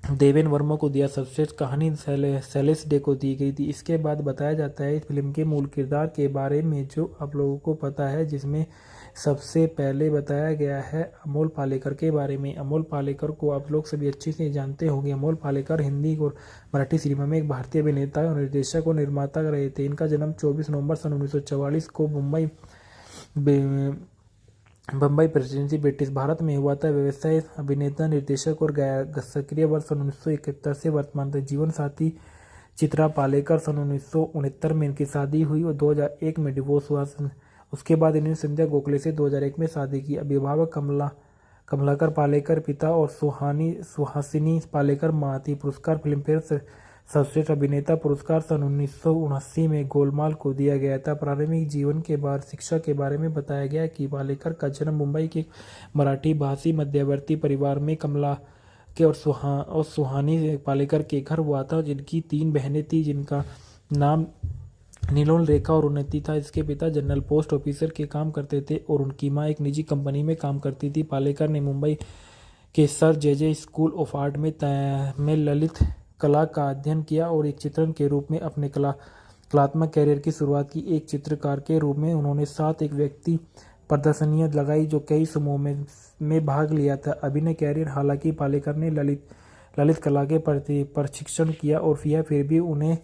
देवेन वर्मा को दिया, सर्वश्रेष्ठ कहानी शैलेश डे को दी गई थी। इसके बाद बताया जाता है इस फिल्म के मूल किरदार के बारे में जो आप लोगों को पता है, जिसमें सबसे पहले बताया गया है अमोल पालेकर के बारे में। अमोल पालेकर को आप लोग सभी अच्छे से जानते होंगे। अमोल पालेकर हिंदी और मराठी सिनेमा में एक भारतीय अभिनेता और निर्देशक और निर्माता रहे थे। इनका जन्म 24 नवंबर सन 1944 को बम्बई प्रेसिडेंसी ब्रिटिश भारत में हुआ था। व्यवसाय अभिनेता, निर्देशक और सक्रिय वर्ष सन 1971 से वर्तमान तक। जीवन साथी चित्रा पालेकर, सन 1969 में इनकी शादी हुई और 2001 में डिवोर्स हुआ। उसके बाद इन्होंने संध्या गोखले से 2001 में शादी की। अभिभावक कमलाकर पालेकर पिता और सुहासिनी पालेकर मां थी। पुरस्कार फिल्मफेयर सर्वश्रेष्ठ अभिनेता पुरस्कार सन 1979 में गोलमाल को दिया गया था। प्रारंभिक जीवन के बाद शिक्षा के बारे में बताया गया कि पालेकर का जन्म मुंबई के मराठी भाषी मध्यवर्ती परिवार में कमला के और सुहानी पालेकर के घर हुआ था, जिनकी 3 बहनें थी, जिनका नाम नीलोल, रेखा और उन्नति था। इसके पिता जनरल पोस्ट ऑफिसर के काम करते थे और उनकी मां एक निजी कंपनी में काम करती थी। पालेकर ने मुंबई के sir J school of art में ललित कला का अध्ययन किया और एक चित्रण के रूप में अपने कलात्मक कैरियर की शुरुआत की। एक चित्रकार के रूप में उन्होंने 7 एक व्यक्ति प्रदर्शनियां लगाई जो कई समूहों में भाग लिया था। अभिनय कैरियर हालांकि पालेकर ने ललित कला के प्रति प्रशिक्षण किया और फिर भी उन्हें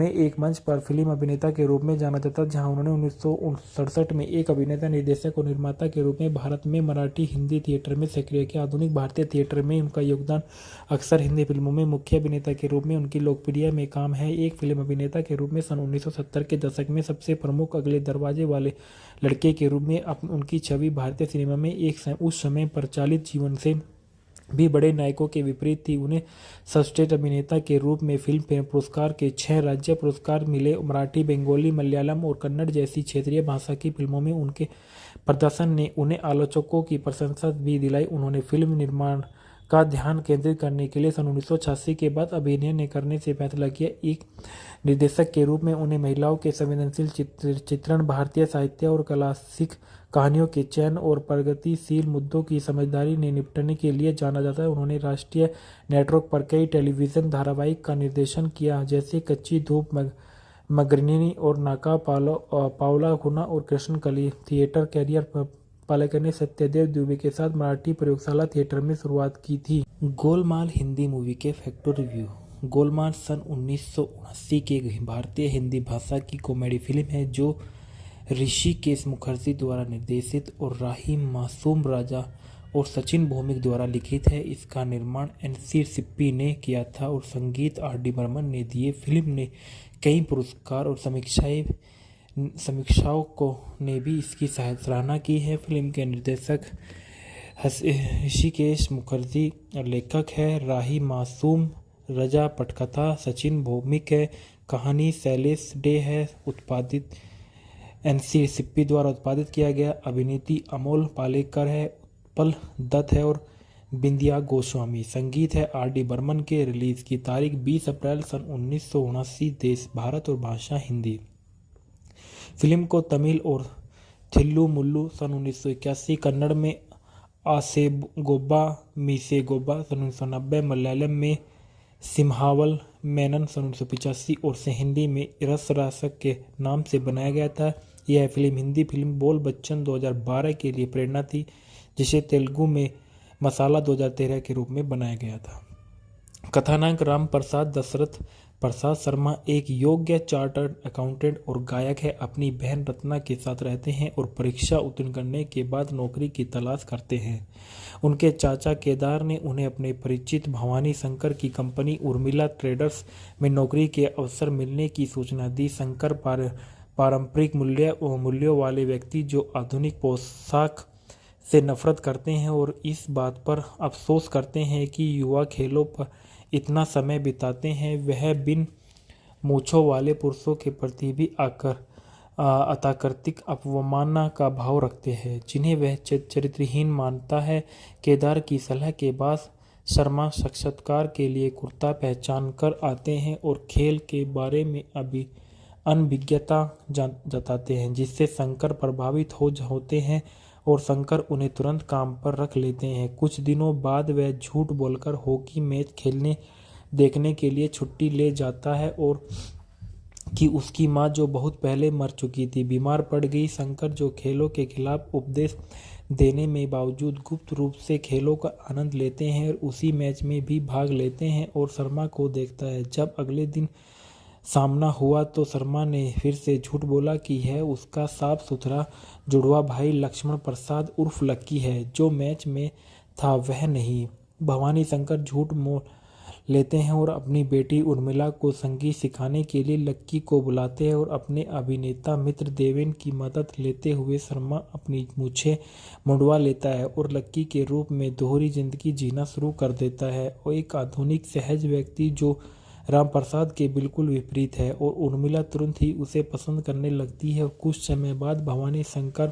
एक मंच पर फिल्म अभिनेता के रूप में जाना जाता, जहां उन्होंने 1967 में एक अभिनेता, निर्देशक और निर्माता के रूप में भारत में मराठी हिंदी थिएटर में सक्रिय किया। आधुनिक भारतीय थिएटर में उनका योगदान अक्सर हिंदी फिल्मों में मुख्य अभिनेता के रूप में उनकी लोकप्रिय में काम है। एक फिल्म अभिनेता के रूप में सन 1970 के दशक में सबसे प्रमुख अगले दरवाजे वाले लड़के के रूप में उनकी छवि भारतीय सिनेमा में उस समय प्रचलित जीवन से भी बड़े नायकों के विपरीत थी। उन्हें सर्वश्रेष्ठ अभिनेता के रूप में फिल्म फेयर पुरस्कार के 6 राज्य पुरस्कार मिले। मराठी, बंगाली, मलयालम और कन्नड़ जैसी क्षेत्रीय भाषा की फिल्मों में उनके प्रदर्शन ने उन्हें आलोचकों की प्रशंसा भी दिलाई। उन्होंने फिल्म निर्माण का ध्यान केंद्रित करने के लिए सन 1986 के बाद अभिनय करने से फैसला किया। एक निर्देशक के रूप में उन्हें महिलाओं के संवेदनशील चित्रण, भारतीय साहित्य और क्लासिक कहानियों के चयन और प्रगतिशील मुद्दों की समझदारी ने निपटने के लिए जाना जाता है। उन्होंने राष्ट्रीय नेटवर्क पर कई टेलीविजन धारावाहिक का निर्देशन किया, जैसे कच्ची धूप, मगरनी और नाका, पावला खुना और कृष्ण कली। थिएटर कैरियर पालेकर ने सत्यदेव दुबे के साथ मराठी प्रयोगशाला थिएटर में शुरुआत की थी। गोलमाल हिंदी मूवी के फैक्टर रिव्यू। गोलमाल सन 1979 की भारतीय हिंदी भाषा की कॉमेडी फिल्म है जो ऋषिकेश मुखर्जी द्वारा निर्देशित और राही मासूम राजा और सचिन भौमिक द्वारा लिखित है। इसका निर्माण एनसी सिप्पी ने किया था और संगीत आर.डी. बर्मन ने दिए। फिल्म ने कई पुरस्कार और समीक्षाओं ने भी इसकी सराहना की है। फिल्म के निर्देशक ऋषिकेश मुखर्जी, लेखक है राही मासूम, रजा पटकथा सचिन भौमिक है, कहानी शैलेश डे है, उत्पादित एनसी सिप्पी द्वारा उत्पादित किया गया। अभिनेत्री अमोल पालेकर है, उत्पल दत्त है और बिंदिया गोस्वामी। संगीत है आर.डी. बर्मन के। रिलीज की तारीख 20 अप्रैल सन 1979। देश भारत और भाषा हिंदी। फिल्म को तमिल और थिल्लू मुल्लू सन 1981, कन्नड़ में आसे गोब्बा मीसे गोब्बा सन 1990, मलयालम में सिम्हावल मेनन सन 1985 और से हिंदी में रस रासक के नाम से बनाया गया था। यह फिल्म हिंदी फिल्म बोल बच्चन 2012 के लिए प्रेरणा थी, जिसे तेलुगु में मसाला 2013 के रूप में बनाया गया था। कथानायक राम प्रसाद दशरथ प्रसाद शर्मा एक योग्य चार्टर्ड अकाउंटेंट और गायक है। अपनी बहन रत्ना के साथ रहते हैं और परीक्षा उत्तीर्ण करने के बाद नौकरी की तलाश करते हैं। उनके चाचा केदार ने उन्हें अपने परिचित भवानी शंकर की कंपनी उर्मिला ट्रेडर्स में नौकरी के अवसर मिलने की सूचना दी। शंकर पारंपरिक मूल्यों वाले व्यक्ति जो आधुनिक पोशाक से नफरत करते हैं और इस बात पर अफसोस करते हैं कि युवा खेलों पर इतना समय बिताते हैं। वह बिन मूंछों वाले पुरुषों के प्रति भी अतार्किक अवमानना का भाव रखते हैं, जिन्हें वह चरित्रहीन मानता है। केदार की सलाह के बाद शर्मा साक्षात्कार के लिए कुर्ता पहचान कर आते हैं और खेल के बारे में अभी अनभिज्ञता जताते हैं, जिससे शंकर प्रभावित होते हैं और शंकर उन्हें तुरंत काम पर रख लेते हैं। कुछ दिनों बाद वह झूठ बोलकर हॉकी मैच खेलने देखने के लिए छुट्टी ले जाता है और कि उसकी मां, जो बहुत पहले मर चुकी थी, बीमार पड़ गई। शंकर, जो खेलों के खिलाफ उपदेश देने में बावजूद गुप्त रूप से खेलों का आनंद लेते हैं और उसी मैच में भी भाग लेते हैं और शर्मा को देखता है। जब अगले दिन सामना हुआ तो शर्मा ने फिर से झूठ बोला कि यह उसका साफ सुथरा जुड़वा भाई लक्ष्मण प्रसाद उर्फ लक्की है, जो मैच में था वह नहीं। भवानी शंकर झूठ मोल लेते हैं और अपनी बेटी उर्मिला को संगीत सिखाने के लिए लक्की को बुलाते हैं और अपने अभिनेता मित्र देवेन की मदद लेते हुए शर्मा अपनी मूछें मुंडवा लेता है और लक्की के रूप में दोहरी जिंदगी जीना शुरू कर देता है और एक आधुनिक सहज व्यक्ति जो राम प्रसाद के बिल्कुल विपरीत है। और उर्मिला तुरंत ही उसे पसंद करने लगती है और कुछ समय बाद भवानी शंकर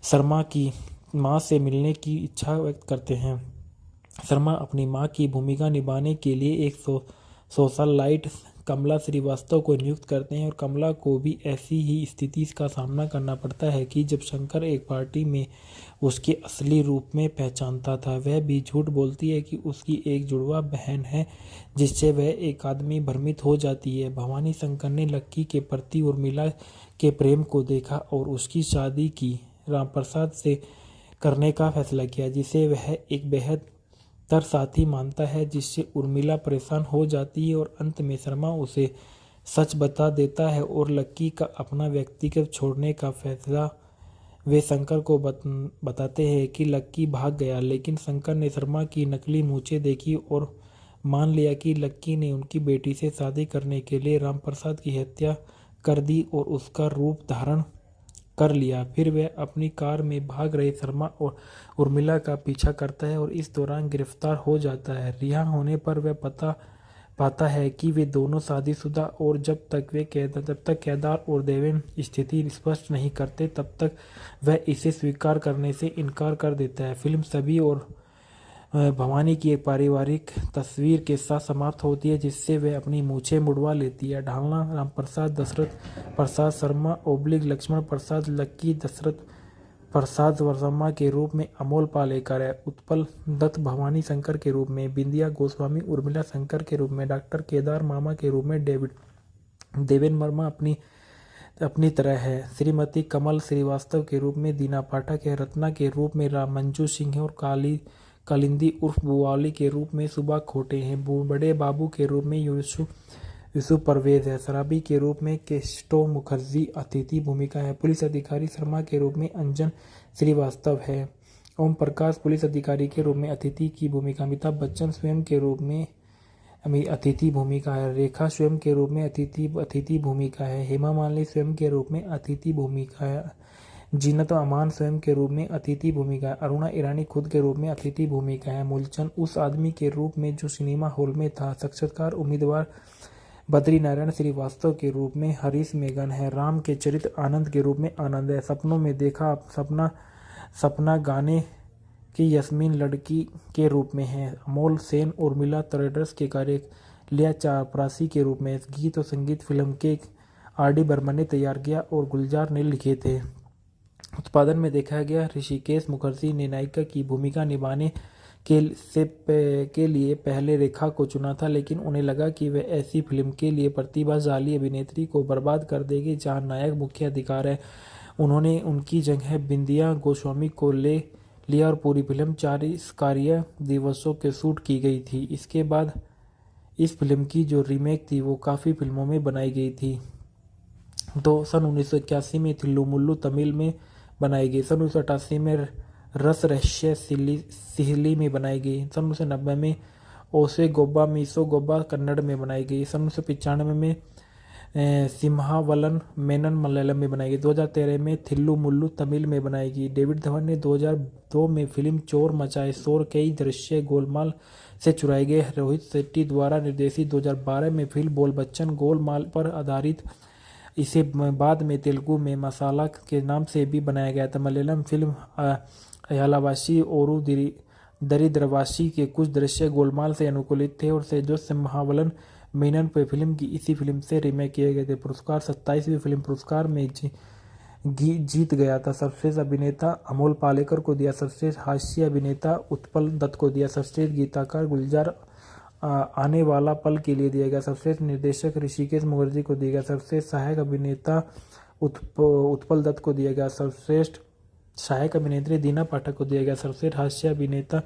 शर्मा की मां से मिलने की इच्छा व्यक्त करते हैं। शर्मा अपनी मां की भूमिका निभाने के लिए एक सोशलाइट कमला श्रीवास्तव को नियुक्त करते हैं और कमला को भी ऐसी ही स्थिति का सामना करना पड़ता है कि जब शंकर एक पार्टी में उसके असली रूप में पहचानता था। वह भी झूठ बोलती है कि उसकी एक जुड़वा बहन है, जिससे वह एक आदमी भ्रमित हो जाती है। भवानी शंकर ने लक्की के प्रति उर्मिला के प्रेम को देखा और उसकी शादी की राम प्रसाद से करने का फैसला किया, जिसे वह एक बेहद तर साथी मानता है, जिससे उर्मिला परेशान हो जाती है और अंत में शर्मा उसे सच बता देता है और लक्की का अपना व्यक्तिगत छोड़ने का फैसला वे शंकर को बताते हैं कि लक्की भाग गया, लेकिन शंकर ने शर्मा की नकली मूछें देखी और मान लिया कि लक्की ने उनकी बेटी से शादी करने के लिए राम प्रसाद की हत्या कर दी और उसका रूप धारण कर लिया। फिर वह अपनी कार में भाग रहे शर्मा और उर्मिला का पीछा करता है और इस दौरान गिरफ्तार हो जाता है। रिहा होने पर वह पाता है कि वे दोनों शादीशुदा और जब तक केदार और देवेन स्थिति स्पष्ट नहीं करते तब तक वह इसे स्वीकार करने से इनकार कर देता है। फिल्म सभी और भवानी की एक पारिवारिक तस्वीर के साथ समाप्त होती है, जिससे वह अपनी मूछें मुड़वा लेती है। ढालना राम प्रसाद दशरथ प्रसाद शर्मा ओब्लिक लक्ष्मण प्रसाद लक्की दशरथ प्रसाद शर्मा के रूप में अमोल पालेकर है। उत्पल दत्त भवानी शंकर के रूप में, बिंदिया गोस्वामी उर्मिला शंकर के रूप में, डॉक्टर केदार मामा के रूप में देवेन वर्मा अपनी तरह है, श्रीमती कमल श्रीवास्तव के रूप में दीना पाठक है, रत्ना के रूप में मंजू सिंह है और कालिंदी उर्फ बुवाली के रूप में सुबा खोटे हैं। बड़े बाबू के रूप में यूसुफ परवेज है। शराबी के रूप में केस्टो मुखर्जी अतिथि भूमिका है। पुलिस अधिकारी शर्मा के रूप में अंजन श्रीवास्तव है। ओम प्रकाश पुलिस अधिकारी के रूप में अतिथि की भूमिका, अमिताभ बच्चन स्वयं के रूप में अतिथि भूमिका है, रेखा स्वयं के रूप में अतिथि भूमिका है, हेमा मालिनी स्वयं के रूप में अतिथि भूमिका है, जीनत अमान स्वयं के रूप में अतिथि भूमिका है, अरुणा ईरानी खुद के रूप में अतिथि भूमिका है, मूलचंद उस आदमी के रूप में जो सिनेमा हॉल में था, साक्षात्कार उम्मीदवार बद्री नारायण श्रीवास्तव के रूप में हरीश मेघन है, राम के चरित्र आनंद के रूप में आनंद है, सपनों में देखा सपना गाने की यस्मीन लड़की के रूप में है, अमोल सेन उर्मिला ट्रेडर्स के कार्य लिया चापरासी के रूप में, गीत और संगीत फिल्म के आर.डी. बर्मन ने तैयार किया और गुलजार ने लिखे थे। उत्पादन में देखा गया ऋषिकेश मुखर्जी ने नायिका की भूमिका निभाने के लिए पहले रेखा को चुना था, लेकिन उन्हें लगा कि वह ऐसी फिल्म के लिए प्रतिभाशाली अभिनेत्री को बर्बाद कर देगी जहां नायक मुख्य अधिकार है। उन्होंने उनकी जगह बिंदिया गोस्वामी को ले लिया और पूरी फिल्म 40 कार्य दिवसों के शूट की गई थी। इसके बाद इस फिल्म की जो रीमेक थी वो काफ़ी फिल्मों में बनाई गई थी। तो सन 1981 में थिल्लू मुल्लू तमिल में बनाई गई, सन 1988 में रस रहस्य सिहली में बनाई गई, सन 1990 में ओसे गोब्बा मीसो गोब्बा कन्नड़ में बनाई गई, सन 1995 में सिम्हावलन मेनन मलयालम में बनाई गई। 2013 में थिल्लु मुल्लु तमिल में बनाई गई। डेविड धवन ने 2002 में फिल्म चोर मचाए शोर कई दृश्य गोलमाल से चुराए गए। रोहित शेट्टी द्वारा निर्देशित 2012 में फिल्म बोल बच्चन गोलमाल पर आधारित। इसे बाद में तेलुगु में मसाला के नाम से भी बनाया गया था। मलयालम फिल्म अयालावासी ओरू दरिद्रवासी के कुछ दृश्य गोलमाल से अनुकूलित थे और जो सिम्हावलन मेनन पे फिल्म की इसी फिल्म से रीमेक किए गए थे। पुरस्कार 27वीं फिल्म पुरस्कार में जीत गया था। सर्वश्रेष्ठ अभिनेता अमोल पालेकर को दिया। सर्वश्रेष्ठ हास्य अभिनेता उत्पल दत्त को दिया। सर्वश्रेष्ठ गीतकार गुलजार आने वाला पल के लिए दिया गया। सर्वश्रेष्ठ निर्देशक ऋषिकेश मुखर्जी को दिया गया। सर्वश्रेष्ठ सहायक अभिनेता उत्पल दत्त को दिया गया। सर्वश्रेष्ठ सहायक अभिनेत्री दीना पाठक को दिया गया। सर्वश्रेष्ठ हास्य अभिनेता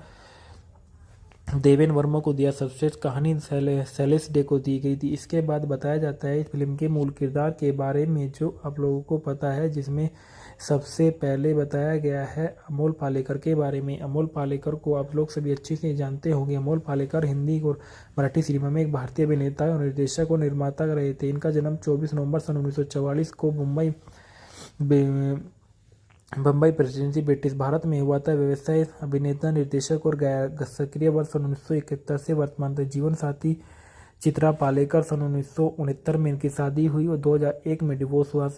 देवेन वर्मा को दिया। सर्वश्रेष्ठ कहानी शैलेश डे को दी गई थी। इसके बाद बताया जाता है इस फिल्म के मूल किरदार के बारे में जो आप लोगों को पता है, जिसमें सबसे पहले बताया गया है अमोल पालेकर के बारे में। अमोल पालेकर को आप लोग सभी अच्छे से जानते होंगे। अमोल पालेकर हिंदी और मराठी सिनेमा में एक भारतीय अभिनेता और निर्देशक और निर्माता रहे थे। इनका जन्म 24 नवंबर सन 1944 को बम्बई प्रेसिडेंसी ब्रिटिश भारत में हुआ था। व्यवसाय अभिनेता निर्देशक और सक्रिय वर्ष सन 1971 से वर्तमान तक। जीवन साथी चित्रा पालेकर सन 1969 में इनकी शादी हुई और 2001 में डिवोर्स हुआ।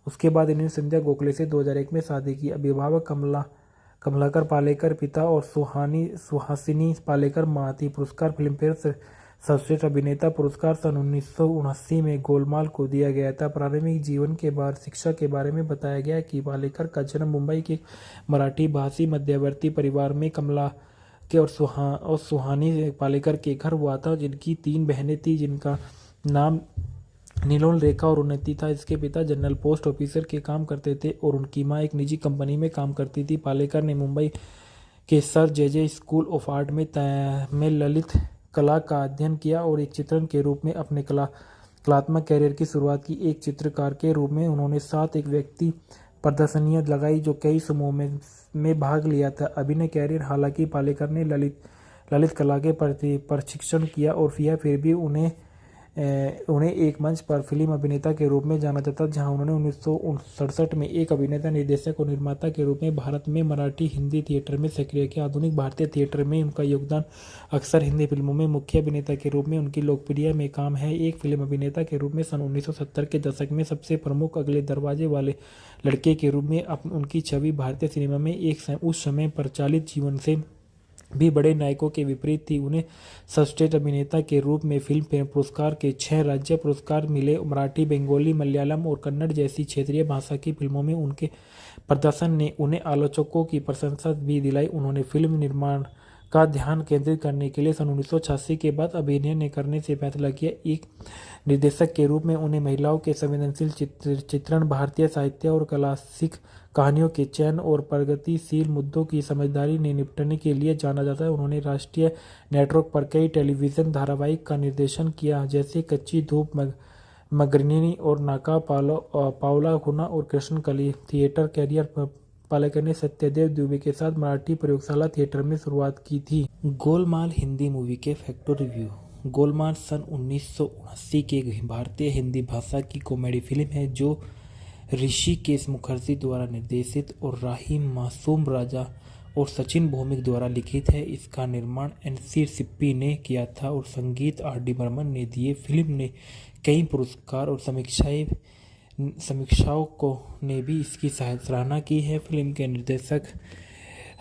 उसके बाद इन्होंने संध्या गोखले से 2001 में शादी की। अभिभावक कमलाकर पालेकर पिता और सुहासिनी पालेकर मां थी। पुरस्कार फिल्मफेयर सर्वश्रेष्ठ अभिनेता पुरस्कार सन 1979 में गोलमाल को दिया गया था। प्रारंभिक जीवन के बाद शिक्षा के बारे में बताया गया कि पालेकर का जन्म मुंबई के मराठी भाषी मध्यवर्ती परिवार में कमला के और सुहानी पालेकर के घर हुआ था, जिनकी 3 बहनें थी, जिनका नाम नीलोल रेखा और उन्नति था। इसके पिता जनरल पोस्ट ऑफिसर के काम करते थे और उनकी मां एक निजी कंपनी में काम करती थी। पालेकर ने मुंबई के sir J school of art में ललित कला का अध्ययन किया और एक चित्रण के रूप में अपने कलात्मक कैरियर की शुरुआत की। एक चित्रकार के रूप में उन्होंने 7 एक व्यक्ति प्रदर्शनियां लगाई जो कई समूहों में भाग लिया था। अभिनय कैरियर हालांकि पालेकर ने ललित कला के प्रति प्रशिक्षण किया और फिर भी उन्हें एक मंच पर फिल्म अभिनेता के रूप में जाना जाता, जहां उन्होंने 1967 में एक अभिनेता निर्देशक और निर्माता के रूप में भारत में मराठी हिंदी थिएटर में सक्रिय किया। आधुनिक भारतीय थिएटर में उनका योगदान अक्सर हिंदी फिल्मों में मुख्य अभिनेता के रूप में उनकी लोकप्रिय में काम है। एक फिल्म अभिनेता के रूप में सन 1970 के दशक में सबसे प्रमुख अगले दरवाजे वाले लड़के के रूप में उनकी छवि भारतीय सिनेमा में उस समय प्रचलित जीवन से भी बड़े नायकों के विपरीत थी। उन्हें सर्वश्रेष्ठ अभिनेता के रूप में फिल्म फेयर पुरस्कार के 6 राज्य पुरस्कार मिले। मराठी, बंगाली, मलयालम और कन्नड़ जैसी क्षेत्रीय भाषा की फिल्मों में उनके प्रदर्शन ने उन्हें आलोचकों की प्रशंसा भी दिलाई। उन्होंने फिल्म निर्माण का ध्यान केंद्रित करने के लिए सन 1986 के बाद अभिनय करने से फैसला किया। एक निर्देशक के रूप में उन्हें महिलाओं के संवेदनशील चित्रण, भारतीय साहित्य और क्लासिक कहानियों के चयन और प्रगतिशील मुद्दों की समझदारी ने निपटने के लिए जाना जाता है। उन्होंने राष्ट्रीय नेटवर्क पर कई टेलीविजन धारावाहिक का निर्देशन किया, जैसे कच्ची धूप, मगरनी और नाका पावला खुना और कृष्ण कली। थिएटर कैरियर पालेकर ने सत्यदेव दुबे के साथ मराठी प्रयोगशाला थिएटर में शुरुआत की थी। गोलमाल हिंदी मूवी के फैक्ट रिव्यू। गोलमाल सन 1979 की भारतीय हिंदी भाषा की कॉमेडी फिल्म है जो ऋषिकेश मुखर्जी द्वारा निर्देशित और राही मासूम राजा और सचिन भौमिक द्वारा लिखित है। इसका निर्माण एनसी सिप्पी ने किया था और संगीत आर.डी. बर्मन ने दिए। फिल्म ने कई पुरस्कार और समीक्षाओं ने भी इसकी सराहना की है। फिल्म के निर्देशक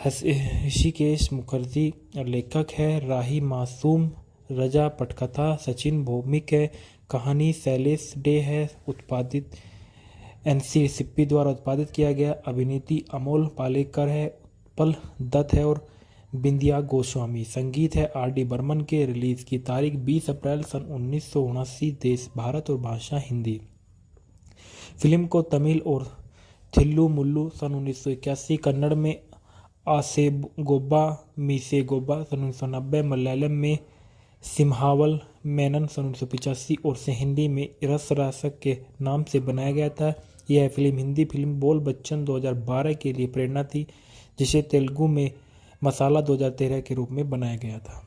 ऋषिकेश मुखर्जी, लेखक है राही मासूम रजा, पटकथा सचिन भौमिक है, कहानी शैलेश डे है, उत्पादित एनसी सिप्पी द्वारा उत्पादित किया गया। अभिनेत्री अमोल पालेकर है, उत्पल दत्त है और बिंदिया गोस्वामी। संगीत है आर.डी. बर्मन के। रिलीज की तारीख 20 अप्रैल सन 1979। देश भारत और भाषा हिंदी। फिल्म को तमिल और थिल्लु मुल्लु सन 1981, कन्नड़ में आसेगोब्बा मीसेगोब्बा सन 1990, मलयालम में सिम्हावल मेनन सन 1985 और से हिंदी में रसरासक के नाम से बनाया गया था। यह फिल्म हिंदी फिल्म बोल बच्चन 2012 के लिए प्रेरणा थी, जिसे तेलुगु में मसाला 2013 के रूप में बनाया गया था।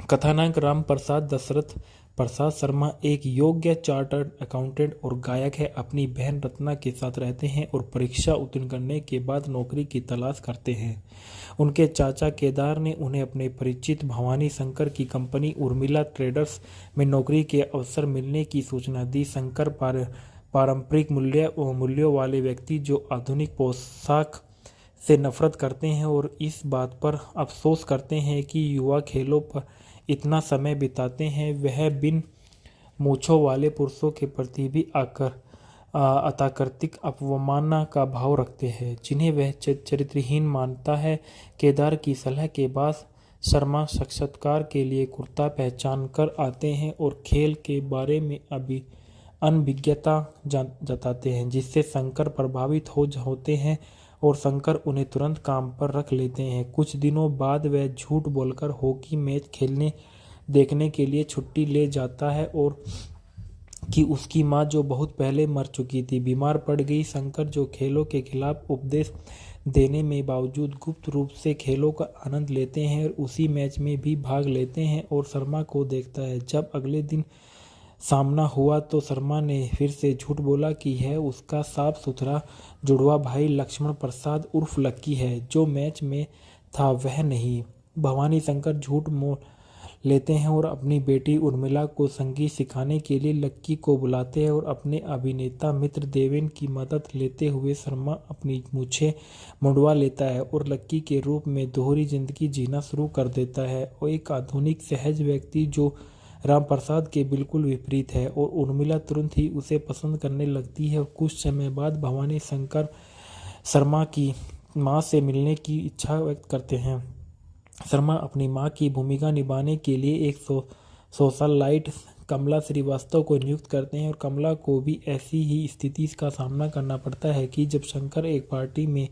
कथानायक राम प्रसाद दशरथ प्रसाद शर्मा एक योग्य चार्टर्ड अकाउंटेंट और गायक है। अपनी बहन रत्ना के साथ रहते हैं और परीक्षा उत्तीर्ण करने के बाद नौकरी की तलाश करते हैं। उनके चाचा केदार ने उन्हें अपने परिचित भवानी शंकर की कंपनी उर्मिला ट्रेडर्स में नौकरी के अवसर मिलने की सूचना दी। शंकर पारंपरिक मूल्यों वाले व्यक्ति जो आधुनिक पोशाक से नफरत करते हैं और इस बात पर अफसोस करते हैं कि युवा खेलों पर इतना समय बिताते हैं, वह बिन मूंछों वाले पुरुषों के प्रति भी अतार्किक अवमानना का भाव रखते हैं, जिन्हें वह चरित्रहीन मानता है। केदार की सलाह के बाद शर्मा साक्षात्कार के लिए कुर्ता पहचान कर आते हैं और खेल के बारे में अभी अनभिज्ञता जताते हैं, जिससे शंकर प्रभावित होते हैं और शंकर उन्हें तुरंत काम पर रख लेते हैं। कुछ दिनों बाद वह झूठ बोलकर हॉकी मैच खेलने देखने के लिए छुट्टी ले जाता है और कि उसकी मां, जो बहुत पहले मर चुकी थी, बीमार पड़ गई। शंकर, जो खेलों के खिलाफ उपदेश देने में बावजूद गुप्त रूप से खेलों का आनंद लेते हैं और उसी मैच में भी भाग लेते हैं और शर्मा को देखता है। जब अगले दिन सामना हुआ तो शर्मा ने फिर से झूठ बोला कि यह उसका साफ सुथरा जुड़वा भाई लक्ष्मण प्रसाद उर्फ लक्की है, जो मैच में था वह नहीं। भवानी शंकर झूठ मोल लेते हैं और अपनी बेटी उर्मिला को संगीत सिखाने के लिए लक्की को बुलाते हैं और अपने अभिनेता मित्र देवेन की मदद लेते हुए शर्मा अपनी मूछें मुंडवा लेता है और लक्की के रूप में दोहरी जिंदगी जीना शुरू कर देता है और एक आधुनिक सहज व्यक्ति जो राम प्रसाद के बिल्कुल विपरीत है। और उर्मिला तुरंत ही उसे पसंद करने लगती है और कुछ समय बाद भवानी शंकर शर्मा की मां से मिलने की इच्छा व्यक्त करते हैं। शर्मा अपनी मां की भूमिका निभाने के लिए एक सोशलाइट कमला श्रीवास्तव को नियुक्त करते हैं और कमला को भी ऐसी ही स्थिति का सामना करना पड़ता है कि जब शंकर एक पार्टी में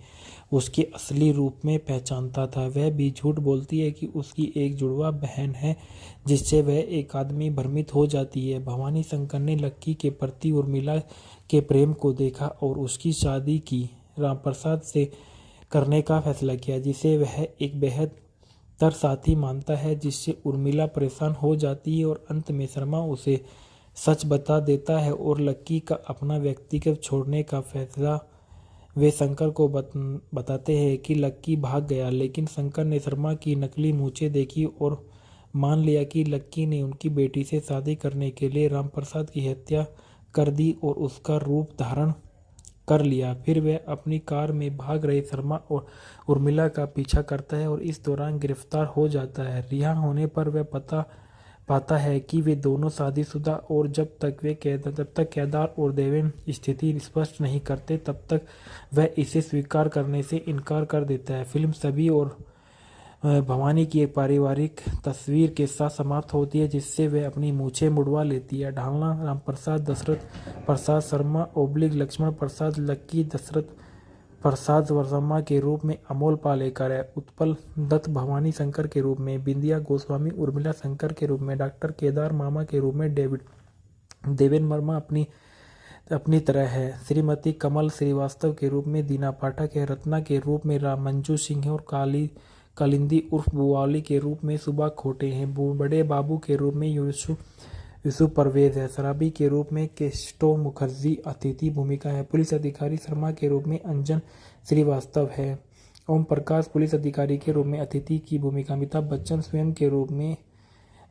उसके असली रूप में पहचानता था। वह भी झूठ बोलती है कि उसकी एक जुड़वा बहन है, जिससे वह एक आदमी भ्रमित हो जाती है। भवानी शंकर ने लक्की के प्रति उर्मिला के प्रेम को देखा और उसकी शादी की रामप्रसाद से करने का फैसला किया, जिसे वह एक बेहद तर साथी मानता है, जिससे उर्मिला परेशान हो जाती है और अंत में शर्मा उसे सच बता देता है और लक्की का अपना व्यक्तिगत छोड़ने का फैसला वे शंकर को बताते हैं कि लक्की भाग गया, लेकिन शंकर ने शर्मा की नकली मूछें देखी और मान लिया कि लक्की ने उनकी बेटी से शादी करने के लिए रामप्रसाद की हत्या कर दी और उसका रूप धारण कर लिया। फिर वह अपनी कार में भाग रहे शर्मा और उर्मिला का पीछा करता है और इस दौरान गिरफ्तार हो जाता है। रिहा होने पर वह पाता है कि वे दोनों शादीशुदा और जब तक केदार और देवेन स्थिति स्पष्ट नहीं करते तब तक वह इसे स्वीकार करने से इनकार कर देता है। फिल्म सभी और भवानी की एक पारिवारिक तस्वीर के साथ समाप्त होती है, जिससे वह अपनी मूछें मुड़वा लेती है। ढालना रामप्रसाद दशरथ प्रसाद शर्मा / लक्ष्मण प्रसाद लक्की दशरथ प्रसाद शर्मा के रूप में अमोल पालेकर है। उत्पल दत्त भवानी शंकर के रूप में, बिंदिया गोस्वामी उर्मिला शंकर के रूप में, डॉक्टर केदार मामा के रूप में देवेन वर्मा अपनी तरह है, श्रीमती कमल श्रीवास्तव के रूप में दीना पाठक है, रत्ना के रूप में मंजू सिंह और कालिंदी उर्फ बुआली के रूप में सुबा खोटे हैं, बड़े बाबू के रूप में यूसुफ परवेज है, शराबी के रूप में केस्टो मुखर्जी अतिथि भूमिका है, पुलिस अधिकारी शर्मा के रूप में अंजन श्रीवास्तव है, ओम प्रकाश पुलिस अधिकारी के रूप में अतिथि की भूमिका, अमिताभ बच्चन स्वयं के रूप में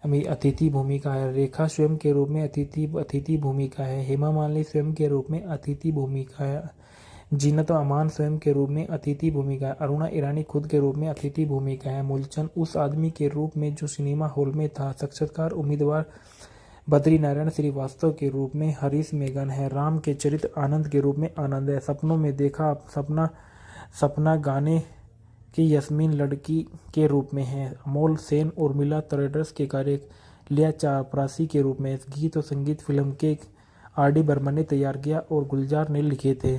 अतिथि भूमिका है, रेखा स्वयं के रूप में अतिथि भूमिका है, हेमा मालिनी स्वयं के रूप में अतिथि भूमिका है, जीनत अमान स्वयं के रूप में अतिथि भूमिका है, अरुणा ईरानी खुद के रूप में अतिथि भूमिका है, मूलचंद उस आदमी के रूप में जो सिनेमा हॉल में था, साक्षात्कार उम्मीदवार बद्री नारायण श्रीवास्तव के रूप में हरीश मेघन है, राम के चरित्र आनंद के रूप में आनंद है, सपनों में देखा सपना गाने की यस्मीन लड़की के रूप में है, अमोल सेन उर्मिला ट्रेडर्स के कार्यालय चापरासी के रूप में, गीत और संगीत फिल्म के R.D. बर्मन ने तैयार किया और गुलजार ने लिखे थे।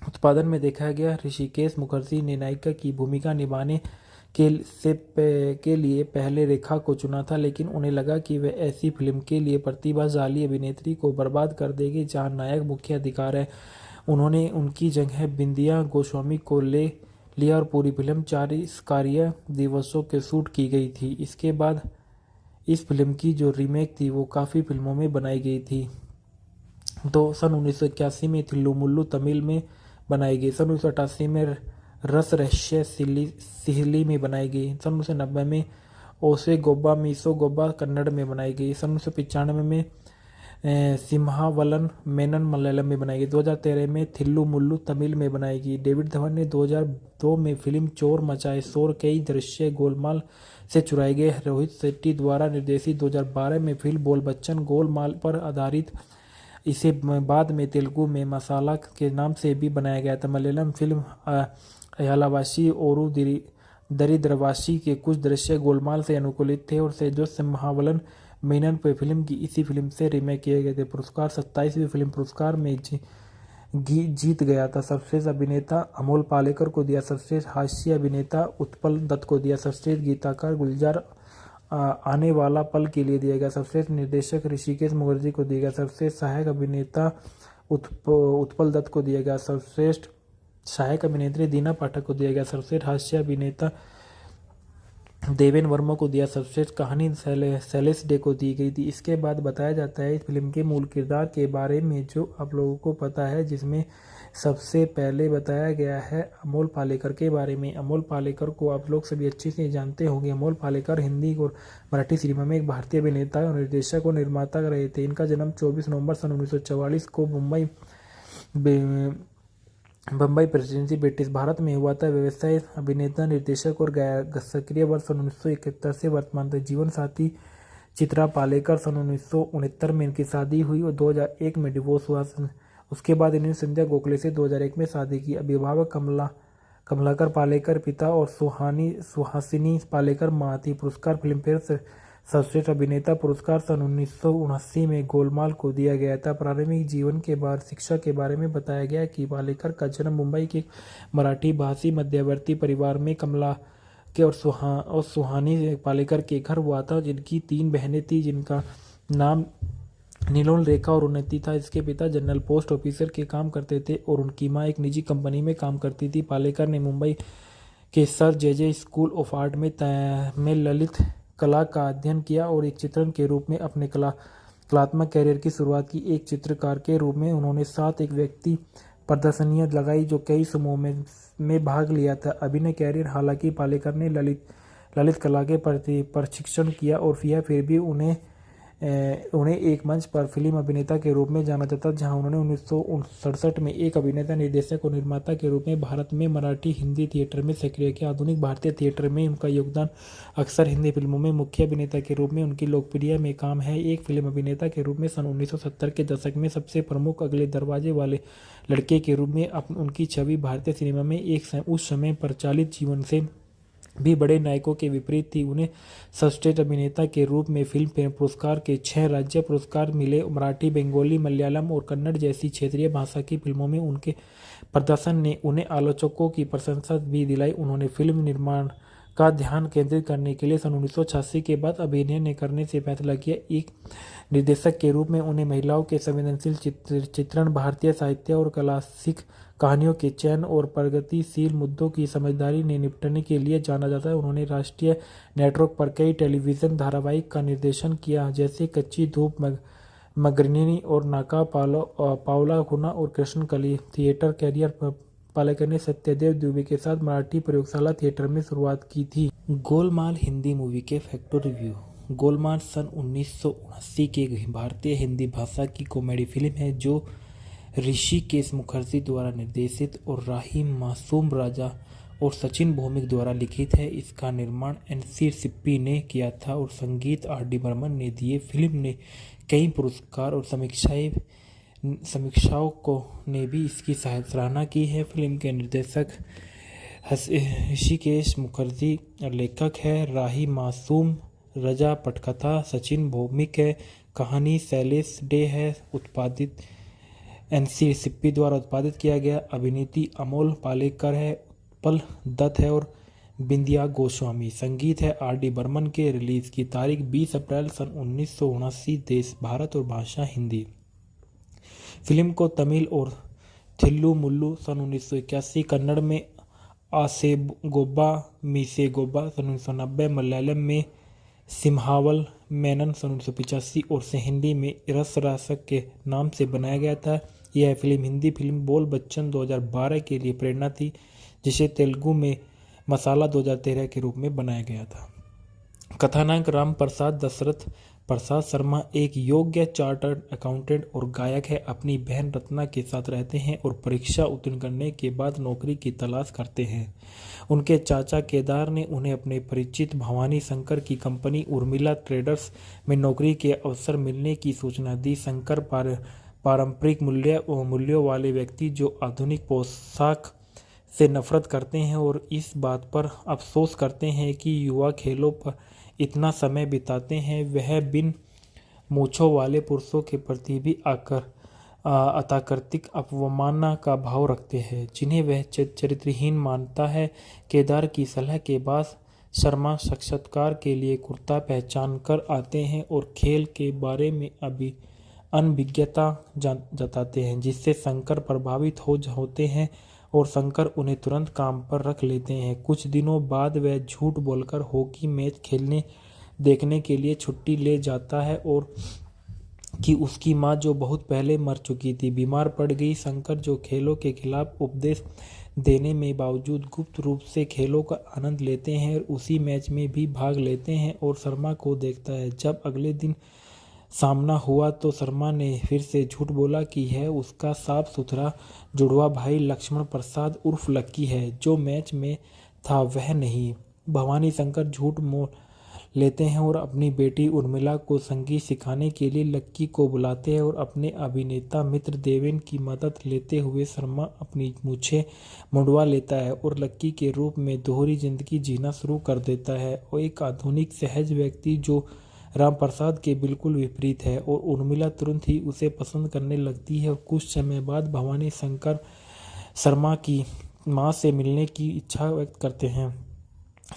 उत्पादन में देखा गया ऋषिकेश मुखर्जी ने नायिका की भूमिका निभाने के लिए पहले रेखा को चुना था, लेकिन उन्हें लगा कि वह ऐसी फिल्म के लिए प्रतिभाशाली अभिनेत्री को बर्बाद कर देगी जहां नायक मुख्य अधिकार है। उन्होंने उनकी जगह बिंदिया गोस्वामी को ले लिया और पूरी फिल्म 40 कार्य दिवसों के शूट की गई थी। इस फिल्म की जो रीमेक थी वो काफ़ी फिल्मों में बनाई गई थी। तो सन 1981 में थिल्लू मुल्लू तमिल में बनाई गई। सन 1988 में रस रहस्य सिहली में बनाई गई। सन 1990 में ओसे गोब्बा मीसो गोब्बा कन्नड़ में बनाई गई। सन 1995 में सिम्हावलन मेनन मलयालम में बनाई गई। 2013 में थिल्लू मुल्लू तमिल में बनाई गई। डेविड धवन ने 2002 में फिल्म चोर मचाए शोर कई दृश्य गोलमाल से चुराए गए रोहित शेट्टी द्वारा निर्देशित। 2012 में फिल्म बोल बच्चन गोलमाल पर आधारित, इसे बाद में तेलुगु में मसाला के नाम से भी बनाया गया था। मलयालम फिल्म अयालावासी ओरू दरिद्रवासी के कुछ दृश्य गोलमाल से अनुकूलित थे और से जो सिम्हावलन मेनन पे फिल्म की इसी फिल्म से रीमेक किए गए थे। पुरस्कार 27वीं फिल्म पुरस्कार में जीत गया था। सर्वश्रेष्ठ अभिनेता अमोल पालेकर को दिया। सर्वश्रेष्ठ हास्य अभिनेता उत्पल दत्त को दिया। सर्वश्रेष्ठ गीतकार गुलजार आने वाला पल के लिए दिया गया। सर्वश्रेष्ठ निर्देशक ऋषिकेश मुखर्जी को दिया गया। सर्वश्रेष्ठ सहायक अभिनेता उत्पल दत्त को दिया गया। सर्वश्रेष्ठ सहायक अभिनेत्री दीना पाठक को दिया गया। सर्वश्रेष्ठ हास्य अभिनेता देवेन वर्मा को दिया। सर्वश्रेष्ठ कहानी शैलेश डे को दी गई थी। इसके बाद बताया जाता है इस फिल्म के मूल किरदार के बारे में जो आप लोगों को पता है, जिसमें सबसे पहले बताया गया है अमोल पालेकर के बारे में। अमोल पालेकर को आप लोग सभी अच्छे से जानते होंगे। अमोल पालेकर हिंदी और मराठी सिनेमा में एक भारतीय अभिनेता और निर्देशक और निर्माता रहे थे। इनका जन्म 24 नवंबर सन 1944 को बम्बई प्रेसिडेंसी ब्रिटिश भारत में हुआ था। व्यवसाय अभिनेता निर्देशक और सक्रिय वर्ष सन 1971 से वर्तमान तक। जीवन साथी चित्रा पालेकर सन 1969 में इनकी शादी हुई और 2001 में डिवोर्स हुआ। उसके बाद इन्होंने संध्या गोखले से 2001 में शादी की। अभिभावक कमलाकर पालेकर पिता और सुहासिनी पालेकर मां थी। पुरस्कार फिल्म फेयर सर्वश्रेष्ठ अभिनेता पुरस्कार सन 1979 में गोलमाल को दिया गया था। प्रारंभिक जीवन के बाद शिक्षा के बारे में बताया गया कि पालेकर का जन्म मुंबई के मराठी भाषी मध्यवर्ती परिवार में कमला के और सुहानी पालेकर के घर हुआ था, जिनकी 3 बहनें थी, जिनका नाम नीलोल रेखा और उन्नति था। इसके पिता जनरल पोस्ट ऑफिसर के काम करते थे और उनकी मां एक निजी कंपनी में काम करती थी। पालेकर ने मुंबई के sir J school of art में ललित कला का अध्ययन किया और एक चित्रण के रूप में अपने कलात्मक कैरियर की शुरुआत की। एक चित्रकार के रूप में उन्होंने 7 एक व्यक्ति प्रदर्शनियां लगाई जो कई समूहों में भाग लिया था। अभिनय कैरियर हालांकि पालेकर ने ललित कला के प्रति प्रशिक्षण किया और फिर भी उन्हें एक मंच पर फिल्म अभिनेता के रूप में जाना जाता, जहां उन्होंने 1967 में एक अभिनेता निर्देशक और निर्माता के रूप में भारत में मराठी हिंदी थिएटर में सक्रिय किया। आधुनिक भारतीय थिएटर में उनका योगदान अक्सर हिंदी फिल्मों में मुख्य अभिनेता के रूप में उनकी लोकप्रिय में काम है। एक फिल्म अभिनेता के रूप में सन 1970 के दशक में सबसे प्रमुख अगले दरवाजे वाले लड़के के रूप में उनकी छवि भारतीय सिनेमा में उस समय प्रचलित जीवन से भी बड़े नायकों के विपरीत थी। उन्हें सर्वश्रेष्ठ अभिनेता के रूप में फिल्म फेयर पुरस्कार के 6 राज्य पुरस्कार मिले। मराठी, बंगाली, मलयालम और कन्नड़ जैसी क्षेत्रीय भाषा की फिल्मों में उनके प्रदर्शन ने उन्हें आलोचकों की प्रशंसा भी दिलाई। उन्होंने फिल्म निर्माण का ध्यान केंद्रित करने के लिए सन 1986 के बाद अभिनय करने से फैसला किया। एक निर्देशक के रूप में उन्हें महिलाओं के संवेदनशील चित्रण, भारतीय साहित्य और क्लासिक कहानियों के चयन और प्रगतिशील मुद्दों की समझदारी ने निपटने के लिए जाना जाता है। उन्होंने राष्ट्रीय नेटवर्क पर कई टेलीविज़न धारावाहिक का निर्देशन किया, जैसे कच्ची धूप, मगरनी और नाका पावला खुना और कृष्ण कली। थिएटर कैरियर पालेकर ने सत्यदेव द्विवेदी के साथ मराठी प्रयोगशाला थिएटर में शुरुआत की थी। गोलमाल हिंदी मूवी के फैक्टर रिव्यू। गोलमाल सन 1979 की भारतीय हिंदी भाषा की कॉमेडी फिल्म है जो ऋषिकेश मुखर्जी द्वारा निर्देशित और राही मासूम राजा और सचिन भौमिक द्वारा लिखित है। इसका निर्माण एनसी सिप्पी ने किया था और संगीत आर.डी. बर्मन ने दिए। फिल्म ने कई पुरस्कार और समीक्षाओं को ने भी इसकी सराहना की है। फिल्म के निर्देशक ऋषिकेश मुखर्जी, लेखक है राही मासूम, रजा पटकथा सचिन भौमिक है, कहानी शैलेश डे है, उत्पादित एनसी सिप्पी द्वारा उत्पादित किया गया। अभिनेत्री अमोल पालेकर है, उत्पल दत्त है और बिंदिया गोस्वामी। संगीत है आर.डी. बर्मन के। रिलीज की तारीख 20 अप्रैल सन 1979। देश भारत और भाषा हिंदी। फिल्म को तमिल और थिल्लू मुल्लू सन 1981, कन्नड़ में आसे गोब्बा मीसे गोब्बा सन 1990, मलयालम में सिम्हावल मेनन सन 1985 और से हिंदी में रस रासक के नाम से बनाया गया था। यह फिल्म हिंदी फिल्म बोल बच्चन 2012 के लिए प्रेरणा थी, जिसे तेलुगु में मसाला 2013 के रूप में बनाया गया था। कथानायक राम प्रसाद दशरथ प्रसाद शर्मा एक योग्य चार्टर्ड अकाउंटेंट और गायक है। अपनी बहन रत्ना के साथ रहते हैं और परीक्षा उत्तीर्ण करने के बाद नौकरी की तलाश करते हैं। उनके चाचा केदार ने उन्हें अपने परिचित भवानी शंकर की कंपनी उर्मिला ट्रेडर्स में नौकरी के अवसर मिलने की सूचना दी। शंकर पारंपरिक मूल्यों वाले व्यक्ति जो आधुनिक पोशाक से नफरत करते हैं और इस बात पर अफसोस करते हैं कि युवा खेलों पर इतना समय बिताते हैं, वह बिन मूंछों वाले पुरुषों के प्रति भी अताकृतिक अवमानना का भाव रखते हैं, जिन्हें वह चरित्रहीन मानता है। केदार की सलाह के बाद शर्मा साक्षात्कार के लिए कुर्ता पहचान कर आते हैं और खेल के बारे में अनभिज्ञता जताते हैं, जिससे शंकर प्रभावित होते हैं और शंकर उन्हें तुरंत काम पर रख लेते हैं। कुछ दिनों बाद वह झूठ बोलकर हॉकी मैच देखने के लिए छुट्टी ले जाता है और कि उसकी मां, जो बहुत पहले मर चुकी थी, बीमार पड़ गई। शंकर, जो खेलों के खिलाफ उपदेश देने में बावजूद गुप्त रूप से खेलों का आनंद लेते हैं और उसी मैच में भी भाग लेते हैं और शर्मा को देखता है। जब अगले दिन सामना हुआ तो शर्मा ने फिर से झूठ बोला कि यह उसका साफ सुथरा जुड़वा भाई लक्ष्मण प्रसाद उर्फ लक्की है, जो मैच में था वह नहीं। भवानी शंकर झूठ मोल लेते हैं और अपनी बेटी उर्मिला को संगीत सिखाने के लिए लक्की को बुलाते हैं और अपने अभिनेता मित्र देवेन की मदद लेते हुए शर्मा अपनी मूछें मुंडवा लेता है और लक्की के रूप में दोहरी जिंदगी जीना शुरू कर देता है और एक आधुनिक सहज व्यक्ति जो राम प्रसाद के बिल्कुल विपरीत है। और उर्मिला तुरंत ही उसे पसंद करने लगती है और कुछ समय बाद भवानी शंकर शर्मा की मां से मिलने की इच्छा व्यक्त करते हैं।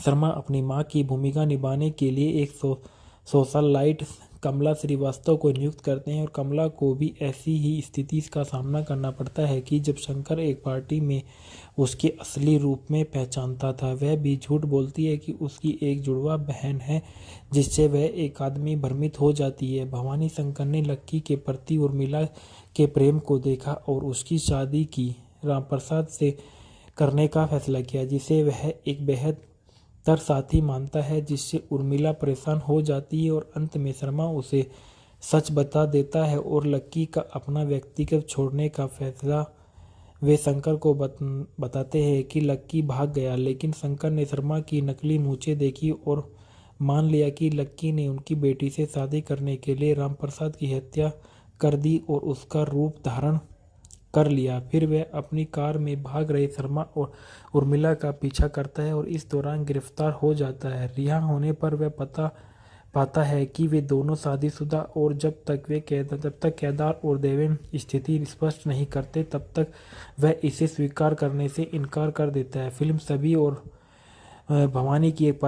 शर्मा अपनी मां की भूमिका निभाने के लिए एक सोशलाइट कमला श्रीवास्तव को नियुक्त करते हैं और कमला को भी ऐसी ही स्थिति का सामना करना पड़ता है कि जब शंकर एक पार्टी में उसके असली रूप में पहचानता था। वह भी झूठ बोलती है कि उसकी एक जुड़वा बहन है, जिससे वह एक आदमी भ्रमित हो जाती है। भवानी शंकर ने लक्की के प्रति उर्मिला के प्रेम को देखा और उसकी शादी की राम प्रसाद से करने का फैसला किया, जिसे वह एक बेहद तर साथी मानता है, जिससे उर्मिला परेशान हो जाती है और अंत में शर्मा उसे सच बता देता है और लक्की का अपना व्यक्तिगत छोड़ने का फैसला वे शंकर को बताते हैं कि लक्की भाग गया, लेकिन शंकर ने शर्मा की नकली मूंछें देखी और मान लिया कि लक्की ने उनकी बेटी से शादी करने के लिए राम प्रसाद की हत्या कर दी और उसका रूप धारण कर लिया। फिर वह अपनी कार में भाग रहे शर्मा और उर्मिला का पीछा करता है और इस दौरान गिरफ्तार हो जाता है। रिहा होने पर वह पाता है कि वे दोनों शादीशुदा और जब तक केदार और देवेन स्थिति स्पष्ट नहीं करते तब तक वह इसे स्वीकार करने से इनकार कर देता है। फिल्म सभी और भवानी की एक